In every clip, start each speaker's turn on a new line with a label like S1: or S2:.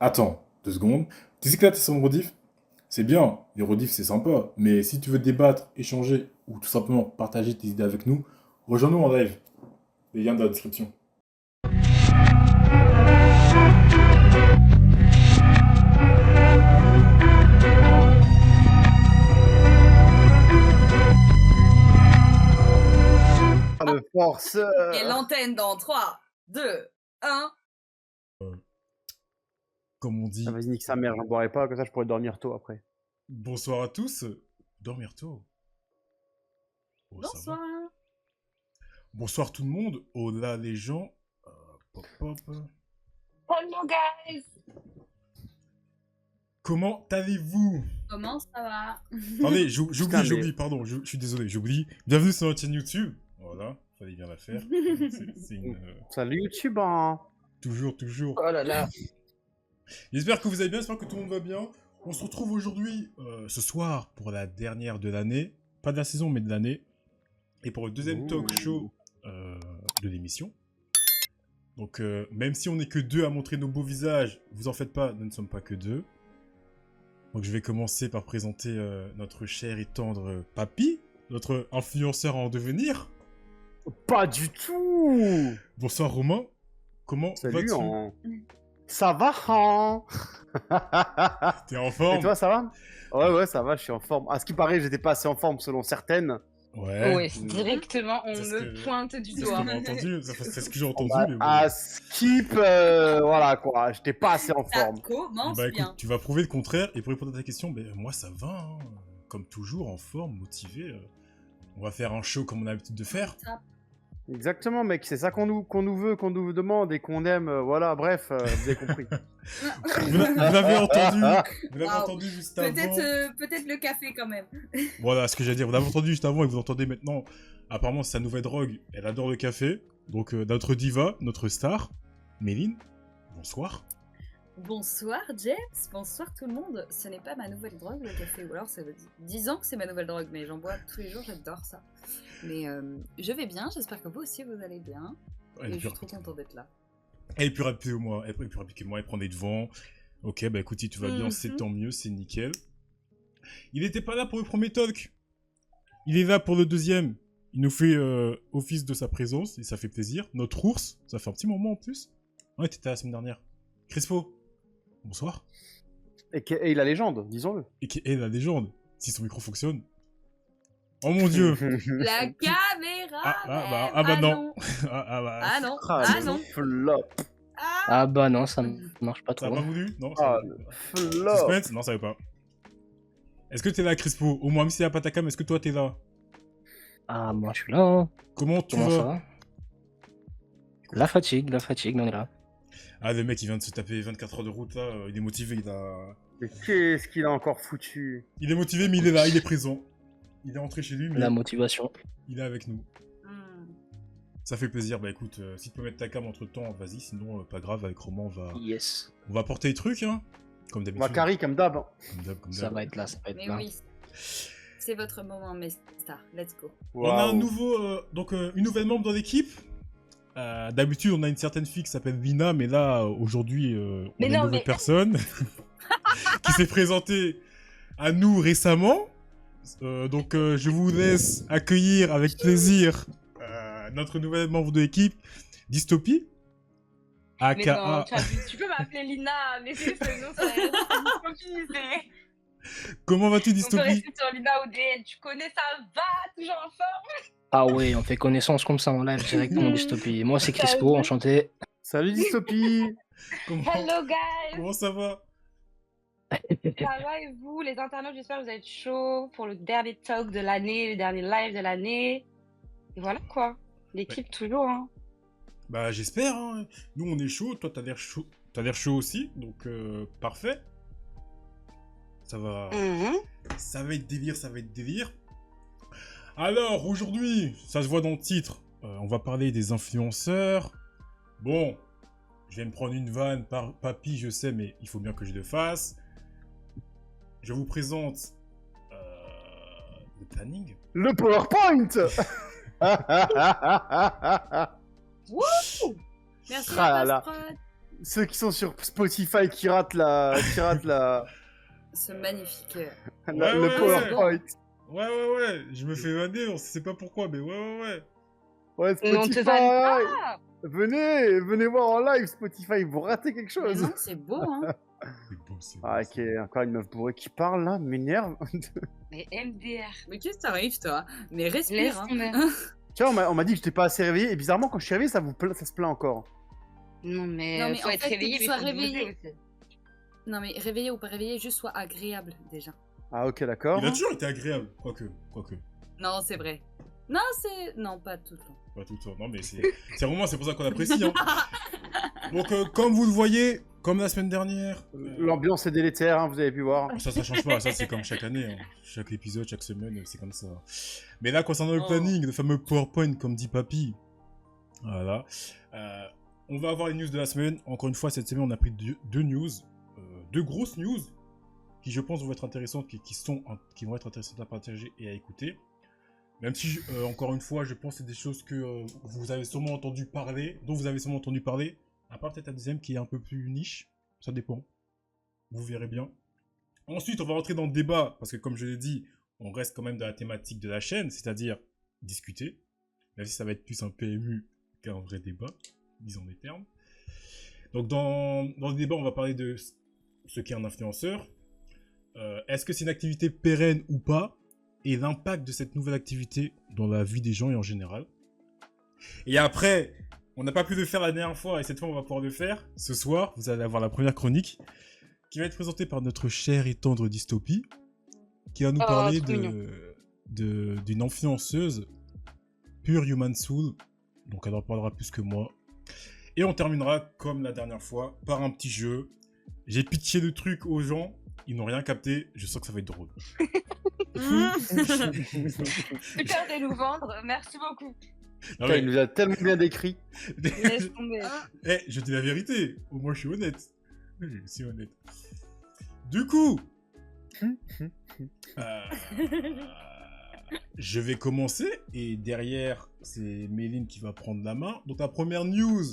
S1: Attends, 2 secondes. Tu sais que là, t'es sur mon rediff? C'est bien, les rediffs c'est sympa, mais si tu veux débattre, échanger ou tout simplement partager tes idées avec nous, rejoins-nous en live. Les liens dans la description.
S2: Le forceur.
S3: Et l'antenne dans 3, 2, 1.
S1: Comme on dit,
S2: Ah, vas-y, nique sa mère, j'en boirai pas, comme ça je pourrais dormir tôt après.
S1: bonsoir à tous. Dormir tôt. Oh, ça va.
S3: Bonsoir.
S1: Bonsoir tout le monde. Oh là les gens. Pop, pop.
S3: Hello guys.
S1: Comment allez-vous?
S3: Comment ça va?
S1: Attendez,
S2: Putain,
S1: j'oublie, pardon, je suis désolé, j'oublie. Bienvenue sur notre chaîne YouTube. Voilà, fallait bien la faire. C'est une...
S2: Salut YouTube, hein.
S1: Toujours.
S2: Oh là là.
S1: J'espère que vous allez bien, j'espère que tout le monde va bien. On se retrouve aujourd'hui, ce soir, pour la dernière de l'année. Pas de la saison, mais de l'année. Et pour le deuxième talk show de l'émission. Donc, même si on n'est que deux à montrer nos beaux visages, vous en faites pas, nous ne sommes pas que deux. Donc, je vais commencer par présenter notre cher et tendre papy, notre influenceur en devenir.
S2: Pas du tout.
S1: Bonsoir Romain, comment
S2: Salut,
S1: vas-tu?
S2: hein. Ça va, hein.
S1: T'es en forme?
S2: Et toi, ça va? Ouais, ça va, je suis en forme. À ce qui paraît, j'étais pas assez en forme selon certaines.
S1: Ouais.
S4: Ouais, directement, on
S1: C'est ce
S4: me
S1: que-
S4: pointe du
S1: C'est ce
S4: doigt.
S1: qu'on a entendu, c'est ce que j'ai entendu.
S2: Bah,
S1: Mais bon.
S2: à skip, voilà quoi, j'étais pas assez en
S3: Ça
S2: forme.
S3: commence
S1: Bah écoute,
S3: bien.
S1: tu vas prouver le contraire, et pour répondre à ta question, moi ça va, hein. Comme toujours, en forme, motivé. On va faire un show comme on a l'habitude de faire.
S2: Exactement, mec, c'est ça qu'on nous veut, qu'on nous demande et qu'on aime, voilà, bref, vous avez compris.
S1: Vous l'avez entendu,
S3: Waouh.
S1: entendu juste avant.
S3: Peut-être le café quand même.
S1: Voilà ce que j'allais dire, vous l'avez entendu juste avant et vous entendez maintenant. Apparemment, c'est sa nouvelle drogue, elle adore le café. Donc notre diva, notre star, Méline, bonsoir.
S3: Bonsoir James, bonsoir tout le monde. Ce n'est pas ma nouvelle drogue le café, ou alors ça veut 10 ans que c'est ma nouvelle drogue, mais j'en bois tous les jours, j'adore ça. Mais je vais bien, j'espère que vous aussi vous allez bien.
S1: Elle est
S3: Et je
S1: plus
S3: suis trop
S1: rapide.
S3: contente d'être là.
S1: Elle est plus rapide que moi, elle est plus rapide que moi, elle prend des devants. Ok, bah écoute, si tu vas bien, c'est tant mieux, c'est nickel. Il n'était pas là pour le premier talk. Il est là pour le deuxième. Il nous fait office de sa présence et ça fait plaisir. Notre ours, ça fait un petit moment en plus. Ouais, t'étais la semaine dernière. Crespo, bonsoir.
S2: Et la légende, disons-le.
S1: Et qui est la légende, si son micro fonctionne. Oh mon dieu.
S3: La caméra
S1: bah non.
S3: Ah non,
S2: Ah,
S3: ah
S2: le
S3: non.
S2: flop.
S5: Ah bah non, ça marche pas
S1: Ça a
S5: trop.
S1: pas voulu? Non,
S2: Ah,
S1: ça
S2: le
S1: veut
S2: flop.
S1: pas. Suspense? Non, ça veut pas. Est-ce que t'es là, Crespo? Au moins, même s'il n'y a pas ta cam, est-ce que toi t'es là?
S5: Ah, moi je suis là. Hein.
S1: Comment tu
S5: Comment
S1: vas?
S5: ça va? La fatigue, on est là.
S1: Ah, le mec, il vient de se taper 24 heures de route, là. Il est motivé,
S2: Mais qu'est-ce qu'il a encore foutu?
S1: Il est motivé, mais il est là, il est présent. Il est rentré chez lui, mais
S5: La motivation.
S1: il est avec nous. Ça fait plaisir. Bah écoute, si tu peux mettre ta cam entre-temps, vas-y. Sinon, pas grave, avec Romain,
S5: Yes.
S1: on va porter les trucs, hein. Comme d'habitude.
S2: Macari comme d'hab.
S1: Comme
S5: Ça
S1: d'hab.
S5: va être là, ça va être
S3: Mais
S5: là.
S3: oui, c'est votre moment, mes stars. Let's go.
S1: On a un
S2: Waouh.
S1: nouveau, une nouvelle membre dans l'équipe. D'habitude, on a une certaine fille qui s'appelle Lina, mais là, aujourd'hui, on a une nouvelle personne qui s'est présentée à nous récemment. Donc, je vous laisse accueillir avec plaisir notre nouvelle membre de l'équipe, Dystopie.
S4: Mais non,
S1: AKA.
S4: tu peux m'appeler Lina, mais c'est ce nom, ça c'est
S1: Comment vas-tu,
S4: On peut
S1: Dystopie?
S4: rester sur Lina ODN, tu connais ça va, toujours en forme.
S5: Ah ouais, on fait connaissance comme ça en live directement dystopie. Moi c'est Crespo, enchanté.
S2: Salut Dystopie.
S1: Comment...
S4: Hello guys,
S1: Comment ça va?
S4: ça va et vous, les internautes, j'espère que vous êtes chauds pour le dernier talk de l'année, le dernier live de l'année. Et voilà quoi, l'équipe toujours, hein.
S1: Bah, j'espère, hein. Nous, on est chaud. Toi, t'as l'air chaud. T'as l'air chaud aussi. Donc, parfait. Ça va... Ça va être délire, ça va être délire. Alors, aujourd'hui, ça se voit dans le titre, on va parler des influenceurs. Bon, je vais me prendre une vanne par papy, je sais, mais il faut bien que je le fasse. Je vous présente le planning.
S2: Le PowerPoint.
S3: Merci
S2: Ah là
S3: la
S2: là.
S3: post-prod.
S2: Ceux qui sont sur Spotify qui ratent la...
S3: Ce magnifique.
S1: Ouais,
S2: le
S1: ouais,
S2: PowerPoint.
S1: Ouais, je me fais vanner, on sait pas pourquoi, mais ouais.
S2: Ouais,
S4: Mais on te
S2: Spotify.
S4: vanne pas.
S2: Venez voir en live Spotify, vous ratez quelque
S3: Mais
S2: chose.
S3: non, c'est beau, hein.
S1: C'est beau, c'est beau,
S2: Ah,
S1: c'est
S2: ok, encore une meuf bourrée qui parle là, m'énerve.
S4: Mais MDR.
S3: Mais qu'est-ce qui t'arrive, toi? Mais respire,
S4: Laisse
S3: hein.
S4: tomber.
S2: Tu vois, on m'a dit que j'étais pas assez réveillé, et bizarrement, quand je suis réveillé, ça se plaint encore.
S4: Non, mais,
S3: Non, mais
S4: faut
S3: en
S4: être
S3: fait,
S4: réveillé,
S3: que tu
S4: mais
S3: sois
S4: faut bouger
S3: réveillé.
S4: aussi.
S3: Non, mais réveillé ou pas réveillé, juste sois agréable, déjà.
S2: Ah, ok, d'accord.
S1: Il a toujours été agréable, quoique.
S3: Non, c'est vrai. Non, c'est... Non, pas tout le temps.
S1: Pas tout le temps, non, mais c'est vraiment, c'est pour ça qu'on apprécie. Hein. Donc, comme vous le voyez, comme la semaine dernière...
S2: L'ambiance est délétère, hein, vous avez pu voir.
S1: Ça change pas, ça c'est comme chaque année, hein. Chaque épisode, chaque semaine, c'est comme ça. Mais là, concernant le
S3: Oh.
S1: planning, le fameux PowerPoint, comme dit Papy, voilà. On va avoir les news de la semaine. Encore une fois, cette semaine, on a pris deux news, deux grosses news, qui je pense vont être intéressantes, qui vont être intéressantes à partager et à écouter. Même si, encore une fois, je pense que c'est des choses que vous avez sûrement entendu parler, dont vous avez sûrement entendu parler, à part peut-être la deuxième qui est un peu plus niche, ça dépend. Vous verrez bien. Ensuite, on va rentrer dans le débat, parce que comme je l'ai dit, on reste quand même dans la thématique de la chaîne, c'est-à-dire discuter, même si ça va être plus un PMU qu'un vrai débat, disons les termes. Donc dans le débat, on va parler de ce qu'est un influenceur. Est-ce que c'est une activité pérenne ou pas, et l'impact de cette nouvelle activité dans la vie des gens et en général. Et après, on n'a pas pu le faire la dernière fois, et cette fois on va pouvoir le faire. Ce soir, vous allez avoir la première chronique, qui va être présentée par notre chère et tendre Dystopie, qui va nous parler
S4: trop mignon.
S1: d'une influenceuse, Pure Human Soul, donc elle en parlera plus que moi. Et on terminera, comme la dernière fois, par un petit jeu. J'ai pitché le truc aux gens, ils n'ont rien capté, je sens que ça va être drôle.
S4: Super de nous vendre, merci beaucoup.
S1: Non,
S2: Putain, il nous a tellement bien décrit.
S4: Laisse tomber.
S1: Je dis la vérité, au moins je suis honnête. Je suis honnête. Du coup, je vais commencer et derrière, c'est Méline qui va prendre la main. Donc la première news,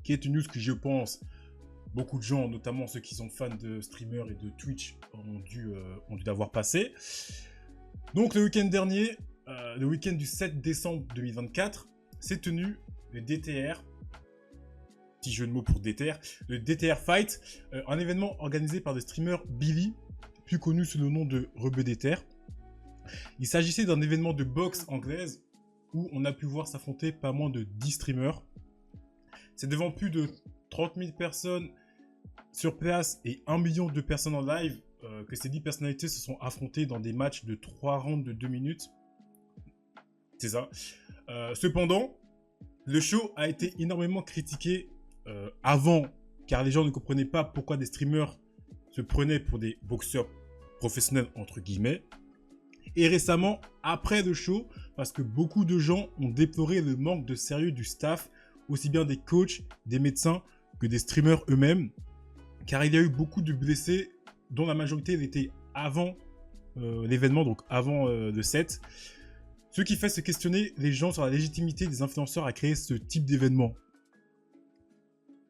S1: qui est une news que je pense beaucoup de gens, notamment ceux qui sont fans de streamers et de Twitch, ont dû l'avoir passé. Donc le week-end dernier, le week-end du 7 décembre 2024, s'est tenu le DTR, petit jeu de mots pour DTR, le DTR Fight, un événement organisé par le streamer Billy, plus connu sous le nom de RebeDTR. Il s'agissait d'un événement de boxe anglaise où on a pu voir s'affronter pas moins de 10 streamers. C'est devant plus de 30 000 personnes sur place et 1 million de personnes en live que ces 10 personnalités se sont affrontées dans des matchs de 3 rounds de 2 minutes. C'est ça. Cependant, le show a été énormément critiqué avant, car les gens ne comprenaient pas pourquoi des streamers se prenaient pour des boxeurs professionnels, entre guillemets. Et récemment, après le show, parce que beaucoup de gens ont déploré le manque de sérieux du staff, aussi bien des coachs, des médecins, que des streamers eux-mêmes, car il y a eu beaucoup de blessés, dont la majorité était avant l'événement, donc avant le set, ce qui fait se questionner les gens sur la légitimité des influenceurs à créer ce type d'événement.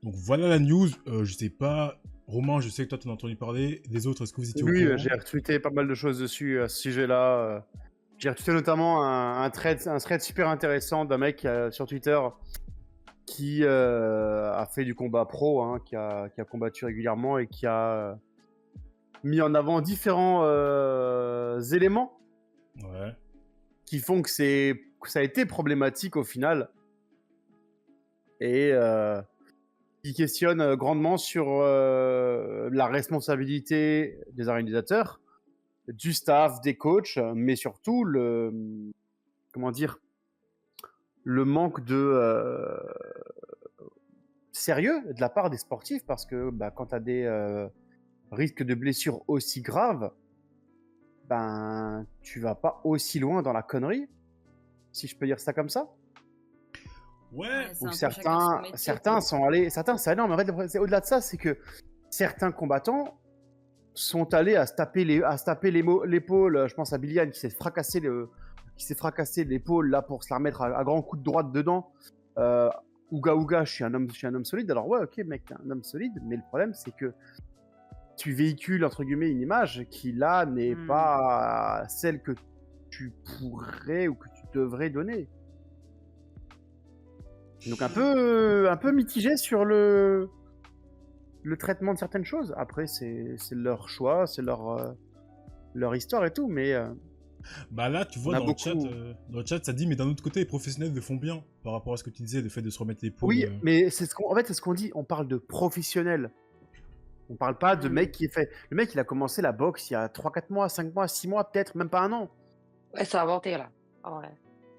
S1: Donc voilà la news, je sais pas, Romain, je sais que toi tu en as entendu parler, les autres, est-ce que vous étiez au
S2: Oui,
S1: courant?
S2: j'ai retweeté pas mal de choses dessus à ce sujet-là. J'ai retweeté notamment un thread super intéressant d'un mec sur Twitter qui a fait du combat pro, hein, qui a combattu régulièrement et qui a mis en avant différents éléments
S1: Ouais.
S2: qui font que ça a été problématique au final. Et qui questionne grandement sur la responsabilité des organisateurs, du staff, des coachs, mais surtout le manque de sérieux de la part des sportifs, parce que quand tu as des risques de blessures aussi graves, tu vas pas aussi loin dans la connerie, si je peux dire ça comme ça.
S1: Ouais,
S3: c'est
S2: Ou
S3: un peu chacun son métier,
S2: certains
S3: quoi.
S2: sont allés, c'est énorme. En fait, c'est au-delà de ça, c'est que certains combattants sont allés à se taper l'épaule. Je pense à Billian qui s'est fracassé l'épaule là pour se la remettre à grands coups de droite dedans, Ouga Ouga, je suis un homme solide. Alors ouais, ok mec, t'es un homme solide, mais le problème c'est que tu véhicules entre guillemets une image qui là n'est pas celle que tu pourrais ou que tu devrais donner. Donc un peu mitigé sur le traitement de certaines choses. Après c'est leur choix, c'est leur histoire et tout, mais
S1: Bah là, tu vois,
S2: On a
S1: dans
S2: beaucoup-
S1: le chat, ça dit, mais d'un autre côté, les professionnels le font bien, par rapport à ce que tu disais, le fait de se remettre l'épaule.
S2: oui, mais c'est en fait c'est ce qu'on dit. On parle de professionnels. On parle pas de mec qui est fait. Le mec il a commencé la boxe il y a 3-4 mois, 5 mois, 6 mois, peut-être même pas un an.
S4: Ouais, c'est inventé là. Ah ouais.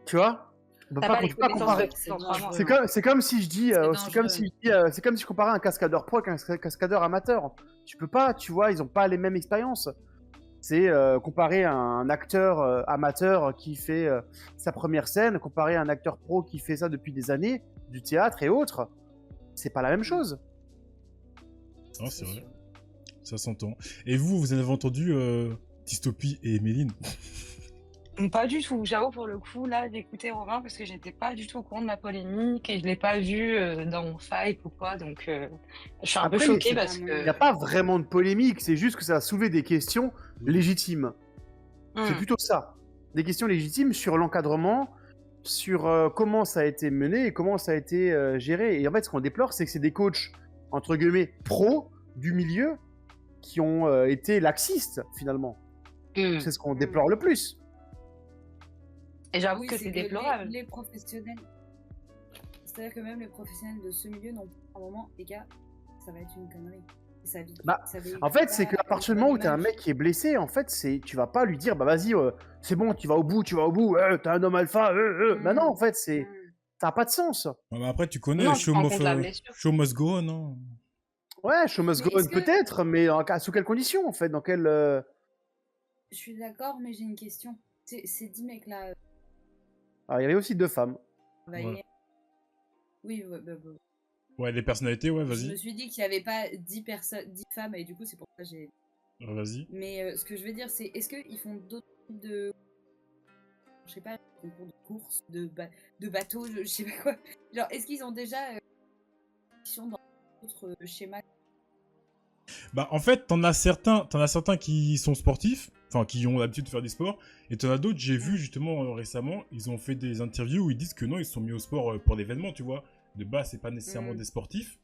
S2: Tu vois? On peut
S4: T'as
S2: pas,
S4: pas les
S2: on peut pas
S4: connaissances
S2: comparer.
S4: requises en 3 mois.
S2: C'est comme si je dis, c'est comme si je comparais un cascadeur pro avec un cascadeur amateur. Tu peux pas, tu vois, ils ont pas les mêmes expériences. C'est comparer un acteur amateur qui fait sa première scène, comparer un acteur pro qui fait ça depuis des années, du théâtre et autres. C'est pas la même chose.
S1: Non, c'est vrai. Ça s'entend. Et vous en avez entendu Dystopie et Méline?
S4: Pas du tout. J'avoue, pour le coup, là, d'écouter Romain, parce que j'étais pas du tout au courant de la polémique et je l'ai pas vu dans mon Five ou quoi, donc je suis un peu
S2: Après,
S4: choquée
S2: c'est-
S4: parce
S2: Il
S4: que.
S2: n'y a pas vraiment de polémique, c'est juste que ça a soulevé des questions légitimes. C'est plutôt ça. Des questions légitimes sur l'encadrement, sur comment ça a été mené et comment ça a été géré. Et en fait, ce qu'on déplore, c'est que c'est des coachs, entre guillemets, pros du milieu qui ont été laxistes, finalement. C'est ce qu'on déplore le plus.
S4: Et j'avoue
S3: Oui,
S4: que c'est déplorable.
S3: Les professionnels. C'est-à-dire que même les professionnels de ce milieu n'ont pas un moment, les gars, ça va être une connerie. Ça vit-
S2: Bah,
S3: ça véhicule
S2: En fait,
S3: pas
S2: c'est qu'à
S3: une
S2: partir du
S3: bonne
S2: moment où t'as un
S3: image.
S2: mec qui est blessé, en fait, tu vas pas lui dire, bah vas-y, c'est bon, tu vas au bout, t'es un homme alpha, Bah non, en fait, ça n'a pas de sens.
S1: Ouais, mais après, tu connais
S4: Non, tu prends en compte la blessure.
S1: Show must go on, hein.
S2: Ouais, show must
S3: Mais
S2: go on
S3: est-ce que-
S2: peut-être, mais sous quelles conditions, en fait, dans quelles...
S3: Je suis d'accord, mais j'ai une question. Ces 10 mecs-là,
S2: Alors, il y avait aussi 2 femmes.
S3: travaillaient-
S1: Ouais.
S3: Oui,
S1: Ouais, les personnalités, ouais,
S3: je me
S1: vas-y.
S3: suis dit qu'il n'y avait pas 10 femmes, et du coup, c'est pour ça que j'ai.
S1: Vas-y.
S3: Mais ce que je veux dire, c'est est-ce qu'ils font d'autres types de. Je sais pas, concours de course, de bateaux, je sais pas quoi. Genre, est-ce qu'ils ont déjà. Dans d'autres schémas.
S1: Bah, en fait, t'en as certains qui sont sportifs, enfin, qui ont l'habitude de faire du sport, et t'en as d'autres, j'ai vu justement récemment, ils ont fait des interviews où ils disent que non, ils se sont mis au sport pour l'événement, tu vois. De base, c'est pas nécessairement des sportifs.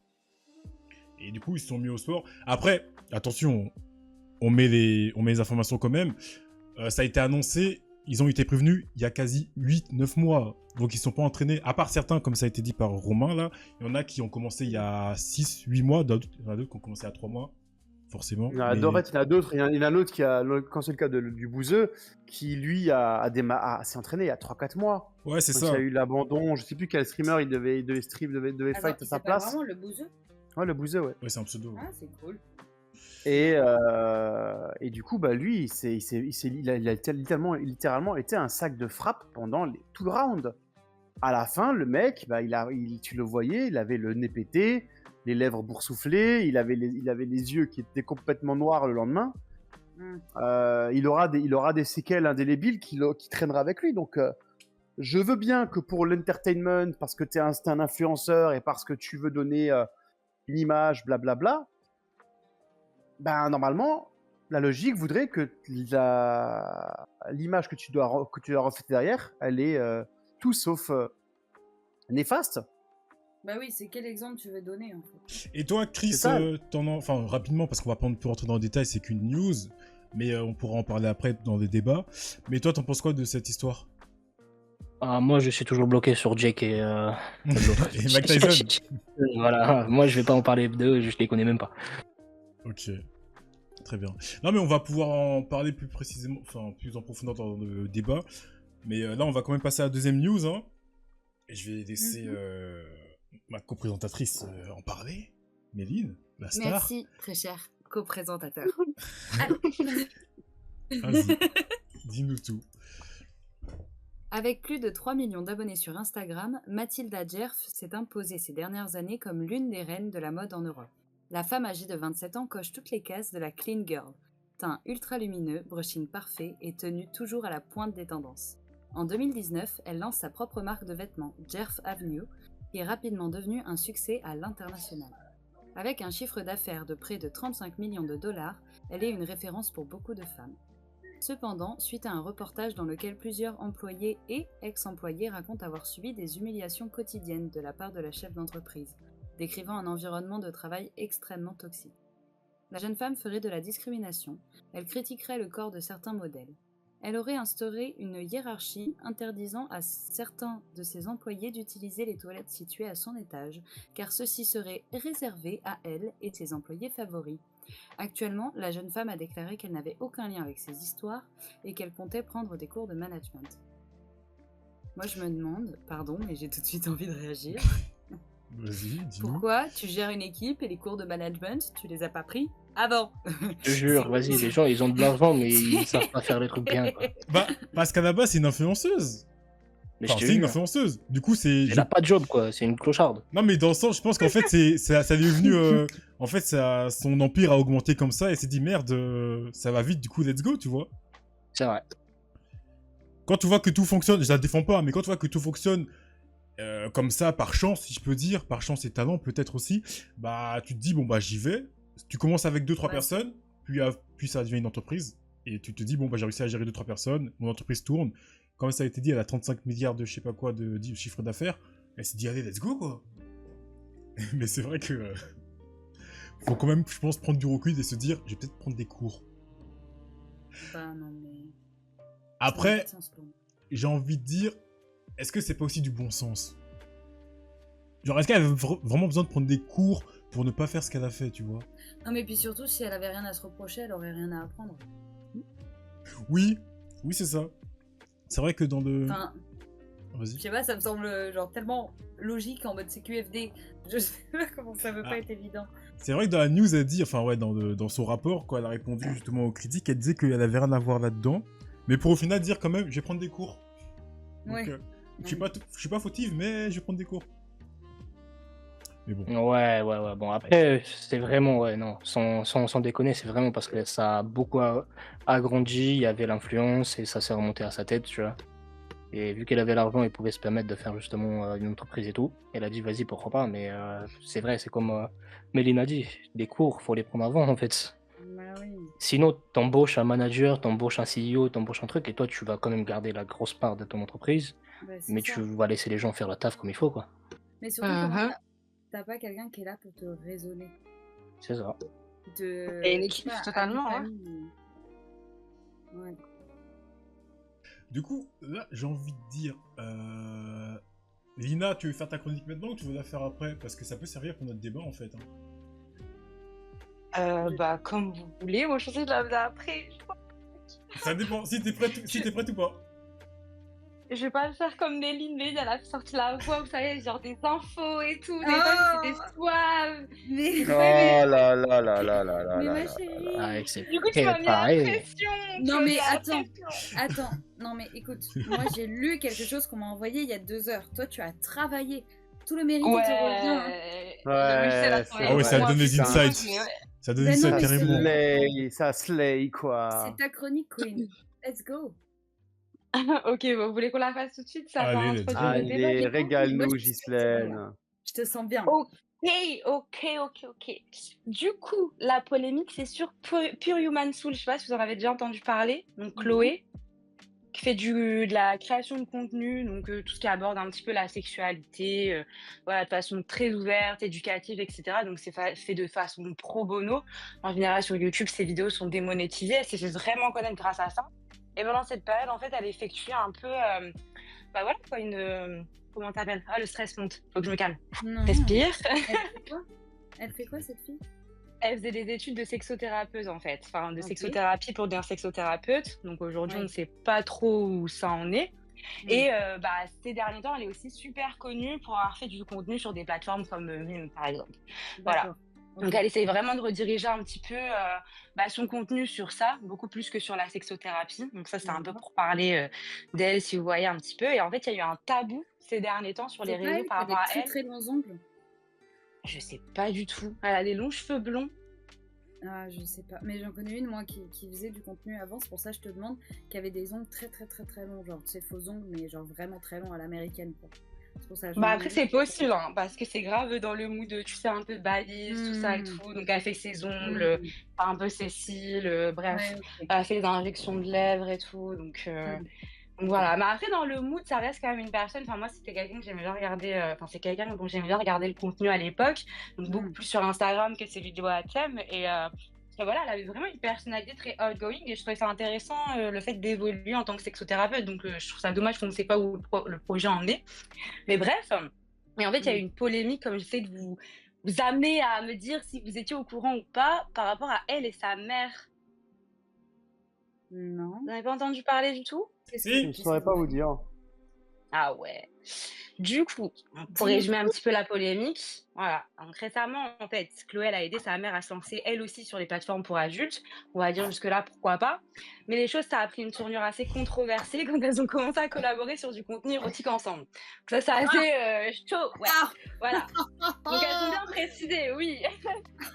S1: Et du coup, ils se sont mis au sport. Après, attention, on met les informations quand même. Ça a été annoncé, ils ont été prévenus il y a quasi 8-9 mois. Donc ils ne sont pas entraînés, à part certains, comme ça a été dit par Romain, là. Il y en a qui ont commencé il y a 6-8 mois, il y en a d'autres qui ont commencé à 3 mois, forcément.
S2: Il y en a d'autres, il y en a un autre qui a, quand c'est le cas du Bouzeux, qui lui s'est entraîné il y a 3-4 mois.
S1: Ouais, c'est
S2: Quand
S1: ça.
S2: il y a eu l'abandon, je sais plus quel streamer, il devait fight à sa place.
S3: Vraiment le bouseux.
S2: Ouais, le Bouzeux, ouais.
S1: Ouais, c'est un pseudo.
S3: Ah, c'est cool.
S2: Et du coup, bah lui, il a littéralement été un sac de frappe pendant tout le round. À la fin, le mec, bah, tu le voyais, il avait le nez pété, les lèvres boursouflées, il avait les yeux qui étaient complètement noirs le lendemain. Il aura des séquelles indélébiles qui traînera avec lui. Donc, je veux bien que pour l'entertainment, parce que t'es un influenceur et parce que tu veux donner une image, blablabla, ben normalement, la logique voudrait que l'image que tu dois refléter derrière, elle est tout sauf néfaste.
S3: Bah oui, c'est quel exemple tu veux donner en fait.
S1: Et toi, Chris,
S2: C'est ça.
S1: enfin rapidement, parce qu'on va pas rentrer dans le détail, c'est qu'une news, mais on pourra en parler après dans les débats. Mais toi, t'en penses quoi de cette histoire?
S5: Moi, je suis toujours bloqué sur Jake et l'autre.
S1: Et Mike Tyson.
S5: Voilà, moi, je vais pas en parler d'eux, je les connais même pas.
S1: Ok, très bien. Non, mais on va pouvoir en parler plus précisément, enfin plus en profondeur dans le débat. Mais là, on va quand même passer à la deuxième news, hein. Et je vais laisser ma co-présentatrice en parler, Méline, la star.
S3: Merci, très cher co-présentateur.
S1: Vas-y, dis-nous tout.
S3: Avec plus de 3 millions d'abonnés sur Instagram, Mathilda Djerf s'est imposée ces dernières années comme l'une des reines de la mode en Europe. La femme âgée de 27 ans coche toutes les cases de la clean girl. Teint ultra lumineux, brushing parfait et tenue toujours à la pointe des tendances. En 2019, elle lance sa propre marque de vêtements, Djerf Avenue, qui est rapidement devenue un succès à l'international. Avec un chiffre d'affaires de près de 35 millions de dollars, elle est une référence pour beaucoup de femmes. Cependant, suite à un reportage dans lequel plusieurs employés et ex-employés racontent avoir subi des humiliations quotidiennes de la part de la chef d'entreprise, décrivant un environnement de travail extrêmement toxique. La jeune femme ferait de la discrimination, elle critiquerait le corps de certains modèles. Elle aurait instauré une hiérarchie interdisant à certains de ses employés d'utiliser les toilettes situées à son étage, car ceux-ci seraient réservés à elle et ses employés favoris. Actuellement, la jeune femme a déclaré qu'elle n'avait aucun lien avec ces histoires et qu'elle comptait prendre des cours de management. Moi je me demande, pardon mais j'ai tout de suite envie de réagir,
S1: Vas-y, dis-nous.
S3: pourquoi tu gères une équipe et les cours de management, tu les as pas pris avant?
S5: Je te jure, vas-y, les gens, ils ont de l'argent, mais ils savent pas faire les trucs bien, quoi.
S1: Bah, parce qu'à la base, c'est une influenceuse.
S5: Mais
S1: Enfin,
S5: je te
S1: c'est une
S5: jure,
S1: influenceuse. Du coup, c'est.
S5: elle a pas de job, quoi. C'est une clocharde.
S1: Non, mais dans le sens, je pense qu'en fait, ça lui est venu. En fait, son empire a augmenté comme ça et s'est dit merde, ça va vite, du coup, let's go, tu vois.
S5: C'est vrai.
S1: Quand tu vois que tout fonctionne, je la défends pas, mais quand tu vois que tout fonctionne comme ça, par chance, si je peux dire, par chance et talent peut-être aussi, bah, tu te dis, bon, bah, j'y vais. Tu commences avec 2-3
S3: Ouais.
S1: personnes, puis ça devient une entreprise. Et tu te dis, bon, bah, j'ai réussi à gérer 2-3 personnes, mon entreprise tourne. Comme ça a été dit, elle a 35 milliards de je sais pas quoi de chiffre d'affaires. Elle s'est dit, allez, let's go, quoi. Mais c'est vrai que. Faut quand même, je pense, prendre du recul et se dire, je vais peut-être prendre des cours.
S3: Bah non mais...
S1: Après,
S3: Ça n'a pas de sens pour moi.
S1: j'ai envie de dire, est-ce que c'est pas aussi du bon sens? Genre, est-ce qu'elle avait vraiment besoin de prendre des cours pour ne pas faire ce qu'elle a fait, tu vois?
S3: Non mais puis surtout, si elle avait rien à se reprocher, elle aurait rien à apprendre.
S1: Oui, oui, c'est ça. C'est vrai que dans le...
S3: Enfin, je
S1: Vas-y.
S3: sais pas, ça me semble genre tellement logique en mode CQFD. Je sais pas comment ça peut
S1: Ah.
S3: pas être évident.
S1: C'est vrai que dans la news, elle dit, enfin ouais, dans son rapport, quand elle a répondu justement aux critiques, elle disait qu'elle avait rien à voir là-dedans. Mais pour au final dire quand même, je vais prendre des cours. Donc,
S3: Ouais.
S1: je suis pas fautive, mais je vais prendre des cours. Mais bon.
S5: Ouais. Bon, après, c'est vraiment, ouais, non, sans déconner, c'est vraiment parce que ça a beaucoup agrandi, il y avait l'influence et ça s'est remonté à sa tête, tu vois. Et vu qu'elle avait l'argent, elle pouvait se permettre de faire justement une entreprise et tout. Elle a dit, vas-y, pourquoi pas, mais c'est vrai, c'est comme Méline a dit, des cours, faut les prendre avant, en fait.
S3: Bah oui.
S5: Sinon, t'embauches un manager, t'embauches un CEO, t'embauches un truc, et toi, tu vas quand même garder la grosse part de ton entreprise,
S3: Bah, c'est
S5: mais
S3: ça.
S5: tu vas laisser les gens faire la taf comme il faut, quoi.
S3: Mais surtout, comment t'as pas quelqu'un qui est là pour te raisonner.
S5: C'est ça.
S4: Et une équipe,
S3: je sais pas,
S4: totalement,
S3: amis,
S4: hein.
S3: famille. Ouais.
S1: Du coup, là, j'ai envie de dire... Lina, tu veux faire ta chronique maintenant ou tu veux la faire après? Parce que ça peut servir pour notre débat, en fait. Hein.
S4: Bah, comme vous voulez, moi je pensais que je la faisais après.
S1: Ça dépend, si t'es prête ou pas.
S4: Je vais pas le faire comme Méline, elle a sorti la voix, vous savez, genre des infos et tout, des
S3: Oh
S4: fois c'était suave.
S3: Mais,
S2: Oh là là là là là là
S3: mais
S2: là
S3: ma
S2: là.
S3: chérie.
S5: Ah, c'est
S4: Du coup, tu m'as mis la
S5: pareil.
S4: pression. tu
S3: Non
S4: m'as
S3: mais
S4: mis la
S3: attends,
S4: pression.
S3: attends, non mais écoute, moi j'ai lu quelque chose qu'on m'a envoyé il y a 2 heures. Toi tu as travaillé, tout le mérite te revient. Hein.
S4: Ouais, je sais, la
S2: Ouais,
S4: soirée,
S1: Ah ouais, ça
S4: moi,
S1: donne des
S4: putain,
S1: insights.
S4: mais ouais.
S1: Ça donne
S3: Ben
S1: ça
S3: non, mais
S1: carrément.
S2: Ça slay quoi.
S3: C'est ta chronique Queen. Let's go.
S4: Ok, bon, vous voulez qu'on la fasse tout de suite? Ça va
S1: Allez, let's
S4: introduire
S1: go.
S4: le débat,
S2: Allez,
S4: du coup?
S2: régale-nous,
S3: Moi, je
S2: Ghislaine.
S3: Je te sens bien.
S4: Ok. Du coup, la polémique, c'est sur Pure Human Soul. Je sais pas si vous en avez déjà entendu parler. Donc, Chloé, qui fait de la création de contenu, donc tout ce qui aborde un petit peu la sexualité, voilà, de façon très ouverte, éducative, etc. Donc, c'est fait de façon pro bono. En général, sur YouTube, ses vidéos sont démonétisées. Elle s'est fait vraiment connaître grâce à ça. Et pendant cette période, en fait, elle effectue un peu, bah voilà, quoi, comment t'appelles? Ah, le stress monte. Faut que je me calme.
S3: Non.
S4: Respire.
S3: Elle fait quoi cette fille?
S4: Elle faisait des études de sexothérapeute, en fait. Enfin, de
S3: Ok.
S4: sexothérapie pour devenir sexothérapeute. Donc aujourd'hui,
S3: Ouais.
S4: on ne sait pas trop où ça en est. Et bah, ces derniers temps, elle est aussi super connue pour avoir fait du contenu sur des plateformes comme Mime, par exemple. Voilà.
S3: D'accord.
S4: Donc elle essaye vraiment de rediriger un petit peu son contenu sur ça, beaucoup plus que sur la sexothérapie. Donc ça, c'est un peu pour parler d'elle, si vous voyez un petit peu. Et en fait, il y a eu un tabou ces derniers temps sur les
S3: C'est pas
S4: réseaux
S3: elle
S4: par
S3: qui a des
S4: rapport à
S3: très
S4: elle.
S3: très longs ongles.
S4: Je sais pas du tout. Elle a des longs cheveux blonds.
S3: Ah, je sais pas. Mais j'en connais une, moi, qui faisait du contenu avant. C'est pour ça que je te demande, qui avait des ongles très très très très longs. Genre, tu sais, faux ongles, mais genre vraiment très longs à l'américaine, quoi. C'est pour ça que je
S4: Bah
S3: me
S4: après
S3: dis-
S4: c'est possible hein, parce que c'est grave dans le mood, tu sais un peu balise, tout ça et tout. Donc elle fait ses ongles, un peu ses cils, bref,
S3: Ouais, ok.
S4: elle fait des injections de lèvres et tout. Donc voilà. Mais après dans le mood, ça reste quand même une personne. Enfin moi c'était quelqu'un que j'aimais bien regarder. Enfin c'est quelqu'un dont j'aimais bien regarder le contenu à l'époque. Donc beaucoup plus sur Instagram que ses vidéos à thème et voilà, elle avait vraiment une personnalité très outgoing et je trouvais ça intéressant le fait d'évoluer en tant que sexothérapeute. Donc je trouve ça dommage qu'on ne sait pas où le projet en est. Mais bref, et en fait, il y a eu une polémique, comme j'essaie de vous amener à me dire si vous étiez au courant ou pas par rapport à elle et sa mère.
S3: Non.
S4: Vous n'avez pas entendu parler du tout?
S1: Si.
S2: Je ne saurais pas vous dire.
S4: Ah ouais. Du coup, pour
S3: Dis-nous
S4: résumer un petit peu la polémique, voilà. Donc récemment, en fait, Chloé elle a aidé sa mère à se lancer elle aussi sur les plateformes pour adultes. On va dire jusque-là, pourquoi pas. Mais les choses, ça a pris une tournure assez controversée quand elles ont commencé à collaborer sur du contenu érotique ensemble. Donc ça, c'est assez chaud, ouais. Voilà. Donc elles ont bien précisé, oui.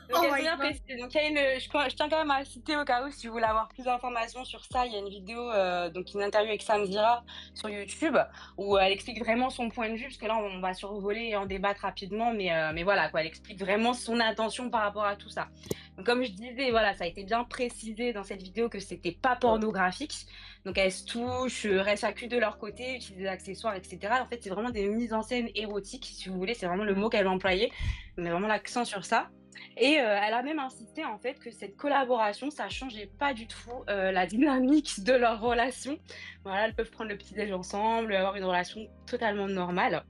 S4: Donc elles ont bien précisé. Donc il y a je tiens quand même à citer au cas où si vous voulez avoir plus d'informations sur ça, il y a une vidéo, donc une interview avec Sam Zira sur YouTube où elle explique vraiment son point de vue, parce que là on va survoler et en débattre rapidement, mais voilà quoi, elle explique vraiment son intention par rapport à tout ça. Donc comme je disais, voilà, ça a été bien précisé dans cette vidéo que c'était pas pornographique. Donc elles se touchent, restent à cul de leur côté, utilisent des accessoires, etc. En fait, c'est vraiment des mises en scène érotiques, si vous voulez, c'est vraiment le mot qu'elle a employé. On met vraiment l'accent sur ça. Et elle a même insisté en fait que cette collaboration, ça changeait pas du tout la dynamique de leur relation. Voilà, elles peuvent prendre le petit-déj ensemble, avoir une relation totalement normale.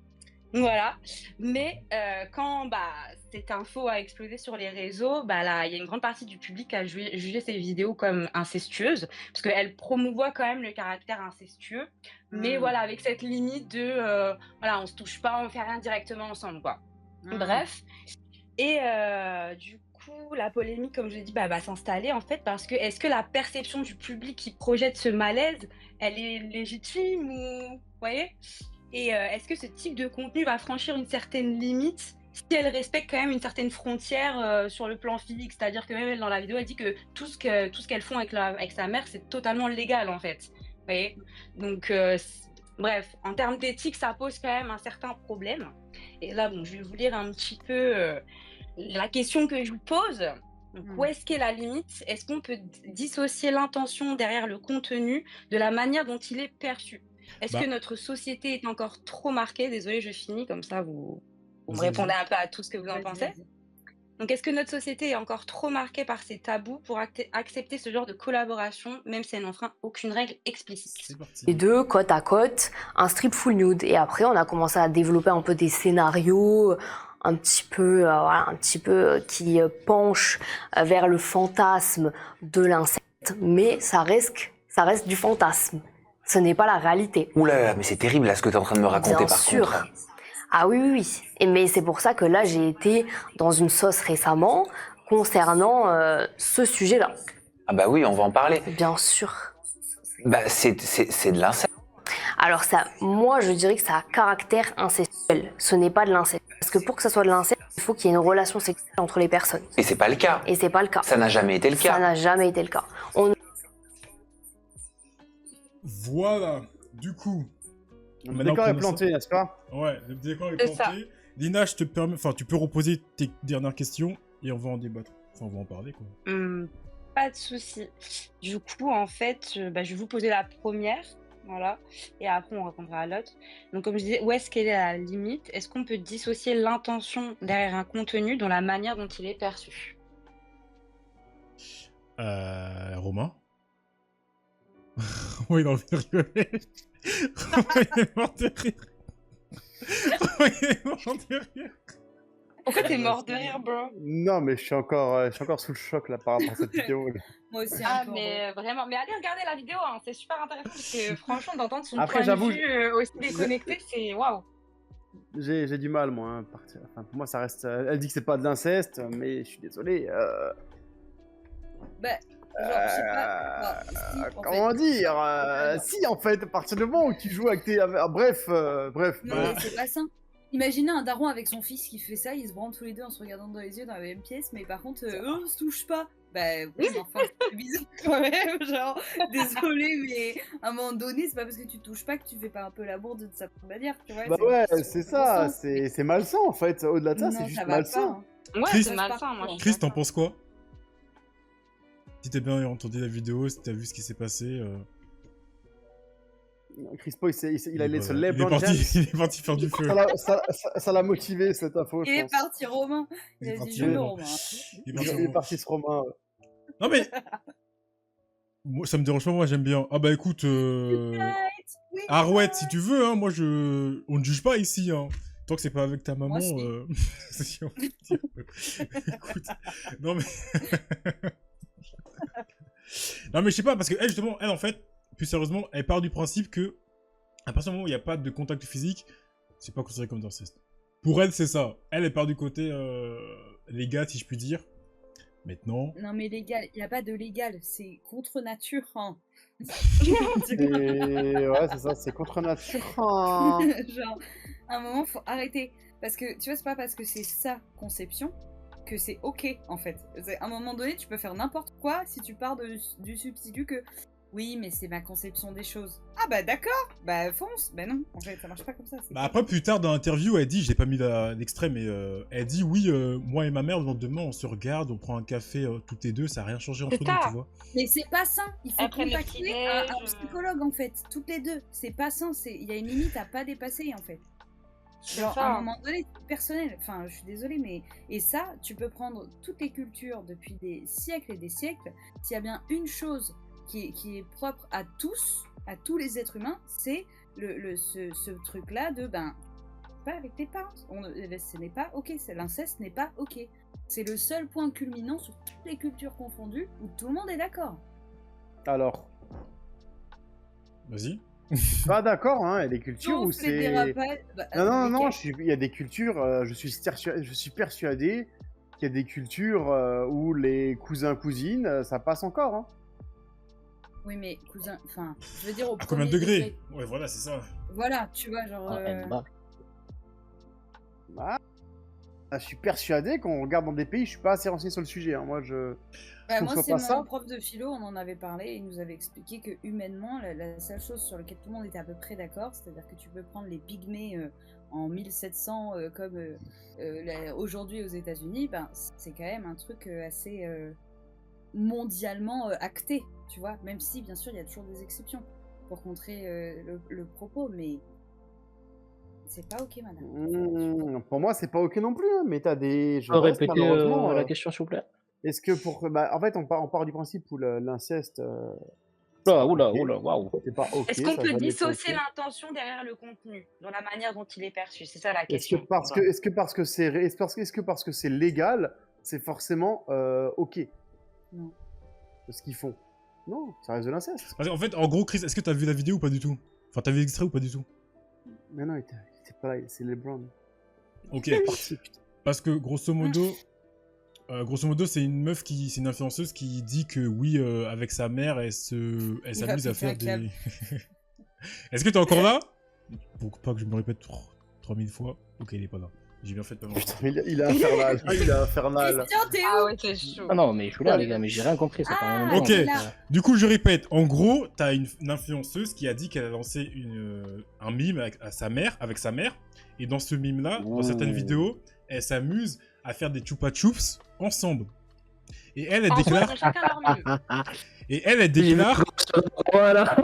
S4: Voilà, mais quand cette info a explosé sur les réseaux, là, il y a une grande partie du public qui a jugé ces vidéos comme incestueuses, parce qu'elles promouvoient quand même le caractère incestueux, mais voilà, avec cette limite de, voilà, on se touche pas, on fait rien directement ensemble, quoi. Bref, et du coup, la polémique, comme je l'ai dit, va s'installer en fait, parce que est-ce que la perception du public qui projette ce malaise, elle est légitime ou, vous voyez? Et est-ce que ce type de contenu va franchir une certaine limite si elle respecte quand même une certaine frontière sur le plan physique? C'est-à-dire que même elle, dans la vidéo, elle dit que tout ce qu'elles font avec sa mère, c'est totalement légal en fait. Vous voyez? Donc, bref, en termes d'éthique, ça pose quand même un certain problème. Et là, bon, je vais vous lire un petit peu la question que je vous pose. Donc, où est-ce qu'est la limite? Est-ce qu'on peut dissocier l'intention derrière le contenu de la manière dont il est perçu? Est-ce que notre société est encore trop marquée? Désolée, je finis, comme ça vous me répondez un peu à tout ce que vous en pensez. Donc, est-ce que notre société est encore trop marquée par ces tabous pour accepter ce genre de collaboration, même si elle n'enfreint aucune règle explicite?
S1: C'est parti.
S6: Les deux, côte à côte, un strip full nude. Et après, on a commencé à développer un peu des scénarios, un petit peu qui penchent vers le fantasme de l'inceste, mais ça reste du fantasme. Ce n'est pas la réalité.
S7: Oula, mais c'est terrible là ce que tu es en train de me raconter
S6: Bien
S7: par
S6: sûr.
S7: contre.
S6: Ah oui. Mais c'est pour ça que là, j'ai été dans une sauce récemment concernant ce sujet-là.
S7: Ah bah oui, on va en parler.
S6: Bien sûr.
S7: Bah c'est de l'inceste.
S6: Alors ça, moi je dirais que ça a caractère incestuel. Ce n'est pas de l'inceste. Parce que pour que ça soit de l'inceste, il faut qu'il y ait une relation sexuelle entre les personnes.
S7: Et c'est pas le cas.
S6: Et c'est pas le cas.
S7: Ça n'a jamais été le cas.
S6: Ça n'a jamais été le cas.
S1: Voilà. Du coup.
S2: Le décor est planté, n'est-ce pas?
S1: Ouais, le décor est
S4: C'est ça.
S1: planté. Lina, je te permets, enfin, tu peux reposer tes dernières questions et on va en débattre. Enfin, on va en parler, quoi.
S4: Pas de souci. Du coup, en fait, je vais vous poser la première, voilà, et après on répondra à l'autre. Donc, comme je disais, où est-ce qu'elle est la limite? Est-ce qu'on peut dissocier l'intention derrière un contenu dans la manière dont il est perçu?
S1: Romain. Oui, il a envie de rigoler. Romain, il est mort de rire. Romain, il est mort de rire.
S4: Pourquoi t'es mort de rire, bro?
S2: Non, mais je suis encore sous le choc là par rapport à cette vidéo.
S3: Moi aussi,
S4: Ah,
S3: un peu.
S4: mais vraiment, mais allez regarder la vidéo, hein, c'est super intéressant parce que franchement, d'entendre son
S2: Après,
S4: point de
S2: j'avoue,
S4: vue aussi déconnecté, c'est waouh.
S2: J'ai du mal, moi, hein, partir. Enfin, pour moi, ça reste. Elle dit que c'est pas de l'inceste, mais je suis désolé.
S3: Bah, genre, je sais pas. Si, en
S2: Comment
S3: fait.
S2: dire
S3: Alors.
S2: Si, en fait, à partir du moment où tu joues avec tes. Bref.
S3: Non, mais c'est pas ça. Imaginez un daron avec son fils qui fait ça, ils se branlent tous les deux en se regardant dans les yeux dans la même pièce, mais par contre, on se touche pas. Bah oui, mais enfin. fais le bisou quand même, genre, désolé, mais à un moment donné, c'est pas parce que tu touches pas que tu fais pas un peu l'amour d'une certaine manière, tu vois.
S2: Bah ouais, c'est ça, c'est malsain en fait. Au-delà de ça, c'est
S3: Non,
S2: juste
S3: ça va
S2: malsain.
S3: pas.
S4: Ouais,
S1: Chris-
S4: c'est malsain, moi. je suis
S1: Chris, t'en
S4: d'accord.
S1: penses quoi? Si t'as bien entendu la vidéo, si t'as vu ce qui s'est passé.
S2: Chris Paul, il allait se
S1: il est
S2: LeBron
S1: parti,
S2: James.
S1: il est parti faire du feu.
S2: Ça l'a motivé cette info,
S3: Il
S2: je
S3: est
S2: pense.
S3: parti Romain.
S1: Il
S3: Il
S1: est
S3: a
S1: parti
S3: dit je veux
S1: Romain.
S3: Romain.
S1: Il est
S2: Il
S1: parti
S2: est
S1: Romain.
S2: parti ce Romain.
S1: Non mais moi, ça me dérange pas, moi j'aime bien. Ah bah écoute,
S3: Oui,
S1: Arouette, si tu veux, hein, moi on ne juge pas ici, hein. Tant que c'est pas avec ta maman,
S3: Moi, si.
S1: si on peut dire. Écoute, non mais... non mais je sais pas, parce que elle justement, elle en fait, plus sérieusement, elle part du principe que, à partir du moment où il n'y a pas de contact physique, c'est pas considéré comme d'inceste. Pour elle, c'est ça. Elle part du côté légal, si je puis dire. Maintenant...
S3: Non mais légal, il n'y a pas de légal, c'est contre nature. Hein.
S2: Ouais, c'est ça, c'est contre nature. Hein.
S3: Genre, à un moment, faut arrêter. Parce que, tu vois, c'est pas parce que c'est sa conception que c'est ok, en fait. À un moment donné, tu peux faire n'importe quoi si tu pars du substitut que oui, mais c'est ma conception des choses. Ah bah d'accord, bah fonce. Bah non, en fait, ça marche pas comme ça.
S1: Bah après, plus tard dans l'interview, elle dit, j'ai pas mis l'extrait, mais elle dit, oui, moi et ma mère, le lendemain, on se regarde, on prend un café toutes les deux, ça a rien changé entre
S4: C'est
S1: nous,
S4: ça.
S1: tu vois.
S3: Mais c'est pas sain, il faut
S4: Après le
S3: contacter
S4: petit-déj,
S3: un psychologue en fait, toutes les deux. C'est pas sain, il y a une limite à pas dépasser en fait.
S4: C'est
S3: Genre,
S4: ça.
S3: à un moment donné, c'est personnel. Enfin, je suis désolée, mais... Et ça, tu peux prendre toutes les cultures depuis des siècles et des siècles. S'il y a bien une chose qui est propre à tous les êtres humains, c'est ce truc-là de, ben, pas avec tes parents. Ce n'est pas ok, l'inceste n'est pas ok. C'est le seul point culminant sur toutes les cultures confondues où tout le monde est d'accord.
S2: Alors,
S1: Vas-y.
S2: pas d'accord, hein, il y a des cultures où
S3: Sauf les
S2: c'est...
S3: dérapages... bah,
S2: Non,
S3: lesquels
S2: il y a des cultures, je suis persuadé qu'il y a des cultures où les cousins-cousines, ça passe encore. Hein.
S3: Oui, mais cousin... Enfin, je veux dire au
S1: À combien de
S3: premier
S1: degrés? Ouais, voilà, c'est ça.
S3: Voilà, tu vois, genre...
S2: Je suis persuadé qu'on regarde dans des pays, je suis pas assez renseigné sur le sujet. Hein. Moi, je...
S3: Bah,
S2: qu'on
S3: moi,
S2: soit
S3: c'est
S2: pas
S3: mon
S2: ça.
S3: prof de philo, on en avait parlé, et il nous avait expliqué que humainement, la seule chose sur laquelle tout le monde était à peu près d'accord, c'est-à-dire que tu peux prendre les pygmées en 1700 comme aujourd'hui aux États-Unis, ben, c'est quand même un truc assez mondialement acté, tu vois, même si bien sûr il y a toujours des exceptions pour contrer le propos, mais c'est pas ok, madame.
S2: Pour moi, c'est pas ok non plus, hein, mais t'as des...
S5: Tu peux répéter
S2: malheureusement,
S5: la question, s'il vous plaît?
S2: est-ce que pour... Bah, en fait, on part du principe où l'inceste...
S5: Oula,
S2: ok.
S5: waouh.
S2: C'est pas ok.
S4: Est-ce qu'on
S2: ça a
S4: peut
S2: jamais été
S4: dissocier
S2: ok.
S4: l'intention derrière le contenu, dans la manière dont il est perçu? C'est ça la
S2: Est-ce
S4: question.
S2: que parce que c'est légal, c'est forcément ok?
S3: Non.
S2: Ce qu'ils font. Non, ça reste de l'inceste.
S1: Parce qu'en fait, en gros, Chris, est-ce que t'as vu la vidéo ou pas du tout? Enfin, t'as vu l'extrait ou pas du tout?
S2: Mais non, il était pas là, c'est LeBron.
S1: Ok.
S2: Parti, putain.
S1: Parce que grosso modo, c'est une meuf c'est une influenceuse qui dit que oui, avec sa mère, elle s'amuse à
S3: péter
S1: faire
S3: un câble.
S1: des. Est-ce que t'es encore là? Pour pas que je me répète 3000 fois. Ok, il est pas là. J'ai bien fait de pas me
S2: Putain, mais il est infernal. Il est infernal.
S3: Christian, t'es
S4: Ah
S3: où?
S4: ouais, c'est chaud.
S5: Ah non, mais je suis là, les gars, mais j'ai rien compris. C'est pas en même temps,
S1: Ok.
S5: donc,
S1: Du coup, je répète. En gros, t'as une influenceuse qui a dit qu'elle a lancé un mime avec sa mère. Et dans ce mime-là, dans certaines
S2: Ouh.
S1: vidéos, elle s'amuse à faire des chupa chups ensemble. Et elle
S4: En
S1: déclare.
S4: soi, chacun leur mime.
S1: Et elle déclare.
S5: Voilà.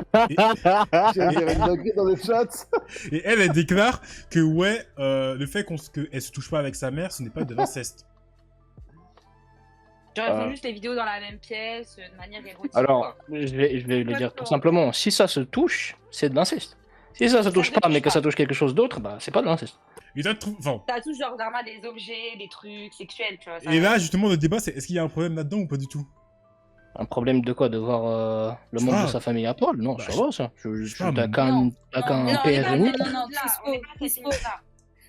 S2: J'avais une dinguerie dans le chat.
S1: Et elle déclare que ouais, le fait qu'elle se touche pas avec sa mère, ce n'est pas de l'inceste.
S4: Genre, ils font juste les vidéos dans la même pièce, de manière érotique.
S5: Alors,
S4: quoi.
S5: je vais le
S3: Pas
S5: dire
S3: de
S5: tout
S3: temps.
S5: simplement. Si ça se touche, c'est de l'inceste. Si ça se touche pas, mais que ça touche quelque chose d'autre, bah c'est pas de l'inceste.
S1: Et là, enfin,
S4: Ça touche genre vraiment des objets, des trucs sexuels, tu vois. ça-
S1: et là, justement, le débat, c'est est-ce qu'il y a un problème là-dedans ou pas du tout?
S5: Un problème de quoi? De voir le
S1: Je sais
S5: membre
S1: pas.
S5: de sa famille à poil? Non,
S1: Bah,
S5: ça va ça.
S1: je sais pas, moi.
S5: T'as qu'un
S3: Non,
S4: on est pas
S5: PRNI.
S4: à
S3: non,
S4: cette
S3: non,
S4: limite-là,
S3: Crispo,
S4: on est pas à cette
S3: Crispo.
S4: limite-là.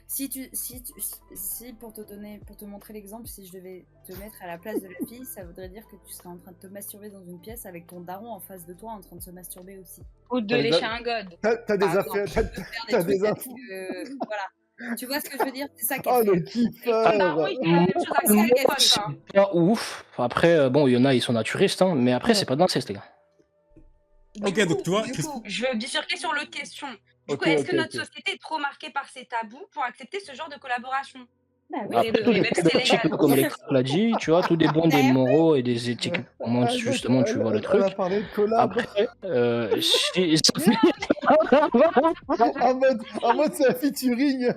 S3: Si pour te montrer l'exemple, si je devais te mettre à la place de la fille, ça voudrait dire que tu serais en train de te masturber dans une pièce avec ton daron en face de toi en train de se masturber aussi.
S4: Ou de
S2: T'as des
S4: lécher
S2: a-
S4: un god.
S2: T'as des
S4: Par
S2: affaires.
S3: Faire
S2: T'as des
S3: trucs
S2: infos.
S3: voilà. Tu vois ce que je veux dire? C'est ça qu'elle
S2: Oh,
S3: fait.
S2: le kiffeur.
S4: Bah oui, c'est la même chose avec
S3: Moi,
S4: les potes,
S5: C'est
S4: hein.
S5: pas ouf. Après, bon, il y en a, ils sont naturistes, hein, mais après, c'est pas de l'inceste, les gars.
S1: Ok, donc tu vois,
S4: Du coup, je veux bifurquer sur l'autre question. Du coup,
S2: Ok,
S4: est-ce
S2: ok,
S4: que notre
S2: ok.
S4: société est trop marquée par ses tabous pour accepter ce genre de collaboration?
S3: Bah oui.
S4: Vrai de vrai, même si c'est légal.
S5: Comme Electra l'a dit, tu vois, tout dépend des
S3: Bah oui.
S5: moraux et des éthiques. Comment
S2: Ah,
S5: justement tu vois le
S2: elle
S5: truc.
S2: a parlé de collab.
S5: Après, si...
S2: En mode c'est un featuring.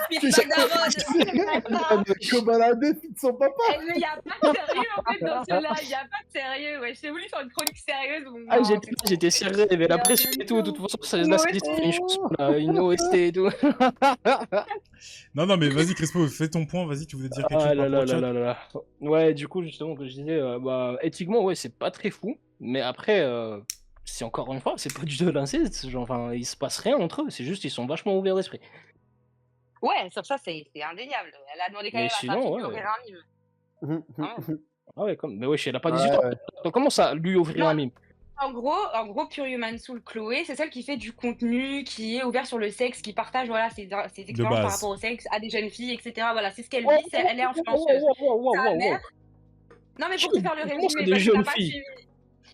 S3: Pire Daron.
S2: Kobalade fit son papa.
S4: Il n'y a pas de sérieux en fait dans cela, il n'y a pas de sérieux. Ouais, j'ai voulu faire une chronique sérieuse. Bon,
S5: Ah,
S4: non,
S5: j'étais sérieux, il y avait la
S4: Mais en
S5: pression
S4: même
S5: et tout. De
S4: temps,
S5: toute façon, ça,
S4: une
S5: là,
S4: OST.
S5: c'était une chanson, là, une OST et tout.
S1: Non, mais vas-y, Crespo, fais ton point, vas-y, tu voulais dire quelque chose
S5: Ah
S1: par
S5: là
S1: rapport
S5: là
S1: au
S5: là
S1: chat.
S5: là là. Ouais, du coup, justement, que je disais, bah, éthiquement, ouais, c'est pas très fou. Mais après, c'est encore une fois, c'est pas du tout de l'inceste. Genre, enfin, il se passe rien entre eux. C'est juste, ils sont vachement ouverts d'esprit.
S4: Ouais, sur ça, c'est indéniable. Elle a demandé quand
S5: Mais
S4: même à sa
S5: sinon,
S4: fille
S5: ouais.
S4: d'ouvrir un mime. Quand même.
S5: Ah ouais, comme... Mais wesh, elle a pas
S2: Ouais,
S5: 18 ans.
S2: ouais.
S5: Donc, comment ça, lui ouvrir
S4: Non,
S5: un mime?
S4: en gros, Pure Human Soul Chloé, c'est celle qui fait du contenu, qui est ouvert sur le sexe, qui partage voilà, ses
S1: De
S4: expériences par
S1: base.
S4: rapport au sexe à des jeunes filles, etc. Voilà, c'est ce qu'elle
S5: Oh,
S4: vit, elle est influenceuse. Sa mère. Non, mais pour te faire le
S5: Comment ça,
S4: résumé,
S5: des
S4: parce que t'as
S5: jeunes
S4: pas
S5: filles?
S4: suivi.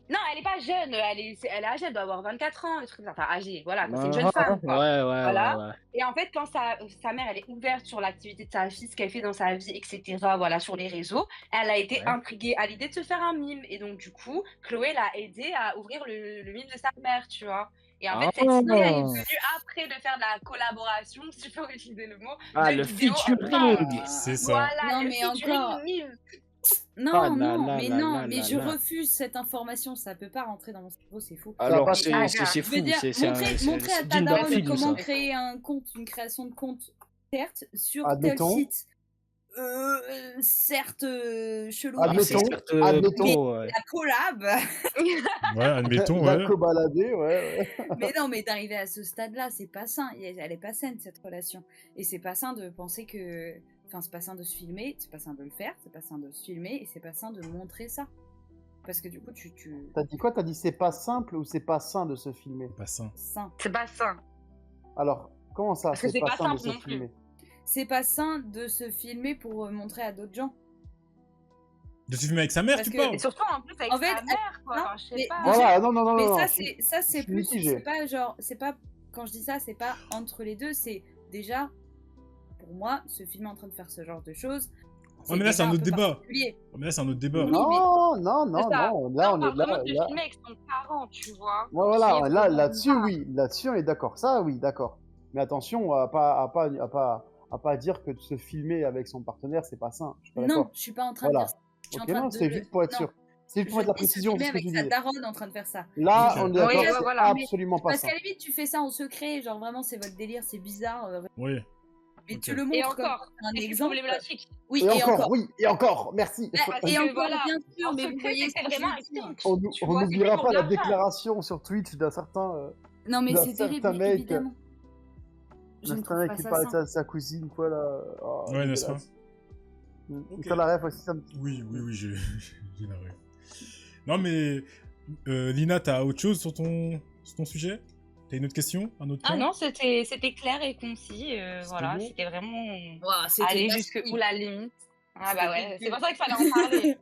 S4: Non, elle est pas jeune, elle est âgée, elle doit avoir 24 ans, des trucs comme ça. Enfin, âgée, voilà, quoi, c'est une jeune femme, quoi.
S5: Ouais,
S4: Voilà.
S5: ouais.
S4: Et en fait, quand sa mère, elle est ouverte sur l'activité de sa fille, ce qu'elle fait dans sa vie, etc., voilà, sur les réseaux, elle a été
S1: Ouais.
S4: intriguée à l'idée de se faire un mime. Et donc, du coup, Chloé l'a aidé à ouvrir le mime de sa mère, tu vois. Et en fait, cette idée, elle est venue après de faire de la collaboration, si je peux utiliser le mot,
S5: Ah,
S4: de
S5: le
S4: vidéos
S5: featuring.
S1: C'est ça.
S4: Voilà,
S3: Non,
S4: le
S3: mais
S4: featuring
S3: encore.
S4: mime.
S3: Non,
S5: Ah là
S3: non,
S5: là
S3: mais
S5: là
S3: non,
S5: là
S3: mais
S5: là
S3: je
S5: là.
S3: refuse cette information, ça peut pas rentrer dans mon cerveau, c'est faux.
S2: va
S5: Alors,
S2: pas-
S5: c'est
S4: Ah,
S5: fou,
S3: Je veux dire, montrer à
S5: c'est
S3: ta
S5: digne d'un
S3: daronne
S5: film,
S3: comment
S5: ça.
S3: créer un compte, une création de compte, certes, sur
S2: Admettons.
S3: tel site, certes, chelou,
S5: Ah,
S3: mais
S5: c'est
S2: Admettons.
S5: certes
S2: Admettons.
S5: pro, ouais.
S3: la collab.
S1: Ouais, admettons,
S2: La
S1: ouais.
S2: cobaladée, ouais.
S3: Mais non, mais d'arriver à ce stade-là, c'est pas sain. Elle est pas saine, cette relation. Et c'est pas sain de penser que... Enfin, c'est pas sain de se filmer, c'est pas sain de le faire, c'est pas sain de se filmer, et c'est pas sain de montrer ça. Parce que du coup, tu...
S2: T'as dit quoi? T'as dit c'est pas simple ou c'est pas sain de se filmer?
S1: Pas sain.
S3: Sain.
S4: C'est pas sain.
S2: Alors, comment ça,
S4: Parce que
S2: c'est
S4: c'est
S2: pas
S4: pas
S2: sain de
S4: simple
S2: se
S4: non plus.
S2: filmer?
S3: C'est pas sain de se filmer pour montrer à d'autres gens.
S1: De se filmer avec sa mère,
S3: Parce
S1: tu
S3: que-
S1: parles?
S4: Et surtout, en plus, avec
S3: En fait,
S4: sa mère, quoi.
S3: non,
S4: Enfin, je sais
S3: mais
S4: pas.
S3: déjà-
S2: Voilà, non.
S3: Mais ça,
S2: je
S3: c'est
S2: suis
S3: plus...
S2: mitigé.
S3: C'est pas genre... C'est pas... Quand je dis ça, c'est pas entre les deux, c'est déjà... Pour moi, se filmer en train de faire ce genre de choses...
S1: Ouais, mais là, c'est un autre débat.
S3: particulier.
S1: Ouais, mais là, c'est un autre débat.
S3: Oui,
S2: Non.
S4: C'est ça.
S2: Là, on
S4: Là,
S2: est
S4: on parle vraiment
S2: là.
S4: de filmer avec son parent, tu vois.
S2: Ouais, voilà,
S4: Qui est vraiment
S2: là-dessus,
S4: pas-
S2: oui. Là-dessus, on est d'accord. Ça, oui, d'accord. Mais attention à pas dire que de se filmer avec son partenaire, c'est pas sain. Je suis pas
S3: Non,
S2: d'accord.
S3: je suis pas en train de
S2: Voilà.
S3: dire ça. Je suis en
S2: Ok,
S3: train
S2: non,
S3: de...
S2: c'est juste pour être
S3: non,
S2: sûr. C'est juste pour
S3: je
S2: mettre la
S3: dis se
S2: précision,
S3: filmer
S2: c'est ce que
S3: avec
S2: je
S3: sa
S2: disais.
S3: daronne en train de faire ça.
S2: Là,
S1: Ok.
S2: on est d'accord,
S4: Oui,
S2: c'est
S4: voilà.
S2: absolument pas
S3: Parce
S2: ça.
S3: qu'à la limite, tu fais ça en secret, genre vraiment c'est votre délire, c'est bizarre.
S1: Oui.
S3: Mais
S1: Ok.
S3: tu le
S4: Et
S3: montres comme
S4: encore,
S3: un
S4: c'est plus
S3: exemple.
S4: problématique.
S3: Oui,
S2: Et encore, oui, et encore, merci.
S3: Et
S4: Parce que
S3: encore,
S4: voilà,
S3: bien sûr,
S4: en
S3: mais vous
S4: secret,
S3: voyez
S4: c'est
S3: ce
S4: que c'est
S3: que je
S4: vraiment
S3: veux
S4: un
S3: dire.
S4: feat.
S2: On
S4: Tu
S2: on
S4: vois, c'est
S2: n'oubliera
S4: plus pour
S2: pas la
S4: de l'argent.
S2: déclaration sur Twitch d'un certain,
S3: Non, mais
S2: d'un
S3: c'est terrible,
S2: certain
S3: mais
S2: mec,
S3: évidemment. Je
S2: d'un
S3: ne
S2: certain
S3: trouve
S2: mec
S3: pas
S2: qui
S3: ça
S2: parlait de
S3: sain.
S2: sa cousine, quoi, là. Oh,
S1: Ouais, n'est-ce pas?
S2: dégueulasse.
S1: Ok.
S2: T'as la ref aussi, ça me...
S1: Oui, j'ai j'ai la ref. Non, mais Lina, t'as autre chose sur ton sujet? T'as une autre question? Un autre
S4: Ah
S1: point?
S4: non, c'était clair et concis. Voilà,
S1: bon
S4: c'était vraiment
S3: Ouah, c'était
S4: aller
S3: nasty.
S4: jusqu'où la limite. Ah bah
S3: C'était
S4: ouais,
S3: ridicule.
S4: c'est pour ça qu'il fallait en parler.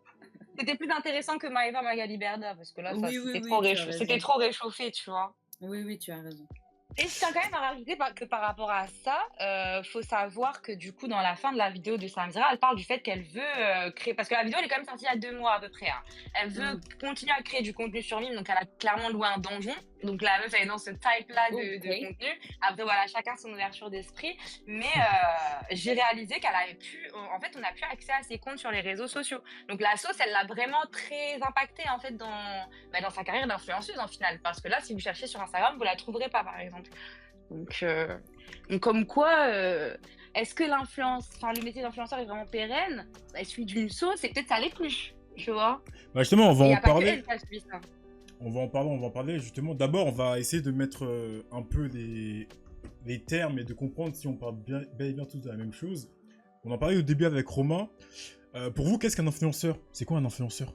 S4: C'était plus intéressant que Maëva Magali Berda, parce que là, ça,
S3: Oui, oui,
S4: c'était
S3: oui,
S4: trop,
S3: tu as
S4: c'était
S3: raison.
S4: trop réchauffé, tu vois.
S3: Oui, tu as raison.
S4: Et je tiens quand même à rajouter que par rapport à ça, faut savoir que du coup, dans la fin de la vidéo de Samira, elle parle du fait qu'elle veut créer... Parce que la vidéo, elle est quand même sortie il y a 2 mois à peu près. Hein. Elle veut continuer à créer du contenu sur Mime, donc elle a clairement loué un donjon. Donc la meuf, elle est dans ce type-là de contenu. Après, voilà, chacun son ouverture d'esprit. Mais j'ai réalisé qu'elle avait pu... En fait, on a plus accès à ses comptes sur les réseaux sociaux. Donc la sauce, elle l'a vraiment très impactée, en fait, dans sa carrière d'influenceuse, en final. Parce que là, si vous cherchez sur Instagram, vous la trouverez pas, par exemple. Donc comme quoi, est-ce que le métier d'influenceur est vraiment pérenne? Celui d'une sauce, et peut-être ça l'est plus, tu vois.
S1: Bah justement, on va
S4: Et y
S1: en
S4: a pas que
S1: parler.
S4: elle qui a subi ça.
S1: On va en parler justement. D'abord, on va essayer de mettre un peu les termes et de comprendre si on parle bel et bien tous de la même chose. On en parlait au début avec Romain. Pour vous, qu'est-ce qu'un influenceur? C'est quoi un influenceur?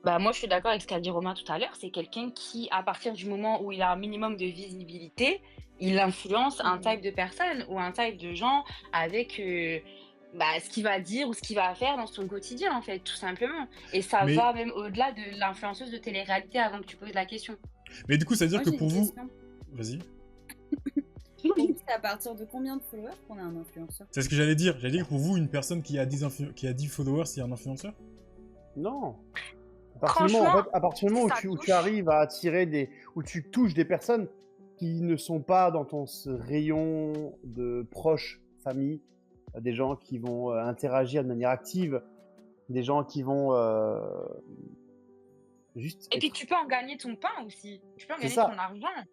S4: Bah, moi, je suis d'accord avec ce qu'a dit Romain tout à l'heure. C'est quelqu'un qui, à partir du moment où il a un minimum de visibilité, il influence un type de personne ou un type de gens avec ce qu'il va dire ou ce qu'il va faire dans son quotidien, en fait, tout simplement. Et ça
S1: Mais,
S4: va même au-delà de l'influenceuse de télé-réalité avant que tu poses la question.
S1: mais du coup, ça veut dire
S3: Moi,
S1: que
S3: j'ai
S1: pour
S3: une
S1: vous...
S3: question.
S1: Vas-y.
S3: C'est à partir de combien de followers qu'on a un influenceur?
S1: C'est ce que j'allais dire. J'allais dire que pour vous, une personne qui a 10 followers, c'est un influenceur?
S2: Non. À partir du moment,
S4: Franchement,
S2: à partir du moment
S4: ça
S2: où tu
S4: touche.
S2: arrives à attirer où tu touches des personnes qui ne sont pas dans ton rayon de proches, famille, des gens qui vont interagir de manière active, des gens qui vont juste
S4: Et puis
S2: être...
S4: tu peux en gagner ton pain aussi. Tu peux en
S2: C'est
S4: gagner
S2: ça.
S4: ton argent.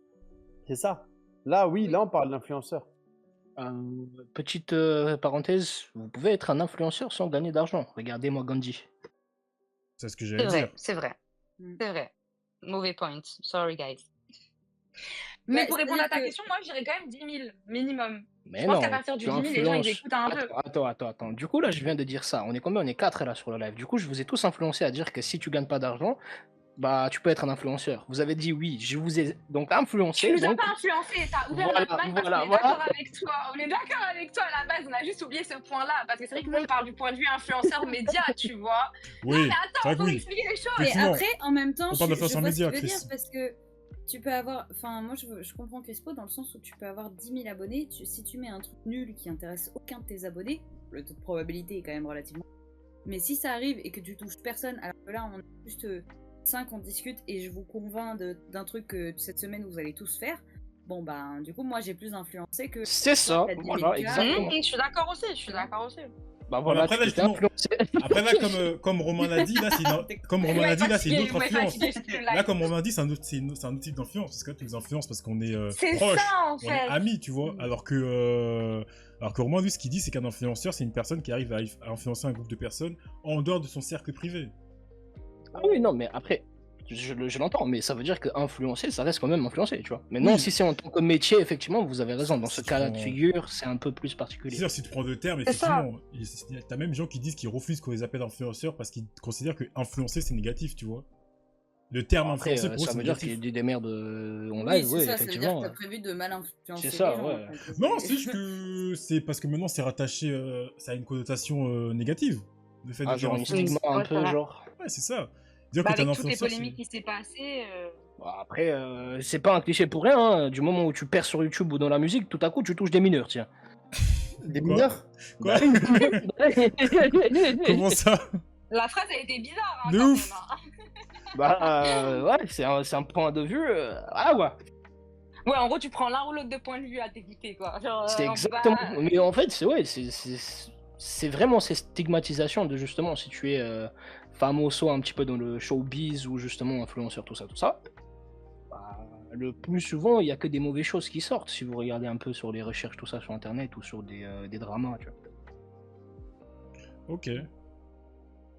S2: C'est ça. Là, oui, là, on parle d'influenceur.
S5: Petite parenthèse, vous pouvez être un influenceur sans gagner d'argent. Regardez-moi Gandhi.
S1: C'est ce que
S4: C'est
S1: j'allais
S4: vrai,
S1: dire.
S4: c'est vrai.
S3: Mm.
S4: C'est vrai. Mauvais point. Sorry, guys. Mais
S3: Bah,
S4: pour répondre à ta
S3: c'est-à-dire que-
S4: question, moi, je dirais quand même 10 000 minimum.
S5: Mais
S4: Je pense
S5: non,
S4: qu'à partir du
S5: tu
S4: 10 000, les gens, ils
S5: influences.
S4: écoutent un peu.
S5: Attends. Du coup, là, je viens de dire ça. On est combien? On est 4 là sur le live. Du coup, je vous ai tous influencé à dire que si tu gagnes pas d'argent, bah, tu peux être un influenceur. Vous avez dit oui. Je vous ai donc
S4: Tu
S5: influencé.
S4: nous as
S5: Donc,
S4: pas influencé, t'as ouvert
S5: voilà,
S4: la main parce qu'on
S5: voilà,
S4: est d'accord
S5: voilà.
S4: avec toi. On est d'accord avec toi à la base, on a juste oublié ce point-là. Parce que c'est vrai que nous, on parle du point de vue influenceur média, tu vois.
S1: Oui,
S4: Mais
S1: c'est
S4: attends,
S1: vrai que
S4: faut
S1: oui.
S4: expliquer les choses.
S3: Mais
S1: Effectivement.
S3: après, en même temps,
S1: On
S3: je
S1: parle
S3: vois
S1: d'influenceur
S3: ce que
S1: média,
S3: tu veux
S1: Chris.
S3: dire parce que tu peux avoir. Enfin, moi, je comprends Crispo dans le sens où tu peux avoir 10 000 abonnés. Si tu mets un truc nul qui intéresse aucun de tes abonnés, le taux de probabilité est quand même relativement. Mais si ça arrive et que tu touches personne, alors que là, on est juste 5, on discute et je vous convainc d'un truc que cette semaine vous allez tous faire. Bon, ben, du coup, moi, j'ai plus influencé que.
S5: C'est ça.
S3: T'as 10 000
S5: Voilà,
S3: cas.
S5: exactement.
S4: Je suis d'accord aussi,
S5: Bah
S1: Ouais,
S5: voilà,
S1: mais après, là,
S5: tu t'es
S1: justement,
S5: influencé.
S1: après, là, comme Romain l'a dit, là, c'est comme Romain l'a dit, là, c'est une autre influence. Là, comme Romain l'a dit, c'est un autre type d'influence. Parce que là, tu nous influences parce qu'on est
S4: C'est
S1: proches,
S4: ça, en
S1: on est
S4: fait.
S1: amis, tu vois. Alors que Romain, lui, ce qu'il dit, c'est qu'un influenceur, c'est une personne qui arrive à influencer un groupe de personnes en dehors de son cercle privé.
S5: Ah oui, non, mais après, je l'entends, mais ça veut dire que influencer, ça reste quand même influencer, tu vois. Maintenant,
S1: Oui.
S5: si c'est en tant que métier, effectivement, vous avez raison. Dans ce
S1: Si tu
S5: cas-là de
S1: prends-
S5: figure, c'est un peu plus
S1: C'est
S5: particulier.
S1: sûr, si tu prends deux termes,
S4: C'est ça.
S1: effectivement, t'as même des gens qui disent qu'ils refusent qu'on les appelle influenceurs parce qu'ils considèrent que influencer, c'est négatif, tu vois. Le terme
S5: Après,
S1: influencer, pour eux,
S5: ça
S1: c'est
S5: veut dire qu'il y a
S1: négatif.
S5: des merdes en
S3: Oui,
S5: live,
S3: c'est
S5: oui,
S3: ça, ça veut dire que
S5: effectivement.
S3: t'as prévu de mal influencer
S5: C'est ça,
S3: les gens.
S5: ouais.
S3: en fait.
S1: Non, c'est juste que c'est parce que maintenant c'est rattaché, ça a une connotation négative. Le fait de
S5: Ah,
S1: dire
S5: genre une
S1: influence.
S5: stigma un
S4: Ouais, c'est
S5: peu,
S4: vrai.
S5: genre.
S1: Ouais, c'est ça. Dire
S4: Bah,
S1: que t'es un
S4: avec toutes les
S1: influenceur,
S4: polémiques qui s'est passées.
S5: Bon, après, c'est pas un cliché pour rien, hein. Du moment où tu perds sur YouTube ou dans la musique, tout à coup, tu touches des mineurs, tiens.
S2: Des
S1: Quoi
S2: mineurs?
S1: Quoi Comment ça?
S4: La phrase a été bizarre, hein,
S1: De
S4: quand
S1: ouf.
S4: même, hein.
S5: Bah, ouais, c'est un point de vue. Ah ouais,
S4: Ouais, en gros, tu prends l'un ou l'autre de point de vue à t'écouter, quoi. Genre,
S5: c'est
S4: on peut
S5: exactement.
S4: pas-
S5: Mais en fait, c'est vraiment ces stigmatisations de justement, si tu es famoso un petit peu dans le showbiz ou justement influenceur, tout ça. Bah, le plus souvent, il y a que des mauvaises choses qui sortent. Si vous regardez un peu sur les recherches, tout ça sur internet ou sur des dramas, tu vois.
S1: Ok.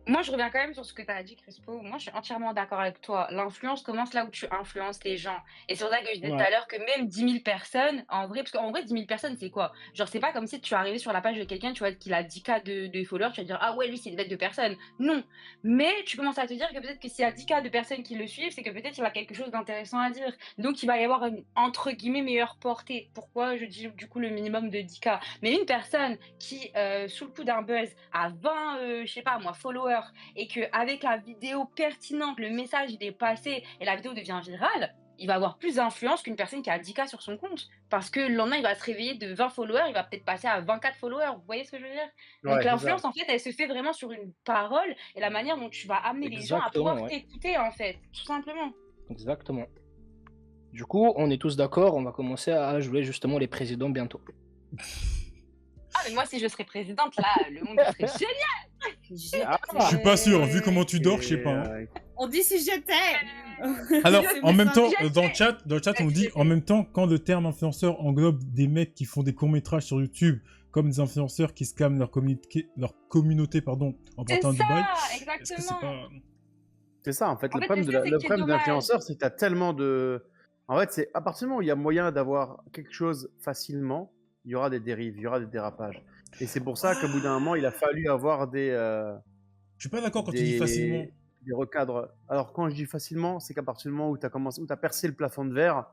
S4: Moi, je reviens quand même sur ce que tu as dit, Crispo. Moi, je suis entièrement d'accord avec toi. L'influence commence là où tu influences les gens. Et c'est pour ça que je disais tout à
S5: Ouais.
S4: l'heure que même 10 000 personnes, en vrai, parce qu'en vrai, 10 000 personnes, c'est quoi? Genre, c'est pas comme si tu es arrivé sur la page de quelqu'un, tu vois, qu'il a 10K de followers, tu vas dire, ah ouais, lui, c'est une bête de personnes. Non. Mais tu commences à te dire que peut-être que s'il y a 10K de personnes qui le suivent, c'est que peut-être il a quelque chose d'intéressant à dire. Donc, il va y avoir une, entre guillemets, meilleure portée. Pourquoi je dis du coup le minimum de 10K? Mais une personne qui, sous le coup d'un buzz, a 20, je sais pas moi, followers, et qu'avec la vidéo pertinente, le message il est passé et la vidéo devient virale, il va avoir plus d'influence qu'une personne qui a 10K sur son compte. Parce que le lendemain, il va se réveiller de 20 followers, il va peut-être passer à 24 followers. Vous voyez ce que je veux dire? Donc
S2: Ouais, c'est
S4: l'influence,
S2: ça.
S4: en fait, elle se fait vraiment sur une parole et la manière dont tu vas amener les gens à pouvoir
S5: Exactement, ouais.
S4: t'écouter, en fait, tout simplement.
S5: Exactement. Du coup, on est tous d'accord, on va commencer à jouer justement les présidents bientôt.
S4: Ah, mais moi, si je serais présidente, là, le monde serait génial.
S5: Ah,
S1: Je suis pas sûr, vu comment tu dors, je sais
S2: Et,
S1: pas. hein.
S3: On dit si j'étais.
S1: Alors,
S3: C'est
S1: en même temps,
S4: je
S1: dans le
S4: sais.
S1: chat, on
S4: Je
S1: dit
S4: sais.
S1: en même temps, quand le terme influenceur englobe des mecs qui font des courts-métrages sur YouTube, comme des influenceurs qui scamment leur communauté, pardon, en
S4: C'est
S1: portant un Dubaï,
S4: ça,
S1: est-ce que c'est
S4: exactement.
S1: pas...
S2: C'est ça, en fait.
S4: En
S2: Le
S4: fait,
S2: problème
S4: c'est
S2: de
S4: ça, c'est
S2: le
S4: qui est
S2: problème de
S4: dommage.
S2: l'influenceur, c'est que tu as tellement de. En fait, c'est à partir du moment où il y a moyen d'avoir quelque chose facilement, il y aura des dérives, il y aura des dérapages. Et c'est pour ça qu'au bout d'un moment, il a fallu avoir
S1: Je suis pas d'accord quand tu dis facilement.
S2: des recadres. Alors, quand je dis facilement, c'est qu'à partir du moment où tu as percé le plafond de verre,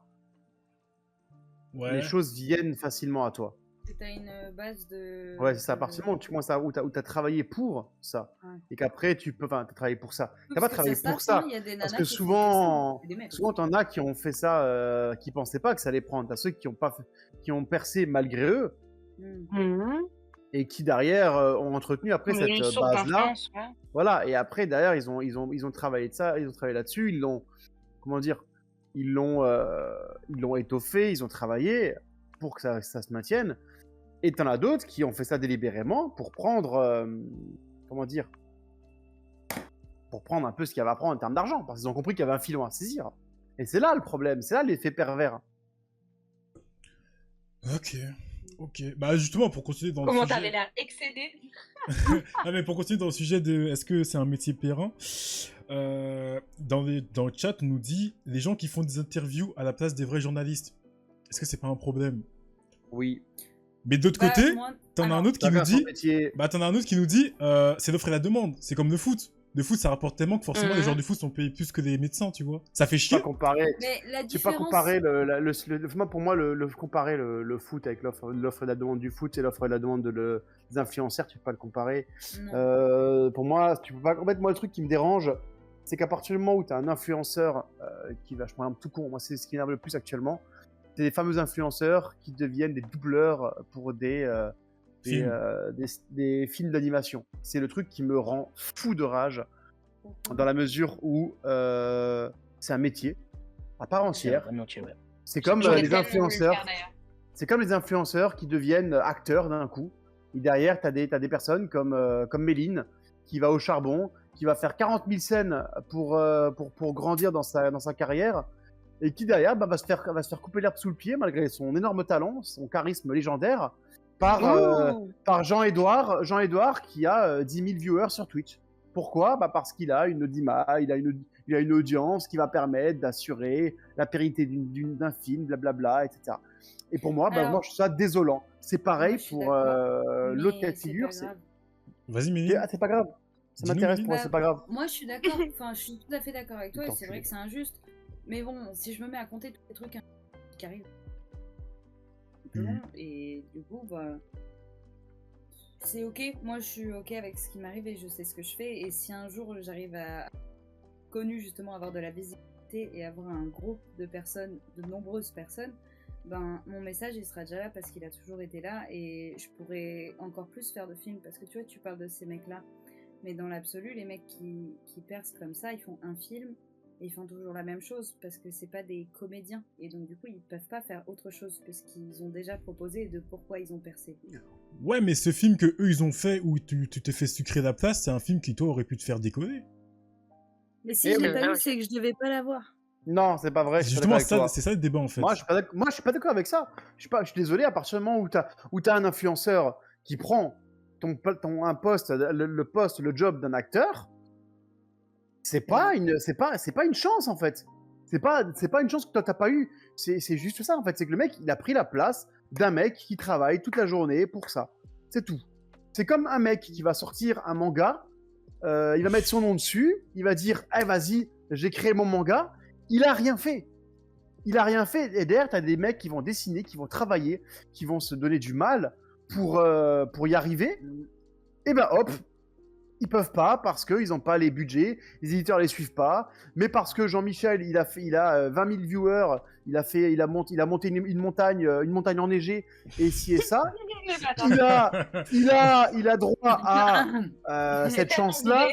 S1: Ouais.
S2: les choses viennent facilement à toi.
S3: Tu as une base de.
S2: Ouais, c'est ça. À partir du moment où tu commences où tu as travaillé pour ça,
S3: Ouais.
S2: et qu'après, tu peux. Enfin, tu as travaillé pour ça. Tu
S3: Parce
S2: pas
S3: que
S2: travaillé
S3: ça
S2: pour
S3: se
S2: ça.
S3: tape, hein, il y a des
S2: Parce
S3: nanas
S2: que
S3: qui font que ça, et des mecs.
S2: souvent, t'en as qui ont fait ça, qui pensaient pas que ça allait prendre. T'as ceux qui ont percé malgré eux,
S3: Mm.
S2: et qui derrière ont entretenu après
S4: Comme une
S2: cette
S4: source
S2: base-là.
S4: d'influence, ouais.
S2: Voilà. Et après, derrière, ils ont travaillé de ça, ils ont travaillé là-dessus, ils l'ont, comment dire, ils l'ont étoffé, ils ont travaillé pour que ça se maintienne. Et t'en as d'autres qui ont fait ça délibérément pour prendre, comment dire, pour prendre un peu ce qu'il y avait à prendre en termes d'argent, parce qu'ils ont compris qu'il y avait un filon à saisir. Et c'est là le problème, c'est là l'effet pervers.
S1: Ok. Ok. Bah justement, pour continuer dans
S4: Comment
S1: le sujet...
S4: t'avais l'air excédé.
S1: Ah, mais pour continuer dans le sujet de est-ce que c'est un métier périn, dans le chat, on nous dit les gens qui font des interviews à la place des vrais journalistes. Est-ce que c'est pas un problème?
S2: Oui.
S1: Mais d'autre
S3: Bah,
S1: côté,
S3: moi-
S1: t'en as un
S3: alors,
S1: autre qui nous
S2: Chacun son
S1: dit...
S2: métier.
S1: Bah, t'en as un autre qui nous dit, c'est l'offre et la demande. C'est comme le foot. Le foot, ça rapporte tellement que forcément, les joueurs du foot sont payés plus que les médecins, tu vois. Ça fait
S2: Tu peux
S1: chier.
S2: pas comparer.
S3: Mais la
S2: Tu peux pas
S3: différence.
S2: comparer moi, pour moi, comparer le foot avec l'offre et la demande du foot et l'offre et la demande des influenceurs, tu peux pas le comparer.
S3: Non.
S2: Pour moi, tu peux pas. En fait, moi, le truc qui me dérange, c'est qu'à partir du moment où tu as un influenceur qui va, je prends un tout con, moi, c'est ce qui m'énerve le plus actuellement, c'est les fameux influenceurs qui deviennent des doubleurs pour des films d'animation. C'est le truc qui me rend fou de rage, dans la mesure où c'est un métier à part entière. C'est comme
S4: J'aurais
S2: les
S4: tellement voulu le
S2: influenceurs.
S4: faire, d'ailleurs.
S2: C'est comme les influenceurs qui deviennent acteurs d'un coup. Et derrière, t'as des personnes comme Méline qui va au charbon, qui va faire 40 000 scènes pour grandir dans sa carrière, et qui derrière va se faire couper l'herbe sous le pied malgré son énorme talent, son charisme légendaire, par Jean-Edouard qui a 10 000 viewers sur Twitch. Pourquoi ? Parce qu'il a une audimat, il a une audience qui va permettre d'assurer la pérennité d'un film, blablabla, etc. Et pour moi,
S3: Alors,
S2: moi, je trouve ça désolant. C'est pareil
S3: moi, je suis
S2: pour
S3: d'accord,
S2: l'autre
S3: mais
S2: cas de
S3: c'est
S2: figure.
S3: pas grave.
S1: Vas-y, Méline.
S2: C'est pas grave. Ça
S1: Dis-nous,
S2: m'intéresse
S1: Méline.
S2: pour moi, c'est pas grave.
S3: Moi, je suis d'accord. Enfin, je suis tout à fait d'accord avec toi. Et
S2: Tant
S3: c'est
S2: pis.
S3: vrai que c'est injuste. Mais bon, si je me mets à compter tous les trucs qui arrivent, simplement, et du coup, bah, c'est ok. Moi, je suis ok avec ce qui m'arrive et je sais ce que je fais. Et si un jour j'arrive à connu justement avoir de la visibilité et avoir un groupe de personnes, de nombreuses personnes, ben mon message il sera déjà là parce qu'il a toujours été là et je pourrais encore plus faire de films parce que tu vois, tu parles de ces mecs-là, mais dans l'absolu, les mecs qui percent comme ça, ils font un film et ils font toujours la même chose parce que c'est pas des comédiens et donc du coup ils peuvent pas faire autre chose que ce qu'ils ont déjà proposé et de pourquoi ils ont percé.
S1: Ouais, mais ce film que eux ils ont fait où tu t'es fait sucrer la place, c'est un film qui toi aurait pu te faire déconner.
S3: Mais si
S2: Eh
S3: je
S2: oui.
S3: l'ai pas vu, c'est que je devais pas l'avoir.
S2: Non, c'est pas vrai. Je suis pas
S1: Justement,
S2: d'accord avec toi.
S1: c'est ça le débat en fait.
S2: Moi, je suis pas d'accord avec ça. Je suis désolé, à partir du moment où t'as un influenceur qui prend un poste, le job d'un acteur, c'est pas une chance en fait. C'est pas une chance que toi t'as pas eu. C'est juste ça en fait. C'est que le mec, il a pris la place d'un mec qui travaille toute la journée pour ça. C'est tout. C'est comme un mec qui va sortir un manga, il va mettre son nom dessus, il va dire, eh vas-y, j'ai créé mon manga. Il a rien fait. Il a rien fait. Et derrière, t'as des mecs qui vont dessiner, qui vont travailler, qui vont se donner du mal pour y arriver. Et ben hop, ils peuvent pas parce qu'ils n'ont pas les budgets, les éditeurs les suivent pas. Mais parce que Jean-Michel, il a 20 000 viewers, il a monté une montagne enneigée et ci et ça. il a droit à cette chance-là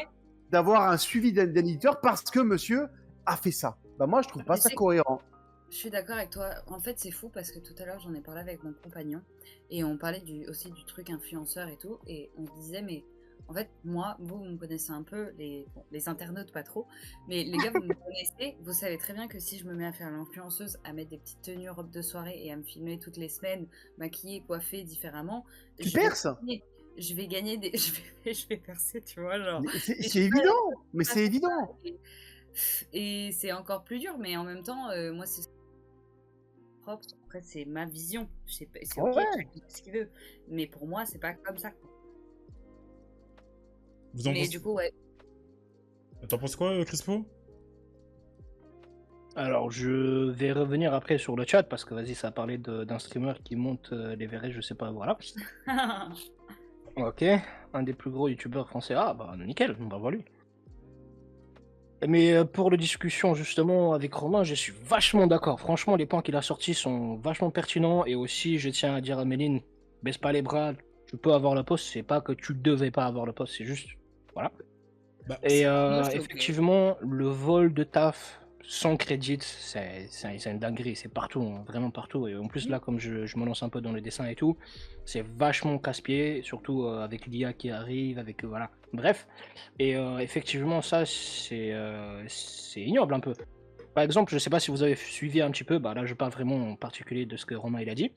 S2: d'avoir un suivi d'un éditeur parce que monsieur a fait ça. Bah moi, je trouve pas
S3: Mais
S2: ça
S3: c'est-
S2: cohérent.
S3: Je suis d'accord avec toi. En fait, c'est fou parce que tout à l'heure, j'en ai parlé avec mon compagnon et on parlait aussi du truc influenceur et tout. Et on disait, mais en fait, moi, vous me connaissez un peu, les internautes pas trop, mais les gars, vous me connaissez, vous savez très bien que si je me mets à faire l'influenceuse, à mettre des petites tenues, robes de soirée et à me filmer toutes les semaines, maquillée, coiffée différemment,
S2: Tu
S3: je vais
S2: perces
S3: gagner- je vais gagner des. Je vais percer, tu vois, genre.
S2: Mais C'est
S3: Et
S2: c'est
S3: je peux
S2: évident. Mais
S3: pas
S2: c'est
S3: faire
S2: évident.
S3: ça. Et c'est encore plus dur, mais en même temps, moi, c'est propre. Après, c'est ma vision. C'est ok,
S2: Ouais.
S3: chacun fait ce qu'il veut. Mais pour moi, c'est pas comme ça.
S1: Vous en
S3: Mais
S1: pensez...
S3: du coup, ouais.
S1: T'en penses quoi, Crispo?
S5: Alors, je vais revenir après sur le chat parce que vas-y, ça a parlé d'un streamer qui monte les verrets, je sais pas, voilà. Ok, un des plus gros youtubeurs français. Ah, bah nickel, on va voir lui. Mais pour la discussion justement avec Romain, je suis vachement d'accord. Franchement, les points qu'il a sortis sont vachement pertinents. Et aussi, je tiens à dire à Méline, baisse pas les bras, tu peux avoir le poste. C'est pas que tu devais pas avoir le poste, c'est juste. Voilà.
S1: Bah,
S5: Et
S3: Moi, je trouve que-
S5: effectivement, le vol de taf sans crédit, c'est une dinguerie. C'est partout, hein, vraiment partout. Et en plus, là, comme je me lance un peu dans le dessin et tout, c'est vachement casse-pied, surtout avec l'IA qui arrive, avec. Voilà. Bref. Et effectivement, ça, c'est ignoble un peu. Par exemple, je sais pas si vous avez suivi un petit peu, bah là, je parle vraiment en particulier de ce que Romain il a dit.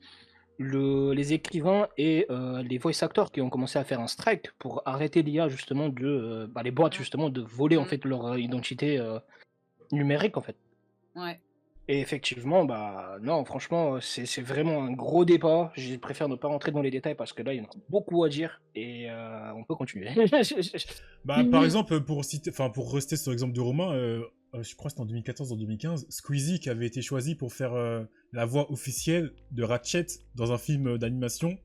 S5: Les écrivains et les voice actors qui ont commencé à faire un strike pour arrêter l'IA justement de les boîtes justement de voler en fait leur identité numérique en fait.
S3: Ouais.
S5: Et effectivement, bah non, franchement, c'est vraiment un gros débat. Je préfère ne pas rentrer dans les détails parce que là, il y en a beaucoup à dire et on peut continuer.
S1: Bah, par exemple, pour rester sur l'exemple de Romain, je crois que c'était en 2014 ou en 2015, Squeezie qui avait été choisi pour faire la voix officielle de Ratchet dans un film d'animation.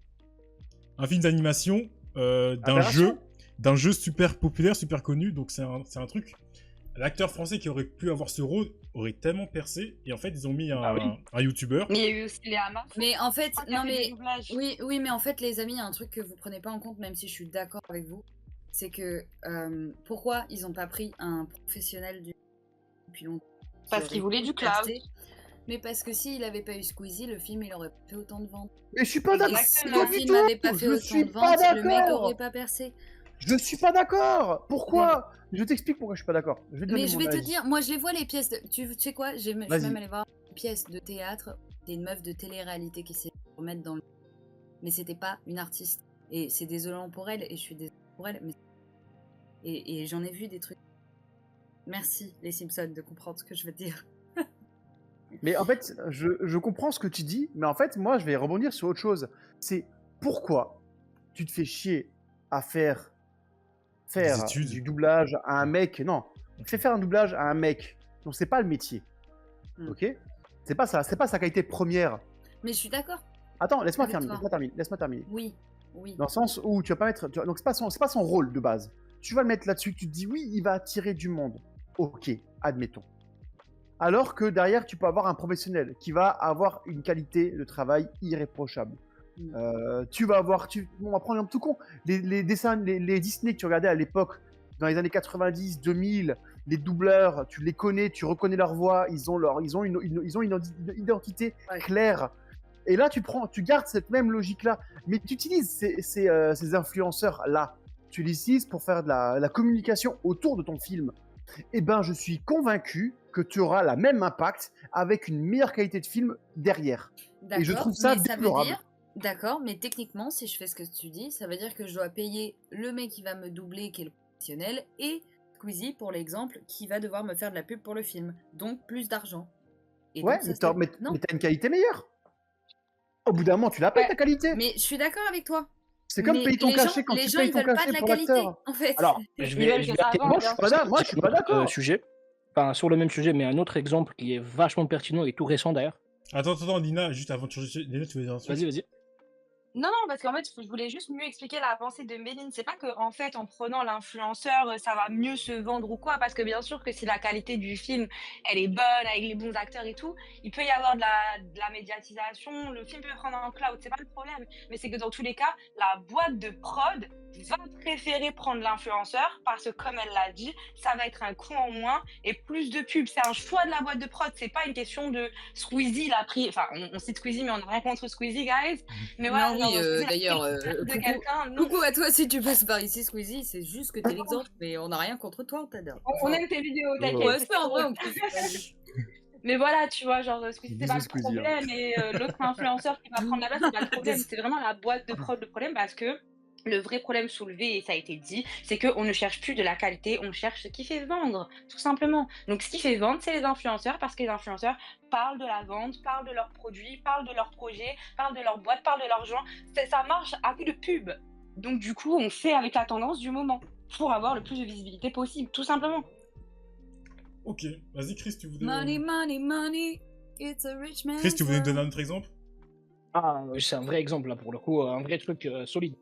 S1: Un film d'animation d'un jeu super populaire, super connu, donc c'est un truc. L'acteur français qui aurait pu avoir ce rôle aurait tellement percé, et en fait, ils ont mis un youtubeur.
S4: Mais il y a eu aussi les Hamas.
S3: Mais en fait,
S4: qui a
S3: non
S4: fait
S3: mais
S4: du doublage.
S3: oui, mais en fait, les amis, il y a un truc que vous prenez pas en compte, même si je suis d'accord avec vous, c'est que pourquoi ils ont pas pris un professionnel depuis longtemps qui
S4: Parce
S3: aurait
S4: qu'ils voulaient
S3: pu
S4: du cloud.
S3: caster. Mais parce que s'il avait pas eu Squeezie, le film il aurait pas fait autant de ventes.
S2: Mais je suis pas
S3: Et
S2: d'accord.
S3: si
S4: Exactement.
S3: le film n'avait pas fait
S2: Je
S3: autant
S2: suis
S3: de
S2: pas
S3: ventes, le mec
S2: d'accord.
S3: aurait pas percé.
S2: Je suis pas d'accord. Pourquoi? Je t'explique pourquoi je suis pas d'accord. Je vais te donner
S3: Mais je
S2: mon
S3: vais te
S2: avis.
S3: dire, moi je les vois les pièces. Tu sais quoi? Je suis
S2: Vas-y.
S3: même allée voir une pièce de théâtre. C'était une meuf de télé-réalité qui s'est remettre dans le. Mais c'était pas une artiste. Et c'est désolant pour elle. Et je suis désolée pour elle. Mais... Et j'en ai vu des trucs. Merci les Simpsons de comprendre ce que je veux dire.
S2: Mais en fait, je comprends ce que tu dis, mais en fait, moi, je vais rebondir sur autre chose. C'est pourquoi tu te fais chier à faire
S1: Des études.
S2: du doublage à un mec. Non, fais faire un doublage à un mec dont c'est pas le métier.
S3: Mm.
S2: Ok? C'est pas sa qualité première.
S3: Mais je suis d'accord.
S2: Attends, laisse-moi
S3: Avec
S2: terminer.
S3: toi.
S2: Laisse-moi terminer.
S3: Oui.
S2: Dans le sens où tu vas pas mettre. Donc c'est pas son rôle de base. Tu vas le mettre là-dessus. Tu te dis oui, il va attirer du monde. Ok, admettons. Alors que derrière, tu peux avoir un professionnel qui va avoir une qualité de travail irréprochable. Tu vas avoir, on va prendre un tout con, les dessins, les Disney que tu regardais à l'époque, dans les années 90, 2000, les doubleurs, tu les connais, tu reconnais leur voix, ils ont une identité
S3: Ouais.
S2: claire. Et là, tu gardes cette même logique-là, mais tu utilises ces influenceurs-là, tu les utilises pour faire de la communication autour de ton film. Eh ben, je suis convaincu que tu auras la même impact avec une meilleure qualité de film derrière. Et je trouve ça
S3: mais ça veut
S2: déplorable.
S3: dire, d'accord, mais techniquement, si je fais ce que tu dis, ça veut dire que je dois payer le mec qui va me doubler, qui est le professionnel, et Squeezie, pour l'exemple, qui va devoir me faire de la pub pour le film. Donc, plus d'argent. Et
S2: Ouais,
S3: donc, ça,
S2: mais t'as
S3: non.
S2: une qualité meilleure. Au bout d'un moment, tu l'as pas
S4: Ouais.
S2: ta qualité.
S3: Mais je suis d'accord avec toi.
S2: C'est comme
S3: Mais
S2: payer ton
S3: les
S2: cachet
S3: gens-
S2: quand
S3: les
S2: tu
S3: gens,
S2: payes
S3: ils
S2: ton
S3: veulent pas de
S2: cachet
S3: la
S2: pour
S3: qualité,
S2: l'acteur.
S3: en fait.
S5: Alors, je
S4: Ils
S5: vais
S4: veulent que ça
S5: arrêter-
S4: avance,
S2: Moi, je suis pas d'accord.
S5: sujet. Enfin, sur le même sujet, mais un autre exemple qui est vachement pertinent et tout récent d'ailleurs.
S1: Attends, Nina, juste avant de changer. Nina, tu veux dire un truc?
S5: Vas-y.
S4: Non, parce qu'en fait, je voulais juste mieux expliquer la pensée de Méline. C'est pas que, en fait, en prenant l'influenceur, ça va mieux se vendre ou quoi. Parce que bien sûr que si la qualité du film, elle est bonne, avec les bons acteurs et tout, il peut y avoir de la médiatisation. Le film peut prendre un cloud, c'est pas le problème. Mais c'est que dans tous les cas, la boîte de prod va préférer prendre l'influenceur parce que, comme elle l'a dit, ça va être un coût en moins et plus de pubs. C'est un choix de la boîte de prod. C'est pas une question de Squeezie, il a pris. Enfin, on cite Squeezie, mais on n'a rien contre Squeezie, guys. Mais voilà,
S3: Non, oui,
S4: genre, Squeezie a
S3: d'ailleurs,
S4: pris le de
S3: coucou-
S4: quelqu'un. Non,
S3: Coucou à toi si tu passes par ici, Squeezie. C'est juste que t'es l'exemple, mais on n'a rien contre toi, on t'adore.
S4: on aime tes vidéos, t'inquiète.
S3: Ouais,
S4: c'est
S3: c'est en vrai,
S4: drôle.
S3: en plus.
S4: Mais voilà, tu vois, genre, Squeezie, c'est
S2: Bisous,
S4: pas le
S2: Squeezie, hein.
S4: problème, et l'autre influenceur qui va prendre la place, c'est pas le problème. C'est vraiment la boîte de prod le problème parce que le vrai problème soulevé, et ça a été dit, c'est qu'on ne cherche plus de la qualité, on cherche ce qui fait vendre, tout simplement. Donc, ce qui fait vendre, c'est les influenceurs, parce que les influenceurs parlent de la vente, parlent de leurs produits, parlent de leurs projets, parlent de leur boîte, parlent de leur joint. Ça marche à coup de pub. Donc, du coup, on fait avec la tendance du moment pour avoir le plus de visibilité possible, tout simplement.
S1: Ok, vas-y Chris, tu voulais...
S3: Money, money, money, it's a rich man's
S1: Chris, tu voulais nous donner un
S3: world.
S1: autre exemple?
S5: Ah, c'est un vrai exemple là pour le coup, un vrai truc solide.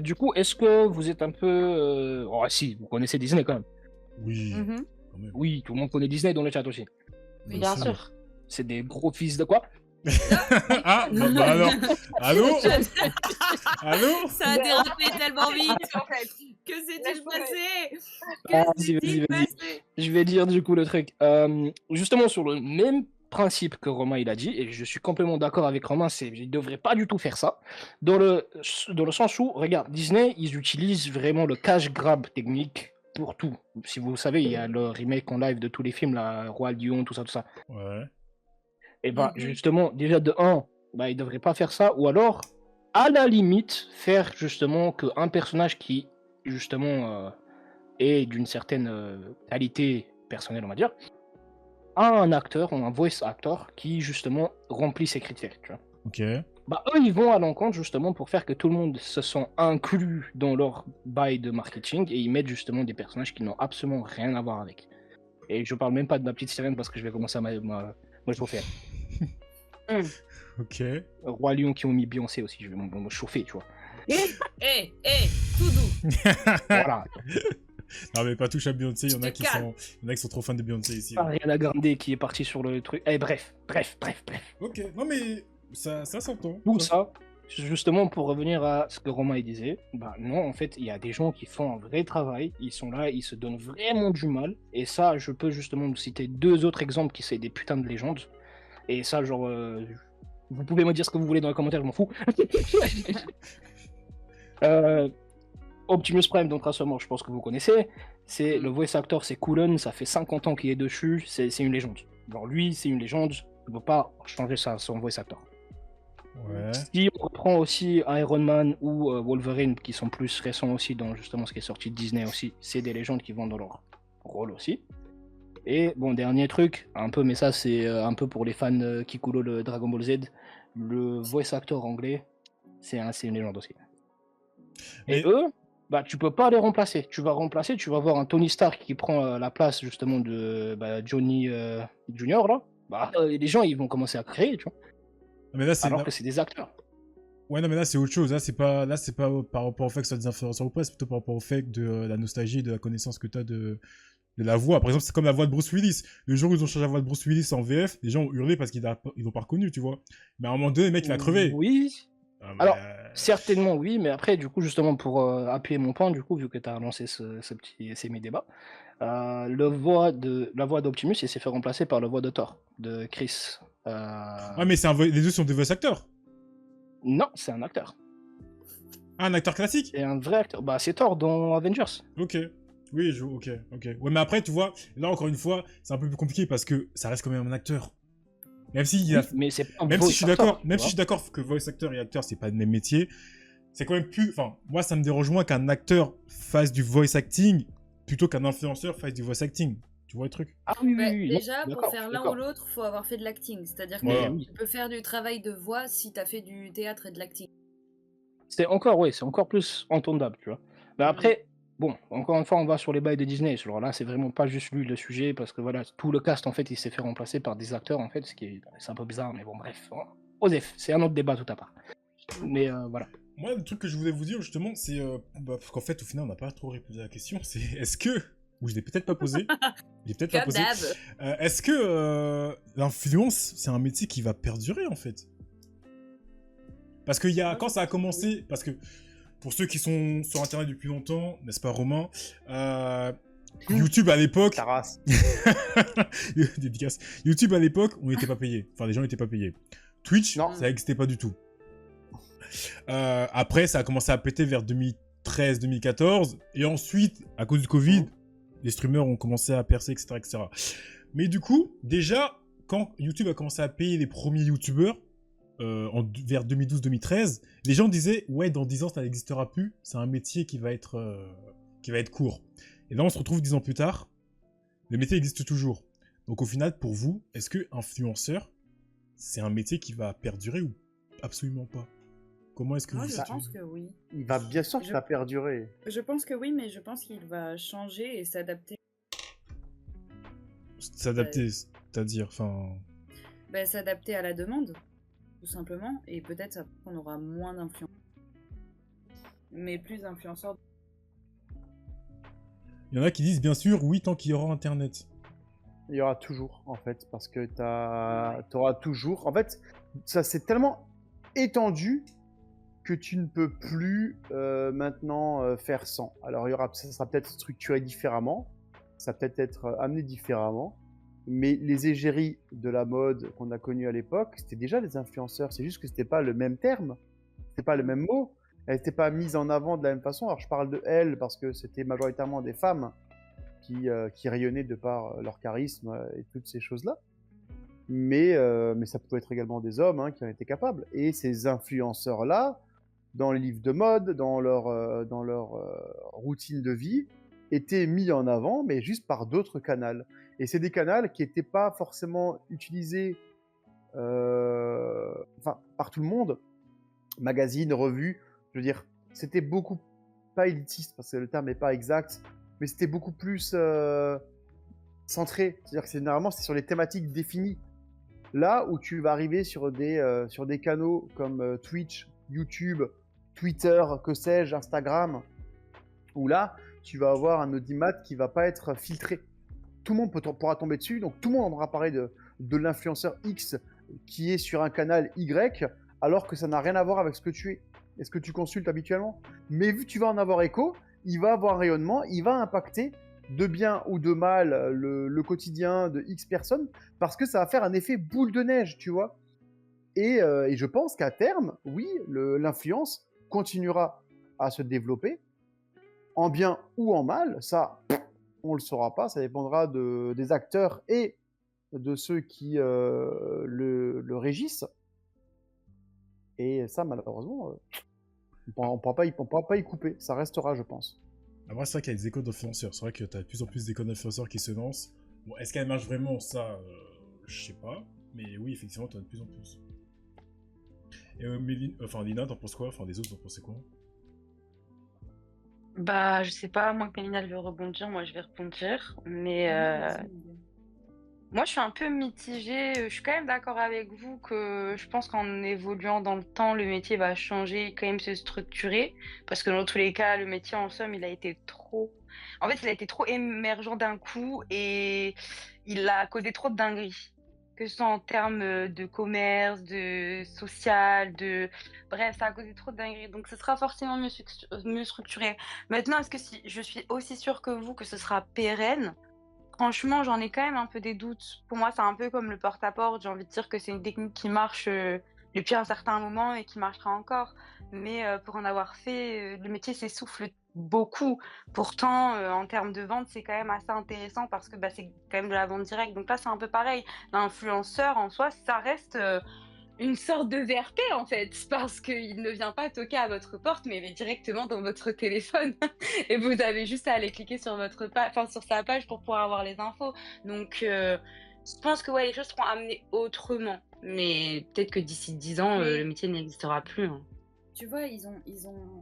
S5: Du coup, est-ce que vous êtes un peu... Oh si, vous connaissez Disney quand même.
S1: Oui,
S3: Mhm.
S1: quand même.
S5: Oui, tout le monde connaît Disney dans le chat aussi.
S3: Oui,
S4: Bien sûr.
S5: C'est des gros fils de quoi?
S1: Ah, bah alors, allô? Allô?
S3: Ça a dérapé tellement vite.
S4: En fait.
S3: Que s'est-il
S4: Laisse tomber.
S3: passé?
S5: Ah,
S3: Que
S5: vas-y,
S3: s'est-il
S5: vas-y.
S3: passé?
S5: Je vais dire du coup le truc. Justement sur le même principe que Romain il a dit, et je suis complètement d'accord avec Romain, il ne devrait pas du tout faire ça. Dans le sens où, regarde, Disney, ils utilisent vraiment le cash grab technique pour tout. Si vous savez, il y a le remake en live de tous les films, là, Roi Lion, tout ça, tout ça.
S1: Ouais.
S5: Et bah,
S3: Mhm.
S5: justement, déjà de 1, bah, ils devraient pas faire ça, ou alors, à la limite, faire justement qu'un personnage qui, justement, est d'une certaine qualité personnelle, on va dire, a un acteur, ou un voice actor, qui, justement, remplit ces critères, tu vois.
S1: Ok.
S5: Bah, eux, ils vont à l'encontre, justement, pour faire que tout le monde se sent inclus dans leur bail de marketing, et ils mettent, justement, des personnages qui n'ont absolument rien à voir avec. Et je parle même pas de ma petite sirène, parce que je vais commencer à me chauffer.
S1: Ok.
S5: Roi Lion qui ont mis Beyoncé aussi, je vais me chauffer, tu vois.
S3: Eh, tout doux.
S5: Voilà.
S1: Non mais pas touche à Beyoncé, il y en a
S3: Je te
S1: qui
S3: calme.
S1: sont trop fans de Beyoncé ici.
S5: Ariana Grande qui est partie sur le truc. Eh, bref.
S1: Ok, non mais ça s'entend.
S5: Tout ça, justement pour revenir à ce que Romain il disait, bah non, en fait, il y a des gens qui font un vrai travail, ils sont là, ils se donnent vraiment du mal, et ça, je peux justement vous citer 2 autres exemples qui sont des putains de légendes, et ça, genre, vous pouvez me dire ce que vous voulez dans les commentaires, je m'en fous. Optimus Prime dans Transformers, je pense que vous connaissez, c'est le voice actor, c'est Cullen, ça fait 50 ans qu'il est dessus, c'est une légende. Genre lui, c'est une légende, on ne peut pas changer son voice actor.
S1: Ouais.
S5: Si on reprend aussi Iron Man ou Wolverine, qui sont plus récents aussi dans justement ce qui est sorti de Disney aussi, c'est des légendes qui vont dans leur rôle aussi. Et bon, dernier truc, un peu, mais ça c'est un peu pour les fans qui coulent le Dragon Ball Z, le voice actor anglais, c'est une légende aussi.
S1: Mais-
S5: Et eux, bah tu peux pas les remplacer. Tu vas voir un Tony Stark qui prend la place justement de Johnny Junior là. Bah les gens ils vont commencer à créer, tu vois.
S1: Mais là c'est
S5: Alors que c'est des acteurs.
S1: ouais non mais là c'est autre chose. Là c'est pas par rapport au fait que ce soit des influenceurs ou pas, c'est plutôt par rapport au fait de la nostalgie, de la connaissance que t'as de la voix. Par exemple, c'est comme la voix de Bruce Willis. Le jour où ils ont changé la voix de Bruce Willis en VF, les gens ont hurlé parce qu'ils l'ont pas reconnu, tu vois. Mais à un moment donné, le mec il a crevé.
S5: Oui.
S1: Ah, mais,
S5: Alors, certainement oui, mais après, du coup, justement, pour appuyer mon point, du coup, vu que tu as lancé ces mi-débats, la voix d'Optimus, il s'est fait remplacer par la voix de Thor, de Chris.
S1: Ouais, mais les deux sont des voice acteurs.
S5: Non, c'est un acteur.
S1: Ah, un acteur classique.
S5: C'est un vrai acteur. Bah, c'est Thor dans Avengers.
S1: Ok. Oui, ok. Ouais, mais après, tu vois, là encore une fois, c'est un peu plus compliqué parce que ça reste quand même un acteur. Même si il
S5: Oui, mais c'est pas un
S1: même
S5: voice
S1: si je suis
S5: actor,
S1: d'accord,
S5: tu
S1: même si
S5: vois.
S1: je suis d'accord que voice actor et acteur c'est pas le même métier, c'est quand même plus. Enfin, moi ça me dérange moins qu'un acteur fasse du voice acting plutôt qu'un influenceur fasse du voice acting. Tu vois le truc?
S5: Ah oui,
S3: Bah,
S5: oui, non,
S3: déjà, pour
S5: d'accord,
S3: faire l'un
S5: d'accord.
S3: ou l'autre, faut avoir fait de l'acting. C'est-à-dire que
S1: Voilà.
S3: tu peux faire du travail de voix si t'as fait du théâtre et de l'acting.
S5: C'est encore plus entendable, tu vois. Mais après, bon, encore une fois, on va sur les bails de Disney. Alors là, c'est vraiment pas juste lui le sujet, parce que voilà, tout le cast, en fait, il s'est fait remplacer par des acteurs, en fait, c'est un peu bizarre, mais bon, bref. Osef, c'est un autre débat tout à part. Mais voilà.
S1: Moi, le truc que je voulais vous dire justement, c'est parce qu'en fait, au final, on n'a pas trop répondu à la question. C'est est-ce que, ou je l'ai peut-être pas posé,
S3: Comme d'hab.
S1: est-ce que l'influence, c'est un métier qui va perdurer en fait? Parce que quand ça a commencé, parce que pour ceux qui sont sur internet depuis longtemps, n'est-ce pas Romain, YouTube à l'époque,
S2: Ta race.
S1: dédicace. YouTube à l'époque, on n'était pas payé. Enfin, les gens n'étaient pas payés. Twitch,
S2: Non.
S1: ça n'existait pas du tout. Après, ça a commencé à péter vers 2013-2014. Et ensuite, à cause du Covid, les streamers ont commencé à percer, etc., etc. Mais du coup, déjà, quand YouTube a commencé à payer les premiers YouTubeurs, vers 2012-2013, les gens disaient « Ouais, dans 10 ans, ça n'existera plus. C'est un métier qui va être court. » Et là, on se retrouve 10 ans plus tard. Le métier existe toujours. Donc au final, pour vous, est-ce que influenceur, c'est un métier qui va perdurer ou absolument pas? Comment est-ce que
S3: Moi,
S1: vous
S3: je
S1: situez?
S3: pense que oui.
S2: Il va bien sûr qu'il va perdurer.
S3: Je pense que oui, mais je pense qu'il va changer et s'adapter.
S1: S'adapter, c'est-à-dire, enfin...
S3: Bah, s'adapter à la demande, tout simplement, et peut-être qu'on aura moins d'influence. Mais plus d'influenceurs.
S1: Il y en a qui disent, bien sûr, oui, tant qu'il y aura Internet.
S2: Il y aura toujours, en fait, parce que t'auras toujours... En fait, ça c'est tellement étendu que tu ne peux plus maintenant faire sans. Alors, ça sera peut-être structuré différemment, ça va peut-être être amené différemment, mais les égéries de la mode qu'on a connues à l'époque, c'était déjà des influenceurs. C'est juste que c'était pas le même terme, c'était pas le même mot, elles n'étaient pas mises en avant de la même façon. Alors, je parle de elles parce que c'était majoritairement des femmes qui rayonnaient de par leur charisme et toutes ces choses-là. Mais ça pouvait être également des hommes qui en étaient capables. Et ces influenceurs-là, dans les livres de mode, dans leur routine de vie, étaient mis en avant, mais juste par d'autres canaux. Et c'est des canaux qui n'étaient pas forcément utilisés par tout le monde. Magazines, revues, je veux dire, c'était beaucoup, pas élitiste, parce que le terme n'est pas exact, mais c'était beaucoup plus centré. C'est-à-dire que généralement, c'est sur les thématiques définies. Là où tu vas arriver sur des canaux comme Twitch, YouTube, Twitter, que sais-je, Instagram, où là, tu vas avoir un audimat qui va pas être filtré. Tout le monde pourra tomber dessus, donc tout le monde entendra parler de l'influenceur X qui est sur un canal Y, alors que ça n'a rien à voir avec ce que tu es et ce que tu consultes habituellement. Mais vu que tu vas en avoir écho, il va avoir un rayonnement, il va impacter de bien ou de mal le quotidien de X personnes, parce que ça va faire un effet boule de neige, tu vois. Et je pense qu'à terme, oui, l'influence continuera à se développer, en bien ou en mal, ça, on le saura pas, ça dépendra des acteurs et de ceux qui le régissent. Et ça, malheureusement, on ne pourra pas y couper, ça restera, je pense.
S1: Après, c'est vrai qu'il y a des écoles d'influenceurs. C'est vrai que tu as de plus en plus d'écoles d'influenceurs qui se lancent. Bon, est-ce qu'elles marchent vraiment, ça je sais pas. Mais oui, effectivement, tu as de plus en plus. Et Lina, t'en penses quoi? Enfin, les autres, t'en pensez quoi?
S4: Bah, je sais pas, moi, que Mélina veut rebondir, moi, je vais rebondir. Mais
S3: Vas-y, Miguel.
S4: moi, je suis un peu mitigée. Je suis quand même d'accord avec vous que je pense qu'en évoluant dans le temps, le métier va changer, quand même se structurer. Parce que dans tous les cas, le métier, en somme, il a été trop... En fait, il a été trop émergent d'un coup et il a causé trop de dingueries. Que ce soit en termes de commerce, de social, de... Bref, ça a causé trop de dingueries. Donc, ce sera forcément mieux structuré. Maintenant, est-ce que si je suis aussi sûre que vous que ce sera pérenne? Franchement, j'en ai quand même un peu des doutes. Pour moi, c'est un peu comme le porte-à-porte. J'ai envie de dire que c'est une technique qui marche depuis un certain moment et qui marchera encore. Mais pour en avoir fait, le métier s'essouffle beaucoup. Pourtant, en termes de vente, c'est quand même assez intéressant parce que c'est quand même de la vente directe. Donc là, c'est un peu pareil. L'influenceur, en soi, ça reste une sorte de VRP, en fait, parce qu'il ne vient pas toquer à votre porte, mais il est directement dans votre téléphone. Et vous avez juste à aller cliquer sur sur sa page pour pouvoir avoir les infos. Donc, je pense que les choses seront amenées autrement. Mais peut-être que d'ici 10 ans, le métier n'existera plus. Hein.
S3: Tu vois,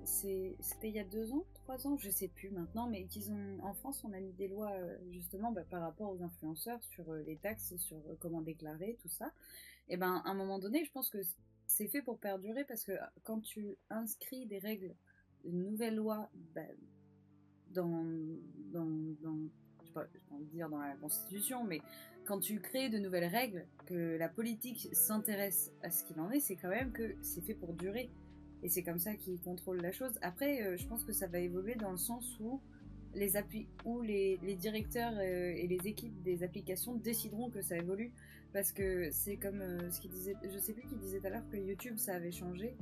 S3: c'était il y a 2 ans, 3 ans, je sais plus maintenant, mais en France, on a mis des lois justement par rapport aux influenceurs sur les taxes, sur comment déclarer, tout ça. Et à un moment donné, je pense que c'est fait pour perdurer parce que quand tu inscris des règles, une nouvelle loi dans je sais pas envie de dire dans la Constitution, mais quand tu crées de nouvelles règles, que la politique s'intéresse à ce qu'il en est, c'est quand même que c'est fait pour durer. Et c'est comme ça qu'ils contrôlent la chose. Après, je pense que ça va évoluer dans le sens où les directeurs et les équipes des applications décideront que ça évolue. Parce que c'est comme ce qu'il disait, je sais plus qui disait tout à l'heure que YouTube ça avait changé.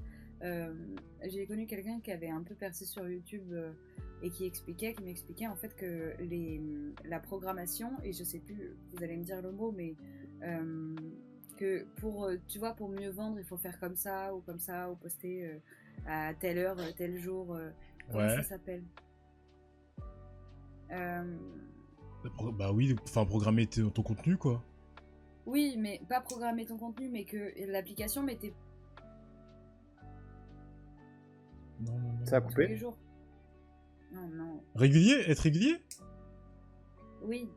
S3: J'ai connu quelqu'un qui avait un peu percé sur YouTube et qui m'expliquait en fait que la programmation, et je sais plus, vous allez me dire le mot, mais que pour mieux vendre, il faut faire comme ça, ou poster à telle heure, tel jour, comment ça s'appelle
S1: Bah oui, enfin programmer ton contenu quoi.
S3: Oui, mais pas programmer ton contenu, mais que l'application mettait...
S1: Non.
S2: Ça a
S3: tous
S2: coupé.
S3: les jours. Non.
S1: Régulier? Être régulier?
S3: Oui,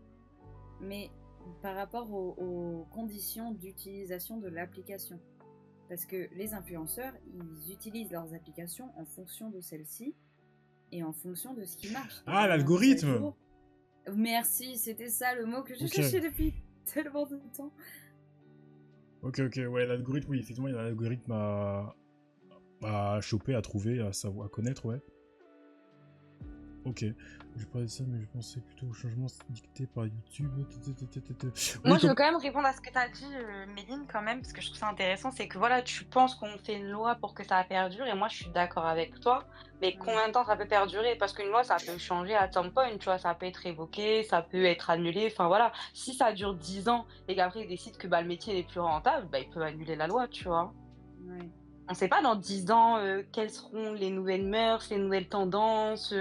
S3: mais par rapport aux conditions d'utilisation de l'application. Parce que les influenceurs, ils utilisent leurs applications en fonction de celles-ci et en fonction de ce qui marche.
S1: Ah, l'algorithme.
S3: Merci, c'était ça le mot que je
S1: Ok.
S3: cherchais depuis tellement de temps.
S1: Ok, ouais, l'algorithme, oui, effectivement, il y a un algorithme à choper, à trouver, à savoir, à connaître, ouais. Ok. Je parlais de ça, mais je pensais plutôt au changement dicté par YouTube.
S4: Moi,
S1: Oui,
S4: je veux quand même répondre à ce que tu as dit, Méline, quand même, parce que je trouve ça intéressant. C'est que voilà, tu penses qu'on fait une loi pour que ça perdure, et moi, je suis d'accord avec toi. Mais combien de temps ça peut perdurer? Parce qu'une loi, ça peut changer à some point, tu vois, ça peut être révoqué, ça peut être annulé. Enfin voilà, si ça dure 10 ans et qu'après ils décident que bah, le métier n'est plus rentable, bah, ils peuvent annuler la loi, tu vois.
S3: Ouais.
S4: On ne sait pas dans 10 ans quelles seront les nouvelles mœurs, les nouvelles tendances,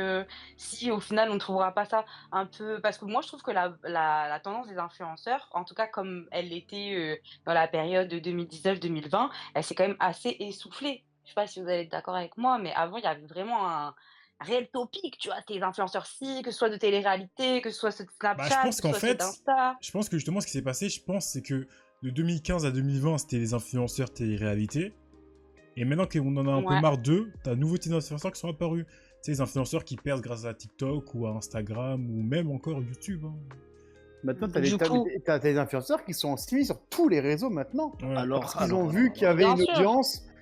S4: si au final on ne trouvera pas ça un peu... Parce que moi je trouve que la tendance des influenceurs, en tout cas comme elle l'était dans la période de 2019-2020, elle s'est quand même assez essoufflée. Je ne sais pas si vous allez être d'accord avec moi, mais avant il y avait vraiment un réel topic, tu vois, tes influenceurs-ci, que ce soit de télé-réalité, que ce soit ceux de
S1: bah, je
S4: Snapchat,
S1: pense
S4: que ce
S1: qu'en
S4: soit ceux
S1: fait,
S4: d'Insta.
S1: je pense que justement, ce qui s'est passé, c'est que de 2015 à 2020, c'était les influenceurs télé-réalité. Et maintenant qu'on en a un peu
S4: Ouais.
S1: marre d'eux, t'as de nouveaux influenceurs qui sont apparus. Tu sais, les influenceurs qui percent grâce à TikTok ou à Instagram ou même encore YouTube. Hein.
S2: Maintenant,
S4: Du coup,
S2: t'as des influenceurs qui sont suivis sur tous les réseaux maintenant.
S1: Ouais.
S2: Parce qu'ils ont vu qu'il y avait
S4: Bien sûr.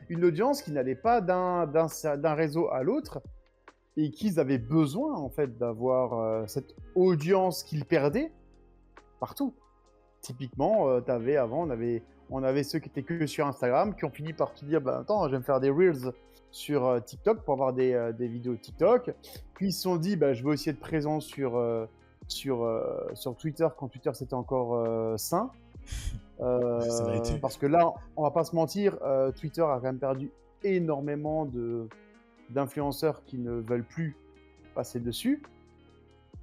S2: une audience qui n'allait pas d'un réseau à l'autre et qu'ils avaient besoin en fait d'avoir cette audience qu'ils perdaient partout. Typiquement, on avait ceux qui étaient que sur Instagram qui ont fini par se dire bah attends, je vais me faire des reels sur TikTok pour avoir des vidéos TikTok. Puis ils se sont dit bah je veux aussi être présent sur Twitter quand Twitter c'était encore sain.
S1: Ça l'a été.
S2: Parce que là, on va pas se mentir, Twitter a quand même perdu énormément d'influenceurs qui ne veulent plus passer dessus.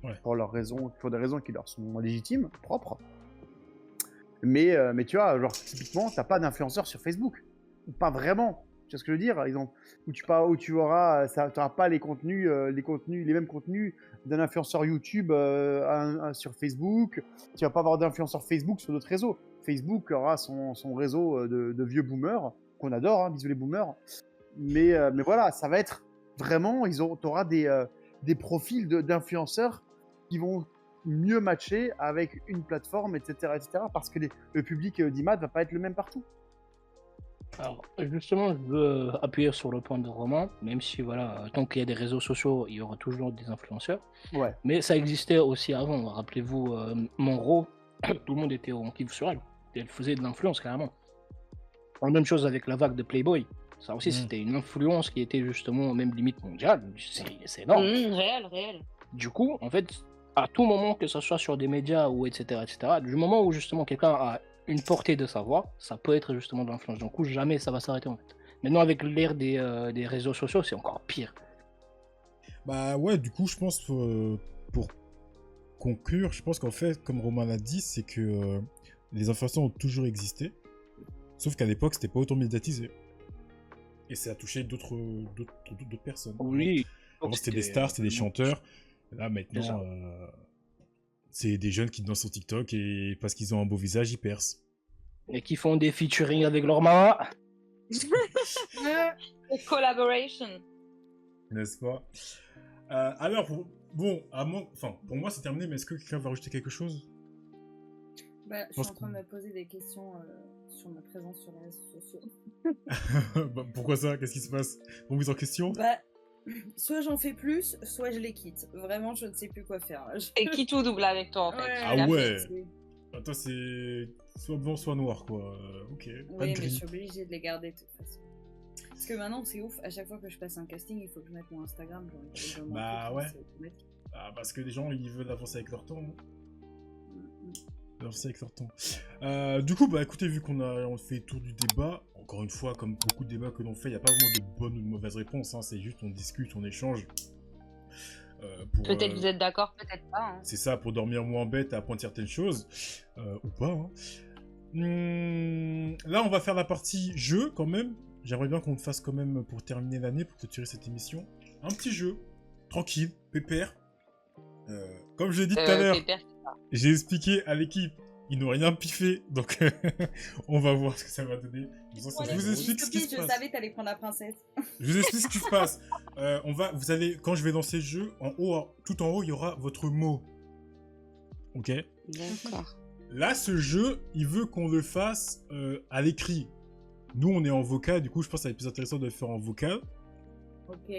S1: Ouais.
S2: Pour des raisons qui leur sont légitimes, propres. Mais tu vois, genre typiquement, t'as pas d'influenceurs sur Facebook. Pas vraiment. Tu vois ce que je veux dire? Où tu auras, t'auras pas les mêmes contenus d'un influenceur YouTube sur Facebook. Tu vas pas avoir d'influenceur Facebook sur d'autres réseaux. Facebook aura son réseau de vieux boomers qu'on adore, hein, bisous les boomers. Mais voilà, ça va être vraiment, t'auras des profils d'influenceurs qui vont mieux matcher avec une plateforme, etc., parce que le public d'IMAD va pas être le même partout.
S5: Alors, justement, je veux appuyer sur le point de Romain, même si, voilà, tant qu'il y a des réseaux sociaux, il y aura toujours des influenceurs.
S2: Ouais.
S5: Mais ça existait aussi avant. Rappelez-vous, Monroe, tout le monde était en kiff sur elle. Elle faisait de l'influence, carrément. La même chose avec la vague de Playboy. Ça aussi, c'était une influence qui était justement même limite mondiale. C'est énorme.
S4: Réel.
S5: Du coup, en fait, à tout moment, que ce soit sur des médias ou etc., du moment où justement quelqu'un a une portée de savoir, ça peut être justement de l'influence. Du coup, jamais ça va s'arrêter en fait. Maintenant, avec l'ère des réseaux sociaux, c'est encore pire.
S1: Bah ouais, du coup, je pense pour conclure, je pense qu'en fait, comme Romain l'a dit, c'est que les influenceurs ont toujours existé, sauf qu'à l'époque, c'était pas autant médiatisé. Et ça a touché d'autres personnes.
S5: Oui.
S1: Avant, c'était des stars, c'était des chanteurs. Là, maintenant, c'est des jeunes qui dansent sur TikTok et parce qu'ils ont un beau visage, ils percent.
S5: Et qui font des featuring avec leur maman.
S4: Collaboration.
S1: N'est-ce pas? Alors, pour moi, c'est terminé, mais est-ce que quelqu'un va rajouter quelque chose?
S3: Bah, je suis en train de me poser des questions sur ma présence sur les réseaux sociaux.
S1: Bah, pourquoi ça? Qu'est-ce qui se passe? Remise en question?
S3: Bah, soit j'en fais plus, soit je les quitte. Vraiment, je ne sais plus quoi faire.
S4: Et qui tout double avec toi en fait.
S3: Ouais.
S1: Ah ouais. Attends, c'est soit blanc, soit noir, quoi. Ok. Pas
S3: Oui,
S1: de
S3: mais je
S1: gris.
S3: suis obligée de les garder de toute façon. Parce que maintenant, c'est ouf. À chaque fois que je passe un casting, il faut que je mette mon Instagram. Genre,
S1: Bah ouais.
S3: c'est automatique.
S1: Ah, parce que les gens, ils veulent avancer avec leur temps. Hein. Avancer avec leur temps. Du coup, bah écoutez, vu on fait le tour du débat, encore une fois, comme beaucoup de débats que l'on fait, il n'y a pas vraiment de bonne ou de mauvaise réponse. Hein, c'est juste on discute, on échange.
S4: Peut-être que vous êtes d'accord, peut-être pas. Hein.
S1: C'est ça, pour dormir moins bête et apprendre certaines choses. Ou pas. Hein. Là, on va faire la partie jeu quand même. J'aimerais bien qu'on le fasse quand même pour terminer l'année, pour clôturer cette émission. Un petit jeu, tranquille, pépère. Comme je l'ai dit tout à l'heure,
S4: Pépère.
S1: j'ai expliqué à l'équipe Ils n'ont rien piffé, donc on va voir ce que ça va donner. Je vous explique ce qui se
S3: Je
S1: passe.
S3: savais que t'allais prendre la princesse.
S1: Je vous explique ce qui se passe. Vous allez, quand je vais lancer le jeu, tout en haut, il y aura votre mot. Ok?
S4: D'accord.
S1: Là, ce jeu, il veut qu'on le fasse à l'écrit. Nous, on est en vocal, du coup, je pense que ça va être plus intéressant de le faire en vocal.
S3: Ok.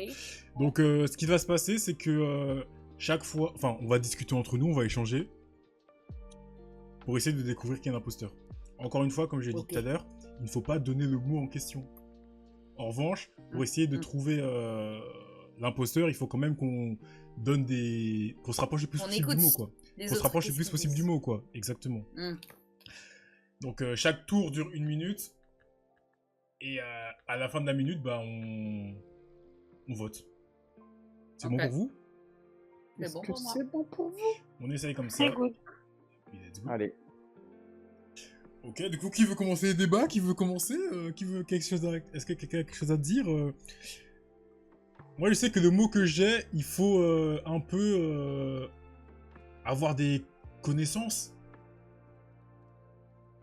S1: Donc, ce qui va se passer, c'est que chaque fois... Enfin, on va discuter entre nous, on va échanger. Pour essayer de découvrir qui est l'imposteur. Encore une fois, comme j'ai dit
S3: Ok.
S1: tout à l'heure, il ne faut pas donner le mot en question. En revanche, pour essayer de trouver l'imposteur, il faut quand même qu'on donne des... qu'on se rapproche le plus
S3: On
S1: possible
S3: écoute
S1: du mot, quoi.
S3: Les
S1: Qu'on se
S3: autres,
S1: rapproche le
S3: qu'est-ce
S1: plus
S3: qu'ils
S1: possible du
S3: disent
S1: mot, quoi. Exactement.
S3: Hmm.
S1: Donc, chaque tour dure 1 minute. Et à la fin de la minute, bah, on vote. C'est bon
S3: Ok.
S1: pour vous?
S3: C'est
S2: Est-ce
S3: bon
S2: que
S3: pour moi.
S2: c'est bon pour vous?
S1: On essaye comme ça.
S4: C'est good.
S1: Et let's go.
S2: Allez.
S1: Ok, du coup, qui veut commencer les débats? Qui veut commencer? Qui veut quelque chose à... Est-ce que quelqu'un a quelque chose à dire? Moi, je sais que le mot que j'ai, il faut un peu avoir des connaissances.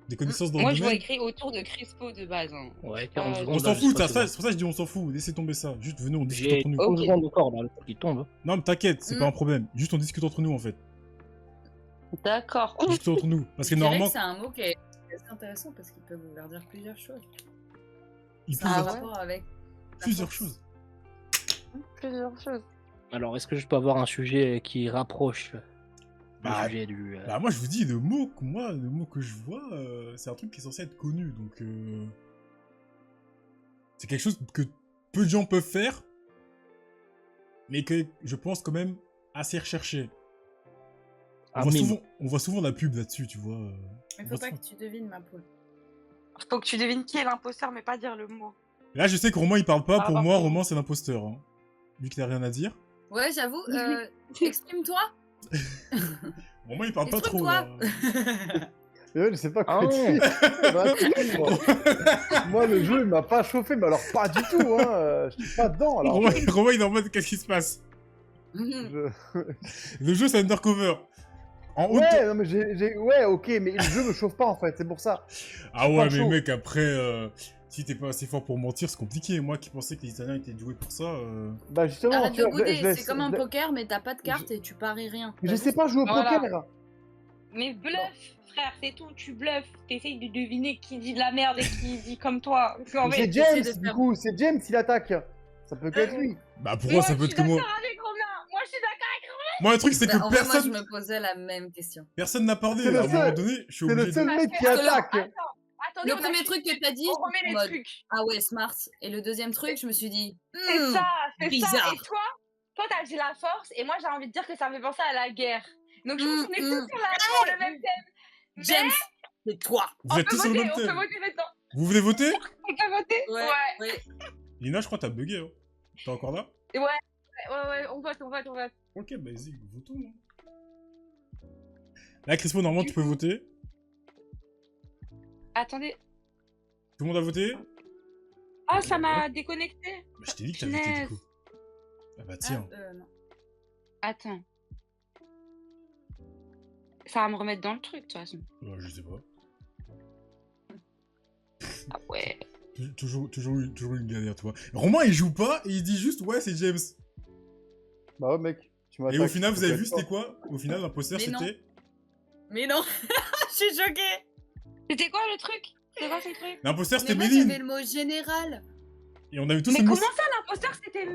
S1: Des connaissances dans
S4: Moi,
S1: le
S4: je vois
S1: domaine.
S4: écrit autour de Crispo de base. Hein.
S5: Ouais, 40
S4: Euh,
S5: secondes.
S1: On s'en
S5: là,
S1: fout,
S5: je sais
S1: c'est
S5: pas,
S1: pour ça que je dis on s'en fout. Laissez tomber ça. Juste venez, on discute
S5: J'ai
S1: entre nous.
S5: 30
S4: Ok.
S5: secondes de corps là, il tombe.
S1: Non, mais t'inquiète, c'est
S3: Mm.
S1: pas un problème. Juste on discute entre nous en fait.
S4: D'accord.
S1: On discute entre nous. Parce que
S3: Je dirais
S1: normalement,
S3: que c'est un mot qui est assez intéressant parce qu'il peut vouloir dire plusieurs choses.
S1: il peut
S3: Ça a
S1: y
S3: un
S1: avoir
S3: rapport avec
S1: plusieurs
S3: force.
S1: choses.
S4: Plusieurs choses.
S5: Alors, est-ce que je peux avoir un sujet qui rapproche
S1: Bah,
S5: le sujet du.
S1: Bah moi je vous dis, le mot que je vois, c'est un truc qui est censé être connu, donc c'est quelque chose que peu de gens peuvent faire, mais que je pense quand même assez recherché.
S5: Un mime.
S1: On voit souvent la pub là-dessus, tu vois.
S3: Il
S1: on
S3: faut
S1: voit
S3: pas
S1: souvent-
S3: que tu devines ma poule.
S4: Faut que tu devines qui est l'imposteur, mais pas dire le mot.
S1: Là je sais que Romain il parle pas,
S4: Ah,
S1: pour
S4: bah,
S1: moi
S4: bon.
S1: Romain c'est l'imposteur. Hein. Vu qu'il a rien à dire.
S3: Ouais, j'avoue. Exprime-toi.
S1: Romain il parle pas trop.
S3: Exprime-toi.
S1: Là.
S2: Mais ouais, je sais pas
S5: Ah
S2: quoi
S5: ouais.
S2: dire. Bah, attends, moi, le jeu, il m'a pas chauffé, mais alors pas du tout, hein. Je suis pas dedans, alors.
S1: Romain il est en mode qu'est-ce qui se passe?
S2: Je-
S1: Le jeu c'est Undercover. En haut de-
S2: Ouais, non, mais ouais, ok, mais le jeu me chauffe pas, en fait, c'est pour ça.
S1: Ah
S2: Je suis
S1: ouais,
S2: pas
S1: mais
S2: chaud.
S1: mec, après, si t'es pas assez fort pour mentir, c'est compliqué. Moi qui pensais que les Italiens étaient doués pour ça.
S2: Bah, justement,
S3: Arrête
S2: tu
S3: de
S2: vois,
S3: bouder,
S2: je laisse-
S3: c'est comme un
S2: je laisse-
S3: poker, mais t'as pas de carte et tu paries rien.
S2: Mais je sais pas jouer au
S4: Voilà.
S2: poker.
S4: Mais bluff, frère, c'est tout. Tu bluffes. T'essayes de deviner qui dit de la merde et qui dit comme toi. Parce qu'en
S2: Mais
S4: fait,
S2: c'est James,
S3: j'essaie de
S2: du
S3: faire-
S2: coup, c'est James, il attaque. Ça peut que être lui.
S1: Bah pourquoi ça peut être que moi?
S4: avec Romain. Moi, je suis d'accord avec Romain.
S1: Moi, le truc, c'est que
S3: Bah, en vrai, moi, je
S1: personne
S3: me posais la même question.
S1: personne n'a parlé.
S2: C'est le
S1: À un moment
S2: seul-
S1: donné, je suis
S2: C'est le
S1: obligé
S2: seul
S1: de...
S2: mec qui
S3: Parce que là-
S2: attaque.
S4: Attendez,
S3: Le
S4: on a
S3: premier
S4: fait-
S3: truc que t'as dit,
S4: on remet
S3: en
S4: les
S3: mode
S4: trucs.
S3: ah ouais, smart. Et le deuxième truc, je me suis dit,
S4: C'est
S3: hmm,
S4: ça, c'est ça.
S3: bizarre.
S4: Et toi, t'as dit la force, et moi, j'ai envie de dire que ça me fait penser à la guerre. Donc, je pense qu'on est tous sur le même thème. Mais
S3: James, c'est toi.
S1: Vous êtes tous sur le même
S4: on peut
S1: thème.
S4: voter maintenant.
S1: Vous voulez voter?
S4: On peut voter.
S3: Ouais.
S1: Lina, je crois que t'as bugué. Hein. T'es encore là?
S4: Ouais, on vote.
S1: Ok, bah vas-y, votons. Hein. Là, Crispo, normalement, tu peux voter.
S4: Attendez.
S1: Tout le monde a voté?
S4: Ah, ça m'a déconnecté.
S1: Bah, je t'ai dit que t'as voté,
S4: Punaise.
S1: du coup. Ah bah tiens.
S3: Non.
S4: Attends. Ça va me remettre dans le truc, de toute façon.
S1: Je sais pas.
S4: Ah ouais.
S1: Toujours une galère, tu vois. Romain, il joue pas et il dit juste, ouais, c'est James.
S2: Bah ouais, mec. Tu m'attaques.
S1: Et au final, vous avez vu,
S2: Faut
S1: c'était quoi? Au final, l'imposteur,
S3: Mais non.
S1: c'était...
S3: Mais non, je suis choquée.
S4: C'était quoi le truc? C'était quoi ce truc?
S1: L'imposteur,
S3: Mais
S1: c'était
S3: moi,
S1: Méline.
S3: j'avais le mot général.
S1: Et on avait tous
S4: Mais
S1: le mot...
S4: comment ça, l'imposteur, c'était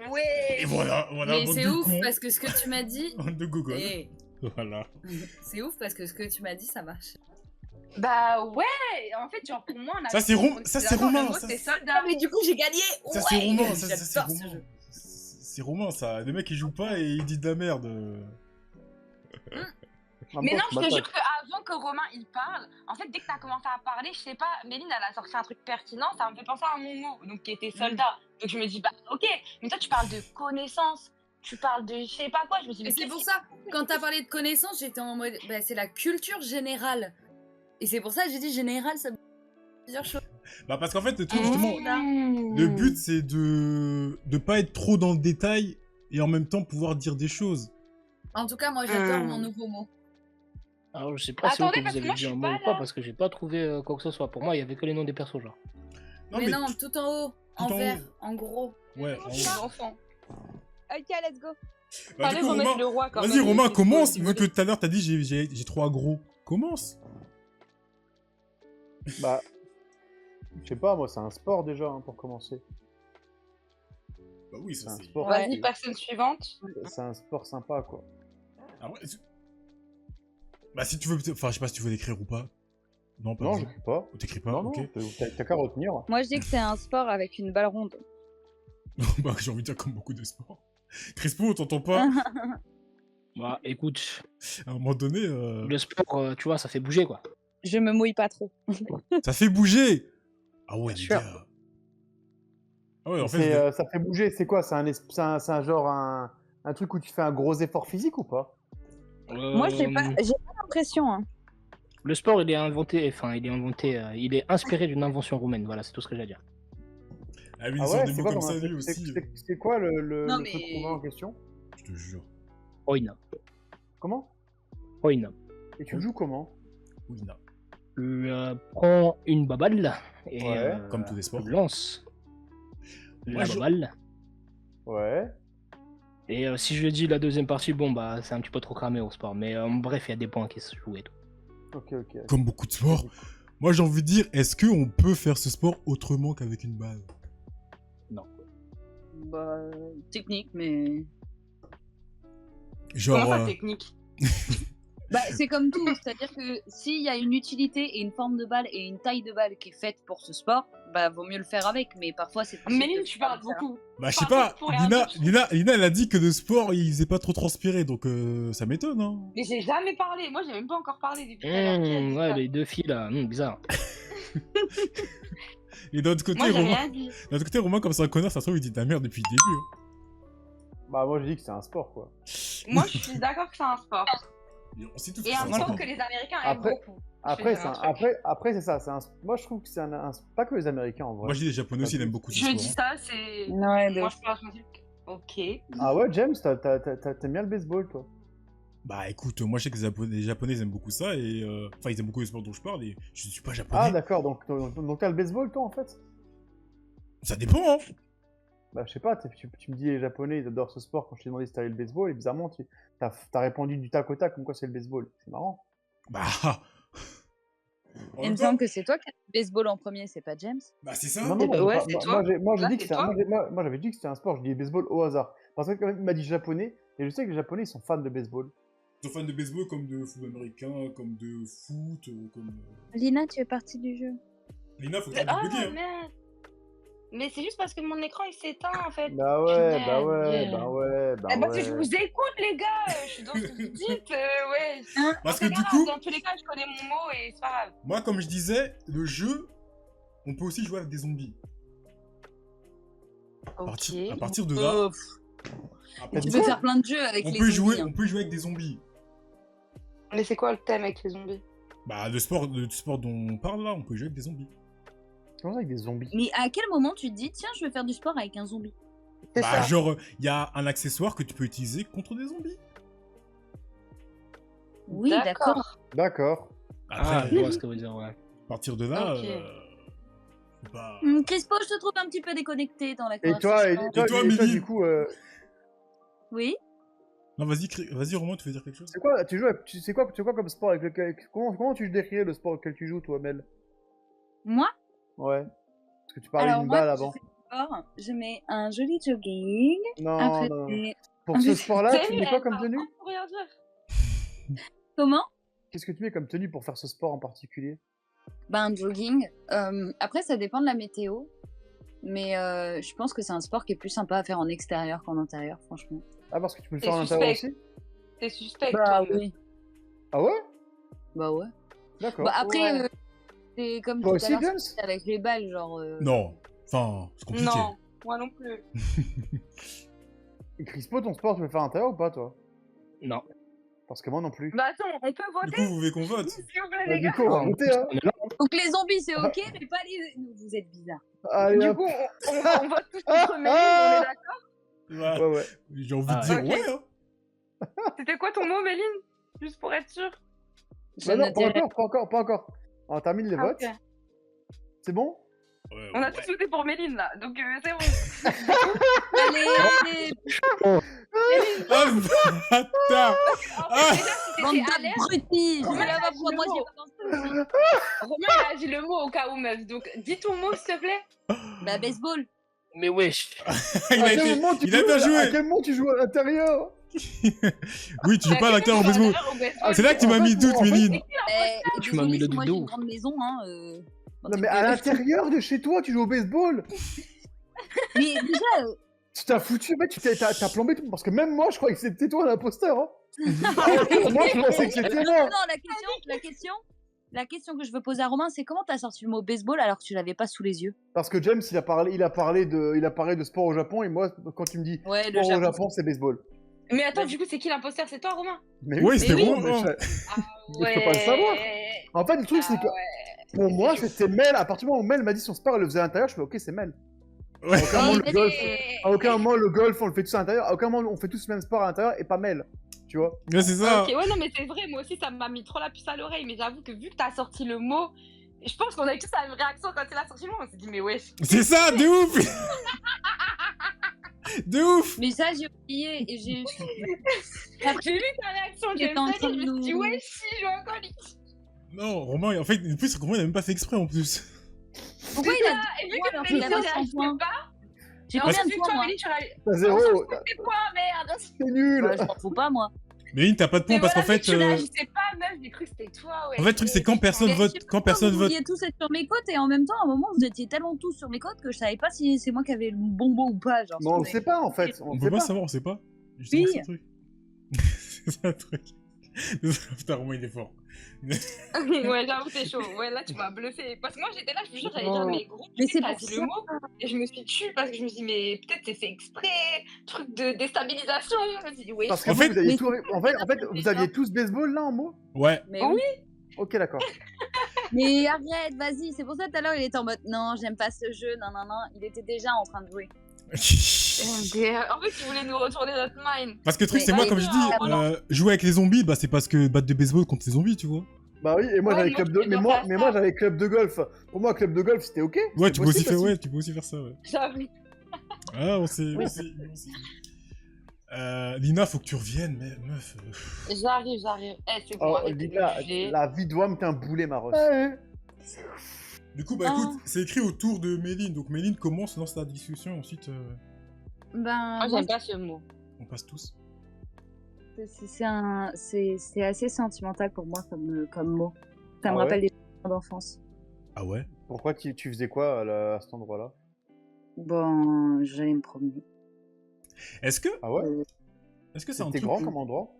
S4: Ouais.
S1: Et voilà,
S3: Mais
S1: bande
S3: c'est
S1: de
S3: ouf
S1: cons.
S3: parce que ce que tu m'as dit.
S1: Bande de gogoles.
S3: Eh,
S1: Voilà.
S3: c'est ouf parce que ce que tu m'as dit, ça marche.
S4: Bah ouais, en fait, genre pour moi, on a...
S1: Ça, c'est Romain,
S4: Le mot,
S1: ça,
S4: c'est
S1: c'est-
S4: soldat.
S3: mais du coup, j'ai gagné.
S1: Ça,
S3: Ouais.
S1: c'est Romain, ça, c'est
S3: J'adore ce
S1: Romain.
S3: jeu.
S1: C'est Romain, ça. Le mec, il joue pas et il dit de la merde.
S4: Mais non, je te jure qu'avant que Romain il parle, en fait, dès que t'as commencé à parler, je sais pas, Méline elle a sorti un truc pertinent, ça me fait penser à mon mot, donc qui était soldat. Donc je me dis, bah ok, mais toi tu parles de connaissances, tu parles de je sais pas quoi, je me dis,
S3: Et
S4: mais
S3: c'est pour
S4: qu'est-ce
S3: ça, quand t'as parlé de connaissances, j'étais en mode, bah, c'est la culture générale. Et c'est pour ça que j'ai dit général, ça veut dire plusieurs choses.
S1: Bah, parce qu'en fait, le truc,
S4: qui-
S1: justement,
S4: Mmh.
S1: le but, c'est de pas être trop dans le détail et en même temps pouvoir dire des choses.
S3: En tout cas, moi, j'adore
S4: Hmm.
S3: mon nouveau mot.
S5: Alors, je sais pas si
S4: Attendez,
S5: vous
S4: parce que
S5: avez
S4: moi,
S5: dit
S4: je
S5: un
S4: suis
S5: mot
S4: pas
S5: ou pas,
S4: là.
S5: parce que j'ai pas trouvé quoi que ce soit. Pour moi, il y avait que les noms des persos, genre.
S1: Non,
S3: mais non,
S1: tu-
S3: tout en haut, en
S1: tout en
S3: vert,
S1: haut.
S3: en gros.
S1: Ouais, en
S4: Les
S1: haut.
S4: enfants.
S8: Ok, let's go.
S1: Bah, du
S4: Fallait
S1: coup,
S4: remettre
S1: Romain,
S4: le roi quand
S1: vas-y,
S4: même.
S1: Romain,
S4: c'est
S1: commence.
S4: du
S1: Vu que tout à l'heure, t'as dit j'ai 3 gros. Commence.
S2: Bah, je sais pas, moi, c'est un sport déjà, hein, pour commencer.
S1: Bah oui,
S2: C'est
S1: ça
S2: un
S1: c'est.
S2: sport.
S4: Vas-y, personne suivante.
S2: C'est un sport sympa, quoi.
S1: Après, bah si tu veux, enfin je sais pas si tu veux l'écrire ou pas. Non, pas
S2: Non,
S1: besoin.
S2: j'écris pas.
S1: Ou t'écris pas,
S2: Non,
S1: ok.
S2: non, t'as qu'à retenir.
S8: Moi, je dis que c'est un sport avec une balle ronde.
S1: Bah j'ai envie de dire comme beaucoup de sports. Crispo, on t'entend pas.
S5: Bah, écoute,
S1: À un moment donné,
S5: le sport, tu vois, ça fait bouger, quoi.
S8: Je me mouille pas trop.
S1: ça fait bouger. Ah ouais, les
S8: Sûr.
S1: gars. Ah ouais, en fait,
S2: Ça fait bouger, c'est quoi? C'est un genre un truc où tu fais un gros effort physique ou pas?
S8: Moi, j'ai pas l'impression. Hein.
S5: Le sport, il est inventé, il est inspiré d'une invention roumaine, voilà, c'est tout ce que j'ai à dire.
S1: ah oui,
S2: Ah
S1: il sort
S2: ouais,
S1: des
S2: c'est
S1: mots
S2: quoi
S1: comme
S2: comme
S1: ça
S2: un
S1: lui
S2: truc?
S1: aussi.
S2: C'est quoi le
S3: Non,
S2: truc
S3: mais-
S2: roumain en question?
S1: Je te jure.
S5: Oina.
S2: Comment?
S5: Oina.
S2: Et tu le joues comment?
S1: Oui, non.
S5: Tu prends une baballe et
S2: Ouais,
S1: comme tous les sports.
S5: tu lances
S1: Moi,
S5: la
S1: je-
S5: baballe.
S2: Ouais.
S5: Et si je dis la deuxième partie, bon, bah, c'est un petit peu trop cramé au sport. Mais bref, il y a des points qui se jouent et tout.
S2: Ok, ok.
S1: Comme beaucoup de sports. Moi j'ai envie de dire, est-ce qu'on peut faire ce sport autrement qu'avec une balle?
S3: Bah, technique, mais.
S1: Genre.
S4: Comment ça, technique?
S3: Bah, c'est comme tout, c'est-à-dire que s'il y a une utilité et une forme de balle et une taille de balle qui est faite pour ce sport, bah vaut mieux le faire avec, mais parfois c'est possible
S4: Méline,
S3: de
S4: tu
S3: pas
S4: parles
S3: le faire.
S4: beaucoup.
S1: Bah je sais
S4: Enfin,
S1: pas,
S4: pour rien dire, je trouve.
S1: Lina elle a dit que le sport il faisait pas trop transpirer, donc ça m'étonne hein.
S4: Mais j'ai jamais parlé. Moi, j'ai même pas encore parlé depuis tout à l'heure. Qui a dit
S5: Ouais,
S4: ça
S5: les deux filles là, bizarre.
S1: Et d'un autre côté,
S4: Moi, j'ai
S1: Romain,
S4: rien dit.
S1: d'un autre côté, Romain comme c'est un connard, ça se trouve il dit de la merde depuis le début. Hein.
S2: Bah, moi, je dis que c'est un sport, quoi.
S4: Moi, je suis d'accord que c'est un sport.
S1: Et on sait tous
S4: Et
S1: que c'est
S4: un
S1: un
S4: sport
S1: sport.
S4: que les Américains
S2: Après-
S4: aiment beaucoup.
S2: Après,
S4: Je vais dire un truc.
S2: après c'est ça. Moi, je trouve que c'est pas que les Américains, en vrai.
S1: Moi je dis les japonais aussi ils aiment beaucoup ce
S4: Je
S1: sport.
S4: dis
S1: hein.
S4: ça, c'est.
S8: Ouais, de
S4: Moi,
S8: ouf.
S4: je pense que ok.
S2: Ah ouais, James, t'aimes bien le baseball, toi?
S1: Bah écoute, moi je sais que les japonais ils aiment beaucoup ça, et enfin ils aiment beaucoup le sport dont je parle, et je suis pas
S2: Ah,
S1: japonais.
S2: d'accord, donc t'as le baseball, toi, en fait?
S1: Ça dépend hein.
S2: Bah, je sais pas, tu me dis les Japonais, ils adorent ce sport quand je t'ai demandé si t'avais le baseball, et bizarrement, t'as répondu du tac au tac comme quoi c'est le baseball. C'est marrant.
S1: Bah. En
S8: Il
S1: même
S8: me
S1: temps,
S8: semble que c'est toi qui as le baseball en premier, c'est pas James.
S1: bah c'est ça.
S2: Non, non,
S4: Ouais,
S2: moi,
S4: c'est
S2: moi,
S4: toi.
S2: moi, j'ai
S4: Là,
S2: dit que
S4: c'est toi.
S2: moi, j'avais dit que c'était un sport, je dis baseball au hasard. Parce que quand même, il m'a dit japonais, et je sais que les Japonais, ils sont fans de baseball.
S1: Ils sont fans de baseball comme de football américain, comme de foot, comme.
S8: Lina, tu es partie du jeu.
S1: Lina, faut que
S4: Ah,
S1: tu bugger hein.
S4: merde. Mais c'est juste parce que mon écran il s'éteint en fait.
S2: Bah ouais,
S4: Punaise.
S2: bah ouais, bah ouais, bah
S4: Eh ben,
S2: ouais.
S4: je vous écoute, les gars. Je suis dans ce que vous dites. Ouais.
S1: Parce
S4: C'est
S1: que
S4: pas
S1: du
S4: grave,
S1: coup,
S4: dans tous les cas, je connais mon mot et c'est pas grave.
S1: moi comme je disais, le jeu, on peut aussi jouer avec des zombies. À partir de là, après,
S3: Tu peux faire plein de jeux avec
S1: on
S3: les
S1: peut
S3: zombies,
S1: jouer,
S3: hein.
S1: on peut jouer avec des zombies.
S4: Mais c'est quoi le thème avec les zombies?
S1: Bah le sport dont on parle là, on peut jouer avec des zombies.
S2: Comment ça avec des zombies?
S3: Mais à quel moment tu te dis, tiens, je vais faire du sport avec un zombie?
S4: C'est
S1: Bah
S4: ça.
S1: genre, il y a un accessoire que tu peux utiliser contre des zombies.
S3: Oui, d'accord.
S2: D'accord.
S5: Ah,
S1: Après,
S5: je vois ce que vous dire, ouais.
S1: à partir de là,
S4: Ok.
S1: faut pas...
S3: Crispo, je te trouve un petit peu déconnecté dans la
S2: Et toi,
S3: conversation.
S1: Milly
S2: du coup,
S3: Oui.
S1: Non, vas-y Romain, tu veux dire quelque chose?
S2: c'est quoi, c'est quoi comme sport avec lequel, comment tu décrirais le sport auquel tu joues, toi, Mel?
S3: Moi,
S2: Ouais. Parce que tu parlais d'une
S3: moi,
S2: balle
S3: quand
S2: avant.
S3: je fais du sport, je mets un joli jogging.
S2: Non,
S3: Après,
S2: non, non.
S3: c'est-
S2: Pour ce
S3: Ah,
S2: sport-là, tu
S4: Tenue,
S2: mets quoi
S4: elle
S2: comme
S4: parle
S2: tenue?
S4: pas pour rien dire.
S3: Comment?
S2: Qu'est-ce que tu mets comme tenue pour faire ce sport en particulier?
S3: Ben, un jogging. Après, ça dépend de la météo. Mais je pense que c'est un sport qui est plus sympa à faire en extérieur qu'en intérieur, franchement.
S2: Ah, parce que tu peux le
S4: C'est
S2: faire en intérieur
S4: suspect.
S2: aussi?
S4: T'es suspect,
S3: Bah
S4: toi.
S3: oui.
S2: Ah ouais?
S3: Bah ouais.
S2: D'accord.
S3: Bah après,
S4: Ouais.
S3: c'est comme
S2: Toi
S3: tout
S2: aussi,
S3: à l'heure,
S2: James?
S3: c'est avec les balles, genre...
S1: Non, enfin, c'est compliqué.
S4: Non, moi non plus.
S2: Et Crispo, ton sport, tu peux le faire en intérieur ou pas, toi?
S5: Non.
S2: Parce que moi non plus.
S4: Bah attends, on peut
S1: Du
S4: voter
S1: coup, vous voulez qu'on vote?
S4: s'il vous plaît,
S2: Bah,
S4: les
S2: du
S4: gars.
S2: coup, on va voter, hein.
S5: On est là.
S3: Donc les zombies, c'est ok, mais pas les... Vous êtes bizarres.
S2: Allez,
S4: Du
S2: hop.
S4: coup, on vote tous contre Méline, on est d'accord?
S1: Ouais,
S2: Ouais, ouais.
S1: j'ai envie
S5: Ah,
S1: de dire
S4: ok.
S1: ouais, hein.
S4: C'était quoi ton mot, Méline? Juste pour être sûr.
S8: Je
S2: non,
S8: ne
S2: pas
S8: dirai-
S2: encore, pas encore. On termine les
S4: Ah,
S2: votes.
S4: ok.
S2: C'est bon?
S4: On a tous voté pour Méline là, donc c'est bon.
S8: Allez,
S1: Ah, bâtard.
S4: En
S1: Ah.
S4: fait, déjà, si
S8: bande
S4: t'étais alerte,
S8: d'abrutis. Je
S4: Romain,
S8: vais la voir
S4: il a
S8: pour
S4: dit
S8: moi,
S4: le
S8: j'ai
S4: mot.
S8: pas pensé.
S4: Romain il a dit le mot au cas où meuf, donc dis ton mot s'il te plaît.
S8: Bah, baseball.
S5: Mais wesh.
S1: Il
S2: À
S1: a
S2: quel
S1: été...
S2: moment tu
S1: Il a
S2: joues-
S1: bien
S2: À
S1: joué.
S2: quel moment tu joues à l'intérieur?
S1: Oui, tu joues pas à l'acteur au baseball.
S2: Ah,
S1: C'est là que tu
S2: en
S1: m'as
S2: fait,
S1: mis le doute,
S2: en fait-
S1: Méline.
S5: Tu m'as mis le
S8: moi
S5: doute
S8: j'ai une
S5: de ouf.
S8: grande maison, hein.
S2: Non, mais à l'intérieur de chez toi, tu joues au baseball.
S8: Mais déjà,
S2: Tu t'as foutu, mec, t'as plombé tout. Parce que même moi, je croyais que c'était toi l'imposteur. Hein. Moi, je pensais que c'était
S8: non,
S2: moi.
S8: non, la question que je veux poser à Romain, c'est comment t'as sorti le mot baseball alors que tu l'avais pas sous les yeux?
S2: Parce que James, il a parlé de sport au Japon. Et moi, quand tu me dis
S8: Ouais,
S2: sport au Japon, c'est baseball.
S4: Mais attends, du coup, c'est qui l'imposteur? C'est toi, Romain?
S2: Mais
S1: Oui, c'était
S2: mais
S1: Romain.
S2: mais je-
S4: Ah
S2: Mais je peux pas le savoir. En fait, le truc, c'est que pour moi, c'était Mel. À partir du moment où Mel m'a dit son sport, elle le faisait à l'intérieur, je fais ok, c'est Mel.
S1: Ouais.
S2: À aucun moment, le
S8: mais-
S2: golf, à aucun moment, le golf, on le fait tous à l'intérieur. À aucun moment, on fait tous le même sport à l'intérieur et pas Mel. Tu vois?
S1: Mais c'est ça.
S4: Ok, ouais, non, mais c'est vrai, moi aussi, ça m'a mis trop la puce à l'oreille. Mais j'avoue que vu que t'as sorti le mot, je pense qu'on a eu tous la même réaction quand il a sorti le mot. On s'est dit, mais wesh.
S1: C'est ça, de ouf. De ouf.
S8: Mais ça, j'ai oublié et j'ai.
S4: J'ai vu ta réaction,
S8: Il était en
S4: James,
S8: train
S4: je
S8: de
S4: me suis dit,
S8: nous-
S4: wesh, si, je vois encore
S1: Non, Romain, en fait, en plus, Romain, il a même pas fait exprès en plus.
S8: Pourquoi il a
S4: Et vu
S8: dit
S4: que
S8: alors
S4: Méline
S8: qu'il avait
S4: ne
S8: 100
S4: réagissait
S8: points?
S4: pas,
S8: J'ai
S4: et
S8: combien
S4: ensuite,
S8: de points,
S4: toi,
S8: moi?
S4: Méline, tu réagis.
S2: T'as zéro.
S4: Tes points, merde.
S2: C'est nul.
S8: Bah, je m'en fous pas, moi.
S1: Méline, t'as pas de points parce qu'en fait.
S4: Tu réagissais pas, meuf, j'ai cru que c'était toi, ouais.
S1: En fait, le truc, c'est quand personne
S8: Mais
S1: vote.
S8: je sais
S1: Quand
S8: pas,
S1: personne
S8: vous
S1: vote.
S8: vouliez tous être sur mes côtes et en même temps, à un moment, vous étiez tellement tous sur mes côtes que je savais pas si c'est moi qui avais le bon mot ou pas. Genre,
S2: Mais on le sait pas, en fait. On
S1: On
S2: le
S1: peut
S2: sait
S1: pas
S2: pas.
S1: savoir, on sait pas. Justement,
S8: Oui.
S1: c'est le truc. C'est ça le truc. Putain, Romain, il est fort.
S4: Ouais, j'avoue, c'est chaud. Ouais, là, tu m'as bluffé. Parce que moi, j'étais là, je te jure, j'allais dire, mais gros,
S8: Mais
S4: tu sais,
S8: c'est
S4: t'as
S8: pour
S4: dit
S8: ça.
S4: le mot. Et je me suis tue parce que je me suis dit, mais peut-être c'est fait exprès. Truc de déstabilisation. Je me suis dit, oui.
S2: Parce que
S1: En
S2: vous,
S1: fait-
S2: vous aviez
S8: Mais-
S2: tout... en fait, vous aviez tous baseball là en mots?
S1: Ouais.
S8: Mais
S4: Oui.
S2: Ok, d'accord.
S8: Mais arrête, vas-y, c'est pour ça tout à l'heure il était en mode non, j'aime pas ce jeu, non, non, non. Il était déjà en train de jouer.
S4: En fait, tu voulais nous retourner notre mind.
S1: Parce que le truc,
S8: Mais-
S1: c'est moi,
S8: mais-
S1: comme je dis, jouer avec les zombies, bah c'est parce que battre de baseball contre les zombies, tu vois.
S2: Bah oui, et moi
S4: Ouais,
S2: j'avais
S4: moi,
S2: club de...
S4: je
S2: Mais
S4: peux
S2: moi,
S4: faire
S2: mais
S4: ça.
S2: moi j'avais club de golf. Pour moi, club de golf, c'était ok.
S1: Ouais,
S2: C'était
S1: tu peux aussi
S2: possible
S1: faire, ouais, tu peux aussi faire ça, ouais.
S4: J'avoue.
S1: Ah, on sait. Lina, faut que tu reviennes, mais meuf.
S4: J'arrive. Eh, c'est bon,
S2: Oh,
S4: arrêtez de
S2: Lina,
S4: me juger.
S2: la vie de Wam, t'es un boulet, Maros.
S1: Du coup, bah
S8: Ah.
S1: écoute, c'est écrit autour de Méline. Donc Méline commence dans ta discussion. Ensuite,
S8: Ben,
S4: Moi,
S8: moi,
S4: j'aime pas ce mot.
S1: on passe tous.
S8: c'est assez sentimental pour moi comme mot. Ça
S2: Ah
S8: me
S2: ouais
S8: rappelle des souvenirs d'enfance.
S1: Ah ouais.
S2: Pourquoi tu faisais quoi à cet endroit-là?
S8: Bon, j'allais me promener.
S1: Est-ce que,
S2: Ah ouais?
S1: est-ce que c'est un
S2: C'était
S1: truc
S2: grand comme endroit?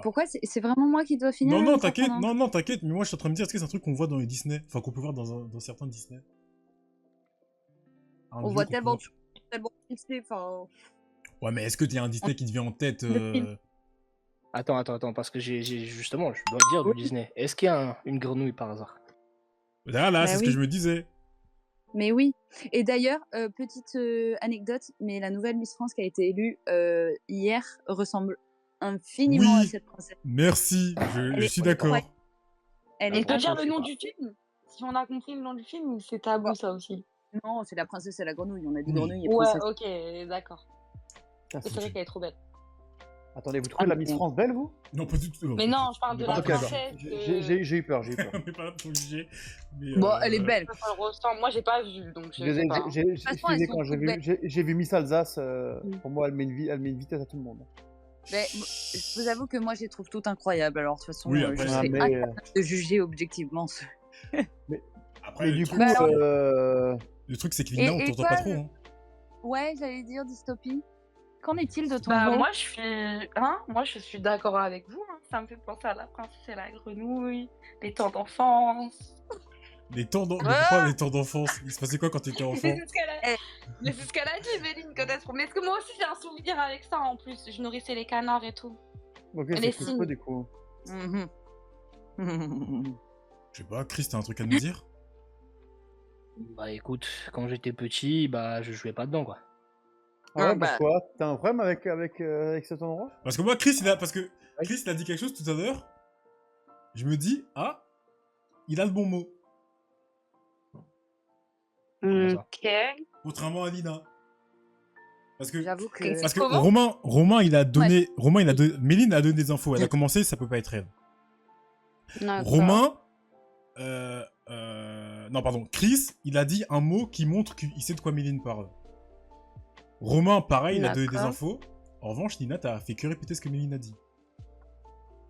S8: Pourquoi c'est vraiment moi qui dois finir
S1: Non,
S8: là,
S1: non,
S8: une fois
S1: t'inquiète,
S8: qu'on a-
S1: non, non, t'inquiète. Mais moi, je suis en train de me dire, est-ce que c'est un truc qu'on voit dans les Disney, enfin qu'on peut voir dans certains Disney. Un
S8: On
S1: jeu
S8: voit
S1: qu'on
S8: tellement
S1: peut
S8: tellement Disney, enfin.
S1: voir. Ouais, mais est-ce que t'as un Disney qui te vient en tête
S8: Le film.
S5: Attends, parce que j'ai justement, je dois dire du Disney. Est-ce qu'il y a une grenouille par hasard?
S1: Là,
S8: Bah
S1: c'est ce
S8: oui.
S1: que je me disais.
S8: Mais oui. Et d'ailleurs, petite anecdote, mais la nouvelle Miss France qui a été élue hier ressemble infiniment
S1: Oui.
S8: à cette princesse.
S1: Merci,
S8: Elle
S1: je
S8: est
S1: suis d'accord.
S8: incroyable. Elle
S4: On
S8: est
S4: peut dire le
S8: incroyable.
S4: nom du film? Si on a compris le nom du film, ou c'est tabou, ça aussi?
S8: Non, c'est la princesse et la grenouille. On a dit
S1: Oui.
S8: grenouille et
S4: Ouais,
S8: princesse.
S4: ok, d'accord.
S2: Putain,
S4: C'est vrai qu'elle est trop belle.
S2: Attendez, vous trouvez la Miss France belle, vous?
S1: Non, pas du tout.
S4: Mais non, je parle de la
S2: Ok, d'accord.
S4: princesse.
S2: J'ai eu peur, j'ai eu peur.
S1: On n'est pas là pour juger. Mais,
S8: Bon, elle est belle.
S4: Elle ressemble. Moi, j'ai pas vu, donc je sais pas.
S8: façon, elles sont
S2: Quand
S8: toutes belles.
S2: j'ai vu Miss Alsace, pour moi, elle met une vitesse à tout le monde.
S8: Mais, je vous avoue que moi, je les trouve toutes incroyables. Alors, de toute façon,
S1: Oui,
S8: je
S1: après,
S2: Ah,
S8: serais
S2: mais,
S8: incapable de juger objectivement.
S1: Après,
S2: mais
S1: le
S2: du
S1: truc,
S2: coup,
S8: Bah alors-
S1: le truc, c'est que Lina, on
S8: Et
S1: t'entend
S8: toi,
S1: pas trop. Hein.
S8: Ouais, j'allais dire dystopie. Qu'en est-il de ton
S4: Bah,
S8: vote
S4: moi, je suis d'accord avec vous. Hein. Ça me fait penser à la princesse et la grenouille, les temps d'enfance.
S1: Les temps d'enfance. Il se passait quoi quand t'étais
S4: Mais
S1: enfant?
S4: c'est ce qu'elle a... Mais c'est ce qu'elle a dit, Méline, quand elle se... Mais est-ce que moi aussi, j'ai un souvenir avec ça, en plus? Je nourrissais les canards et tout.
S2: ok,
S4: les
S2: c'est
S4: signes.
S2: quoi du coup?
S8: Mhm.
S1: Je sais pas, Chris, t'as un truc à nous dire?
S5: Bah écoute, quand j'étais petit, bah je jouais pas dedans quoi.
S2: Ah ouais,
S8: bah-
S2: pourquoi? T'as un problème avec cet endroit?
S1: Parce que moi, Chris, il a. Parce que Chris il a dit quelque chose tout à l'heure. Je me dis, ah, il a le bon mot.
S5: Comment ça
S4: Ok.
S1: Contrairement à Lina. Parce que,
S8: J'avoue que.
S4: C'est
S1: parce que
S4: comment
S1: Romain, il a donné. Méline a donné des infos. Elle a commencé, ça peut pas être elle.
S4: D'accord.
S1: Romain. Non, pardon. Chris, il a dit un mot qui montre qu'il sait de quoi Méline parle. Romain, pareil, il a donné des
S4: D'accord.
S1: infos. En revanche, Lina, t'as fait que répéter ce que Méline a dit.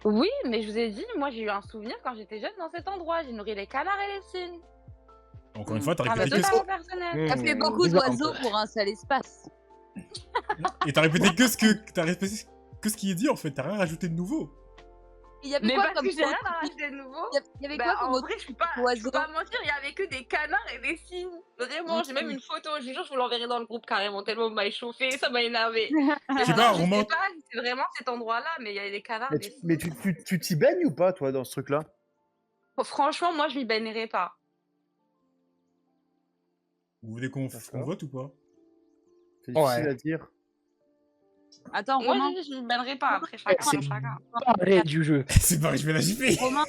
S4: Oui, mais je vous ai dit, moi j'ai eu un souvenir quand j'étais jeune dans cet endroit. J'ai nourri les canards et les cygnes.
S1: Encore une fois, t'as
S4: Ah, mais
S1: répété que ce
S4: totalement personnel.
S8: Ça fait beaucoup
S5: Bizarre, un
S8: d'oiseaux
S5: peu.
S8: pour un seul espace.
S1: Et t'as répété que ce que. T'as répété que ce qui est dit en fait. T'as rien rajouté de nouveau.
S8: Il y avait
S4: Mais
S8: quoi
S4: parce
S8: comme
S4: que j'ai rien
S8: autre-
S4: à rajouter de nouveau.
S8: Il y avait
S4: Bah,
S8: quoi comme
S4: en
S8: autre
S4: vrai, je peux pas
S8: oiseau
S4: mentir, il y avait que des canards et des cygnes. Vraiment, j'ai même une photo, je vous jure, je vous l'enverrai dans le groupe carrément, tellement vous m'avez chauffé, ça m'a énervé.
S1: Je sais pas,
S4: Je
S1: Romain.
S4: sais pas si c'est vraiment cet endroit-là, mais il y avait des canards et des cygnes.
S2: Mais tu t'y baignes ou pas, toi, dans ce truc-là?
S4: Franchement, moi, je m'y baignerai pas.
S1: Vous voulez qu'on
S2: D'accord.
S1: vote ou pas?
S2: C'est difficile
S5: Ouais.
S2: à dire.
S8: Attends,
S4: Moi,
S8: Romain.
S4: je m'y baignerai pas. Après, chacun,
S5: c'est-
S4: chacun.
S5: Arrête du jeu.
S1: C'est pareil, je vais la gifler.
S8: Romain,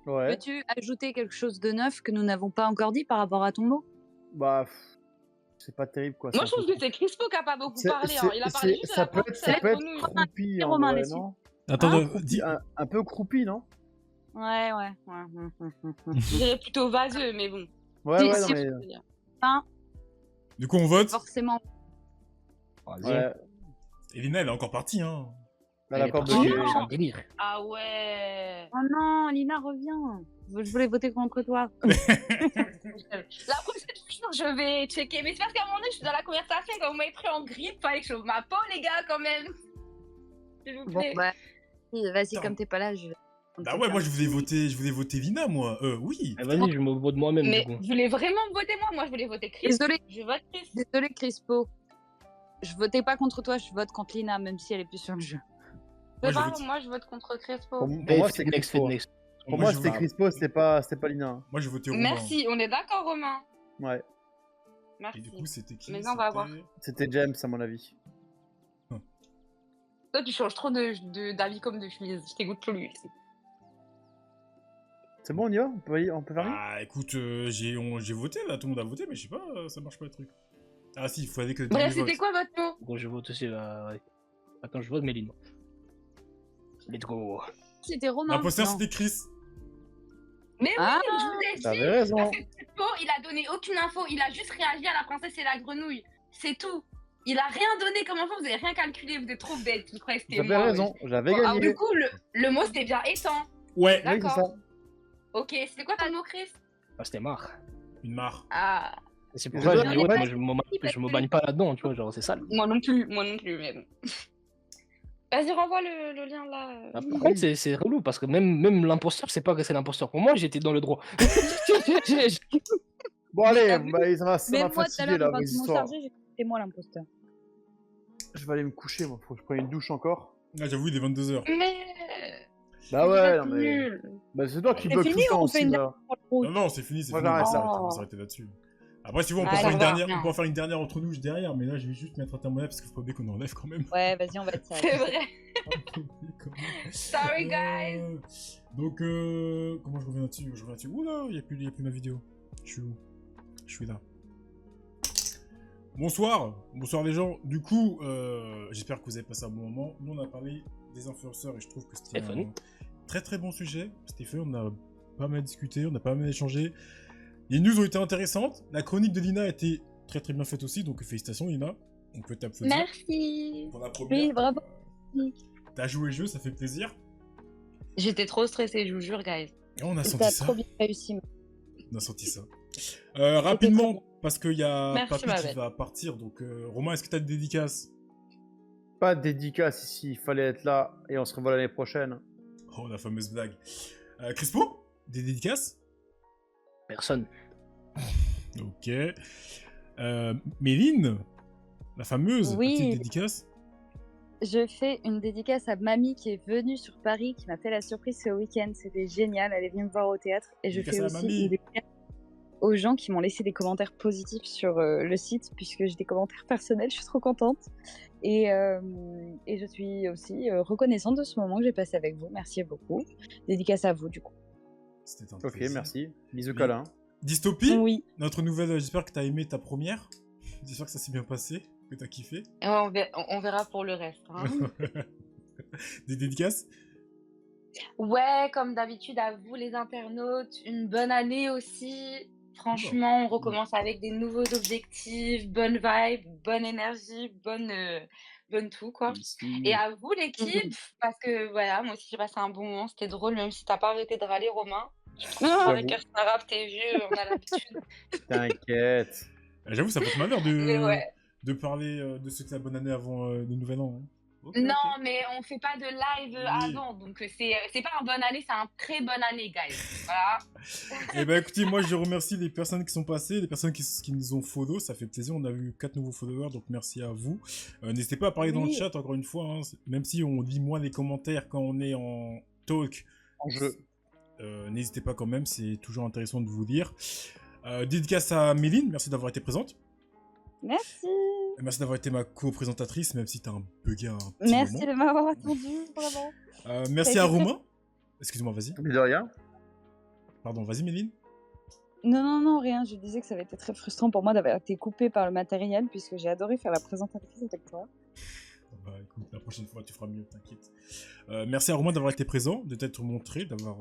S2: Ouais.
S8: peux-tu ajouter quelque chose de neuf que nous n'avons pas encore dit par rapport à ton mot?
S2: Bah, c'est pas terrible, quoi.
S4: Moi,
S2: c'est
S4: je trouve
S2: un peu-
S4: que c'est Crispo qui a pas beaucoup
S2: c'est-
S4: parlé.
S2: c'est-
S4: Hein. Il a parlé
S2: c'est-
S4: juste de
S2: ça
S4: la
S2: peut être,
S4: partie
S2: ça
S4: avec
S2: peut être
S4: grenouille.
S2: croupi, en
S8: Romain,
S2: vrai,
S8: laisse-le.
S2: non?
S1: Attends,
S2: Croupi, un peu croupi, non?
S8: Ouais.
S4: Je dirais plutôt vaseux, mais bon.
S2: Ouais,
S8: Si,
S2: ouais,
S8: si,
S2: non, mais...
S1: du coup, on vote.
S8: Forcément.
S5: Vas-y.
S2: Ouais,
S1: Elina, elle est encore partie, hein.
S2: là,
S5: Elle est
S2: l'accord
S5: partie,
S2: de...
S5: c'est un délire.
S4: Ah ouais.
S8: Oh non, Lina, reviens. Je voulais voter contre toi.
S4: La prochaine fois, je vais checker. Mais c'est parce qu'à un moment donné, je suis dans la conversation, quand vous m'avez pris en grippe, fallait que je sauve ma peau, les gars, quand même. S'il vous
S8: Bon,
S4: plaît.
S8: bah. Vas-y,
S1: Attends.
S8: comme t'es pas là, je vais.
S1: Bah ouais, moi je voulais voter Lina, moi. Oui.
S5: Eh, Vas-y, je me vote moi-même
S4: Mais
S5: du coup.
S4: vous voulez vraiment me voter moi? Moi, je voulais voter Chris.
S8: Désolée.
S4: Je vote Chris.
S8: Désolée, Crispo. Je votais pas contre toi, je vote contre Lina, même si elle est plus sur le jeu.
S1: Moi, je
S4: Moi,
S1: vote-
S4: moi, je vote contre Crespo.
S2: Pour
S5: Eh,
S2: moi,
S5: fais
S2: c'est
S5: next,
S2: Crispo.
S5: fais next.
S2: Pour moi,
S1: je
S2: c'était
S1: vote-
S2: Crispo, c'était pas Lina.
S1: Moi j'ai voté Romain.
S4: Merci, on est d'accord, Romain.
S2: Ouais,
S1: Et
S4: Merci.
S1: du coup, c'était qui?
S4: Maintenant, on va voir.
S2: c'était James, à mon avis.
S4: Toi, tu changes trop d'avis comme de chemise. Je t'écoute plus, lui.
S2: C'est bon, on y va? On peut faire lui?
S1: Ah, écoute, j'ai voté là, tout le monde a voté, mais je sais pas, ça marche pas le truc. Ah si, il faut aller que le
S4: Bref,
S1: dernier
S4: c'était
S1: vote.
S4: quoi votre mot?
S5: Bon, je vote aussi. Ouais. Attends, je vote Méline. Let's go.
S8: C'était Romain.
S1: L'imposteur
S8: Non.
S1: c'était Chris.
S4: Mais oui,
S8: Ah.
S4: je vous ai dit.
S2: T'avais raison.
S4: Parce que Crespo, il a donné aucune info. Il a juste réagi à la princesse et la grenouille. C'est tout. Il a rien donné comme info. Vous avez rien calculé. Vous êtes trop bêtes. Vous croyez que c'était
S2: J'avais
S4: moi.
S2: raison, j'avais
S4: Bon, alors,
S2: gagné.
S4: du coup, le mot, c'était bien étant.
S1: Ouais,
S2: Oui, c'est
S4: D'accord.
S2: ça.
S4: Ok, c'était quoi ton mot, Chris?
S5: Ah, c'était marre.
S1: une marre.
S4: Ah,
S5: C'est pour ça que je dis,
S2: Ouais,
S5: ouais,
S2: ouais.
S5: moi je me bagne pas là-dedans, tu vois, genre c'est sale.
S4: moi non plus, mais bon. Vas-y, renvoie le lien là.
S5: Par contre, c'est relou parce que même l'imposteur, c'est pas que c'est l'imposteur. Pour moi, j'étais dans le droit.
S2: Bon, allez,
S8: T'as vu
S2: bah, ça m'a
S8: Même moi, tout à
S2: fatigué,
S8: l'heure,
S2: là,
S8: quand
S2: vos
S8: ils m'ont
S2: histoires.
S8: chargé, c'était moi l'imposteur.
S2: Je vais aller me coucher, moi. Faut que je prenne une douche encore.
S1: Ah, j'avoue, il est 22h.
S4: Mais.
S2: Bah
S4: vous
S2: ouais,
S4: êtes
S2: non, mais...
S4: nuls.
S2: Bah, c'est toi qui
S8: C'est
S2: bug tout
S8: fini,
S2: le temps
S8: on fait
S2: aussi,
S8: une
S2: là.
S1: Non, non, c'est fini, c'est
S2: Moi,
S1: fini.
S2: j'arrête,
S1: On va
S4: ça.
S1: s'arrêter là-dessus. Après, si vous, on peut,
S4: Allez,
S1: faire une
S4: on va
S1: dernière,
S4: bien.
S1: on peut en faire une dernière entre nous derrière, mais là, je vais juste mettre un terme au live parce qu'il faut pas oublier qu'on enlève quand même.
S8: Ouais, vas-y, on va être ça.
S4: C'est vrai.
S1: Faut pas oublier quand même.
S4: Sorry, guys.
S1: Donc, comment je reviens là-dessus? Oula, il y a plus ma vidéo. Je suis où? Je suis là. Bonsoir les gens. Du coup, j'espère que vous avez passé un bon moment. Nous, on a parlé des influenceurs et je trouve que c'était
S5: C'était fun.
S1: un très très bon sujet. C'était fun, on a pas mal discuté, on a pas mal échangé. Les news ont été intéressantes. La chronique de Lina a été très très bien faite aussi, donc félicitations Lina. On peut t'applaudir
S4: Merci.
S1: pour la première.
S8: Oui, bravo.
S1: T'as joué le jeu, ça fait plaisir.
S4: J'étais trop stressée, je vous jure, guys.
S1: Et on a senti
S8: T'as
S1: ça.
S8: trop bien réussi.
S1: On a senti ça. Rapidement, parce qu'il y a
S4: Merci,
S1: Papy
S4: ma
S1: qui
S4: belle.
S1: va partir. Donc, Romain, est-ce que t'as des dédicaces?
S2: Pas de dédicace ici, il fallait être là et on se revoit l'année prochaine.
S1: Oh, la fameuse blague. Crispo, des dédicaces?
S5: Personne.
S1: Ok. Méline, la fameuse
S8: Oui.
S1: petite dédicace.
S8: Je fais une dédicace à Mamie qui est venue sur Paris, qui m'a fait la surprise ce week-end. C'était génial, elle est venue me voir au théâtre. Et je
S1: Dédicace
S8: fais
S1: à
S8: aussi
S1: Mamie.
S8: une dédicace aux gens qui m'ont laissé des commentaires positifs sur le site, puisque j'ai des commentaires personnels, je suis trop contente. Et je suis aussi reconnaissante de ce moment que j'ai passé avec vous. Merci beaucoup. Dédicace à vous, du coup.
S1: C'était un
S2: Ok,
S1: plaisir.
S2: merci. Bisous,
S1: Oui.
S2: câlin.
S1: Dystopie,
S8: Oui.
S1: notre nouvelle, j'espère que t'as aimé ta première. J'espère que ça s'est bien passé, que t'as kiffé.
S4: On verra pour le reste. Hein.
S1: Des dédicaces.
S4: Ouais, comme d'habitude, à vous les internautes, une bonne année aussi. Franchement, on recommence avec des nouveaux objectifs, bonne vibe, bonne énergie, bonne tout, quoi. Et à vous l'équipe, parce que voilà, moi aussi j'ai passé un bon moment, c'était drôle, même si t'as pas arrêté de râler, Romain. Avec
S2: J'avoue.
S4: Rap, t'es vieux, on a l'habitude.
S2: T'inquiète.
S1: J'avoue, ça peut être malheur
S4: Mais ouais.
S1: de parler de ce que la bonne année avant le nouvel an. Hein. Ok,
S4: Non,
S1: ok.
S4: mais on fait pas de live
S1: Oui.
S4: avant, donc c'est pas un bonne année, c'est un très bonne année, guys. Voilà.
S1: Eh ben écoutez, moi je remercie les personnes qui sont passées, les personnes qui nous ont follow, ça fait plaisir, on a eu 4 nouveaux followers, donc merci à vous. N'hésitez pas à parler dans le
S8: Oui.
S1: chat, encore une fois, hein, même si on lit moins les commentaires quand on est en talk,
S2: En jeu.
S1: n'hésitez pas quand même, c'est toujours intéressant de vous lire. Dédicace à Méline, merci d'avoir été présente.
S8: Merci.
S1: Merci d'avoir été ma co-présentatrice, même si t'as un bugué un petit
S8: Merci
S1: moment.
S8: de m'avoir attendu, vraiment.
S1: Merci
S8: Ça a
S1: à
S8: été très-
S1: Romain. Excuse-moi, vas-y.
S2: Mais de rien.
S1: Pardon, vas-y Méline.
S8: Non, rien. Je disais que ça avait été très frustrant pour moi d'avoir été coupé par le matériel, puisque j'ai adoré faire la présentatrice avec toi.
S1: Bah écoute, la prochaine fois tu feras mieux, t'inquiète. Merci à Romain d'avoir été présent, de t'être montré, d'avoir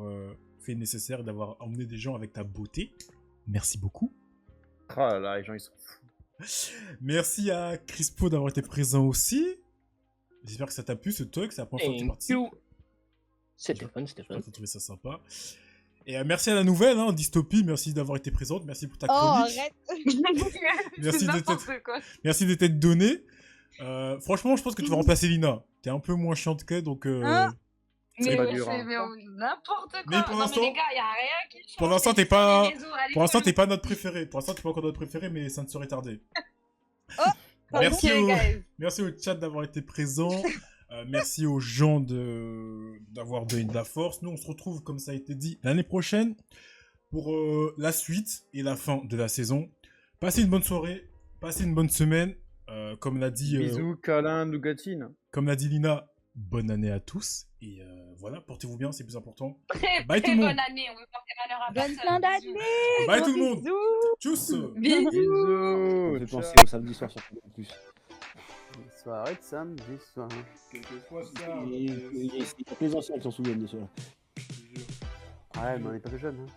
S1: fait le nécessaire, d'avoir emmené des gens avec ta beauté. Merci beaucoup.
S2: Oh là là, les gens ils sont fous.
S1: Merci à Crispo d'avoir été présent aussi. J'espère que ça t'a plu ce talk, c'est la première fois que tu
S5: Thank
S1: participes.
S5: you. C'était fun, c'était fun.
S1: J'espère que tu as trouvé ça sympa. Et merci à la nouvelle, hein, Dystopie, merci d'avoir été présente, merci pour ta
S8: Oh,
S1: chronique.
S8: arrête.
S1: Merci de
S4: N'importe
S1: t'être
S4: quoi.
S1: merci de t'être donné. Franchement, je pense que tu vas remplacer Lina. T'es un peu moins chiante qu'elle, donc...
S8: Hein
S2: C'est
S4: Mais
S2: pas
S4: ouais,
S2: dur, hein.
S4: n'importe quoi.
S1: Mais pour
S4: non,
S1: l'instant-
S4: mais les gars, y a rien qui change.
S1: pour l'instant,
S4: c'est
S1: t'es
S4: juste
S1: pas-
S4: sur les réseaux, allez,
S1: Pour l'instant,
S4: follow.
S1: t'es pas notre préféré. Pour l'instant, t'es pas encore notre préféré, mais ça ne saurait tarder.
S8: Pardon.
S1: Merci,
S4: Ok, guys.
S1: merci au chat d'avoir été présent. Merci aux gens d'avoir donné de la force. Nous, on se retrouve, comme ça a été dit, l'année prochaine pour la suite et la fin de la saison. Passez une bonne soirée, passez une bonne semaine. Comme l'a dit,
S2: Bisous, câlin, nougatine.
S1: comme l'a dit Lina, bonne année à tous. Et voilà, portez-vous bien, c'est le plus important.
S4: Très,
S1: Bye tout
S4: très
S1: le monde.
S4: bonne année. On veut porter malheur à
S8: Bonne
S4: personne.
S8: fin
S4: Bisous.
S8: d'année.
S1: Bye
S8: Gros
S1: tout le monde.
S8: bisous.
S1: Tchuss.
S4: Bisous.
S2: Bisous.
S9: Ça fait penser
S2: ciao.
S9: au samedi soir sur Canal+.
S2: Soirée de samedi soir.
S1: Quelquefois
S9: Il y a que les anciens qui s'en souviennent de cela.
S2: Ouais, mais on est pas que jeunes. Hein.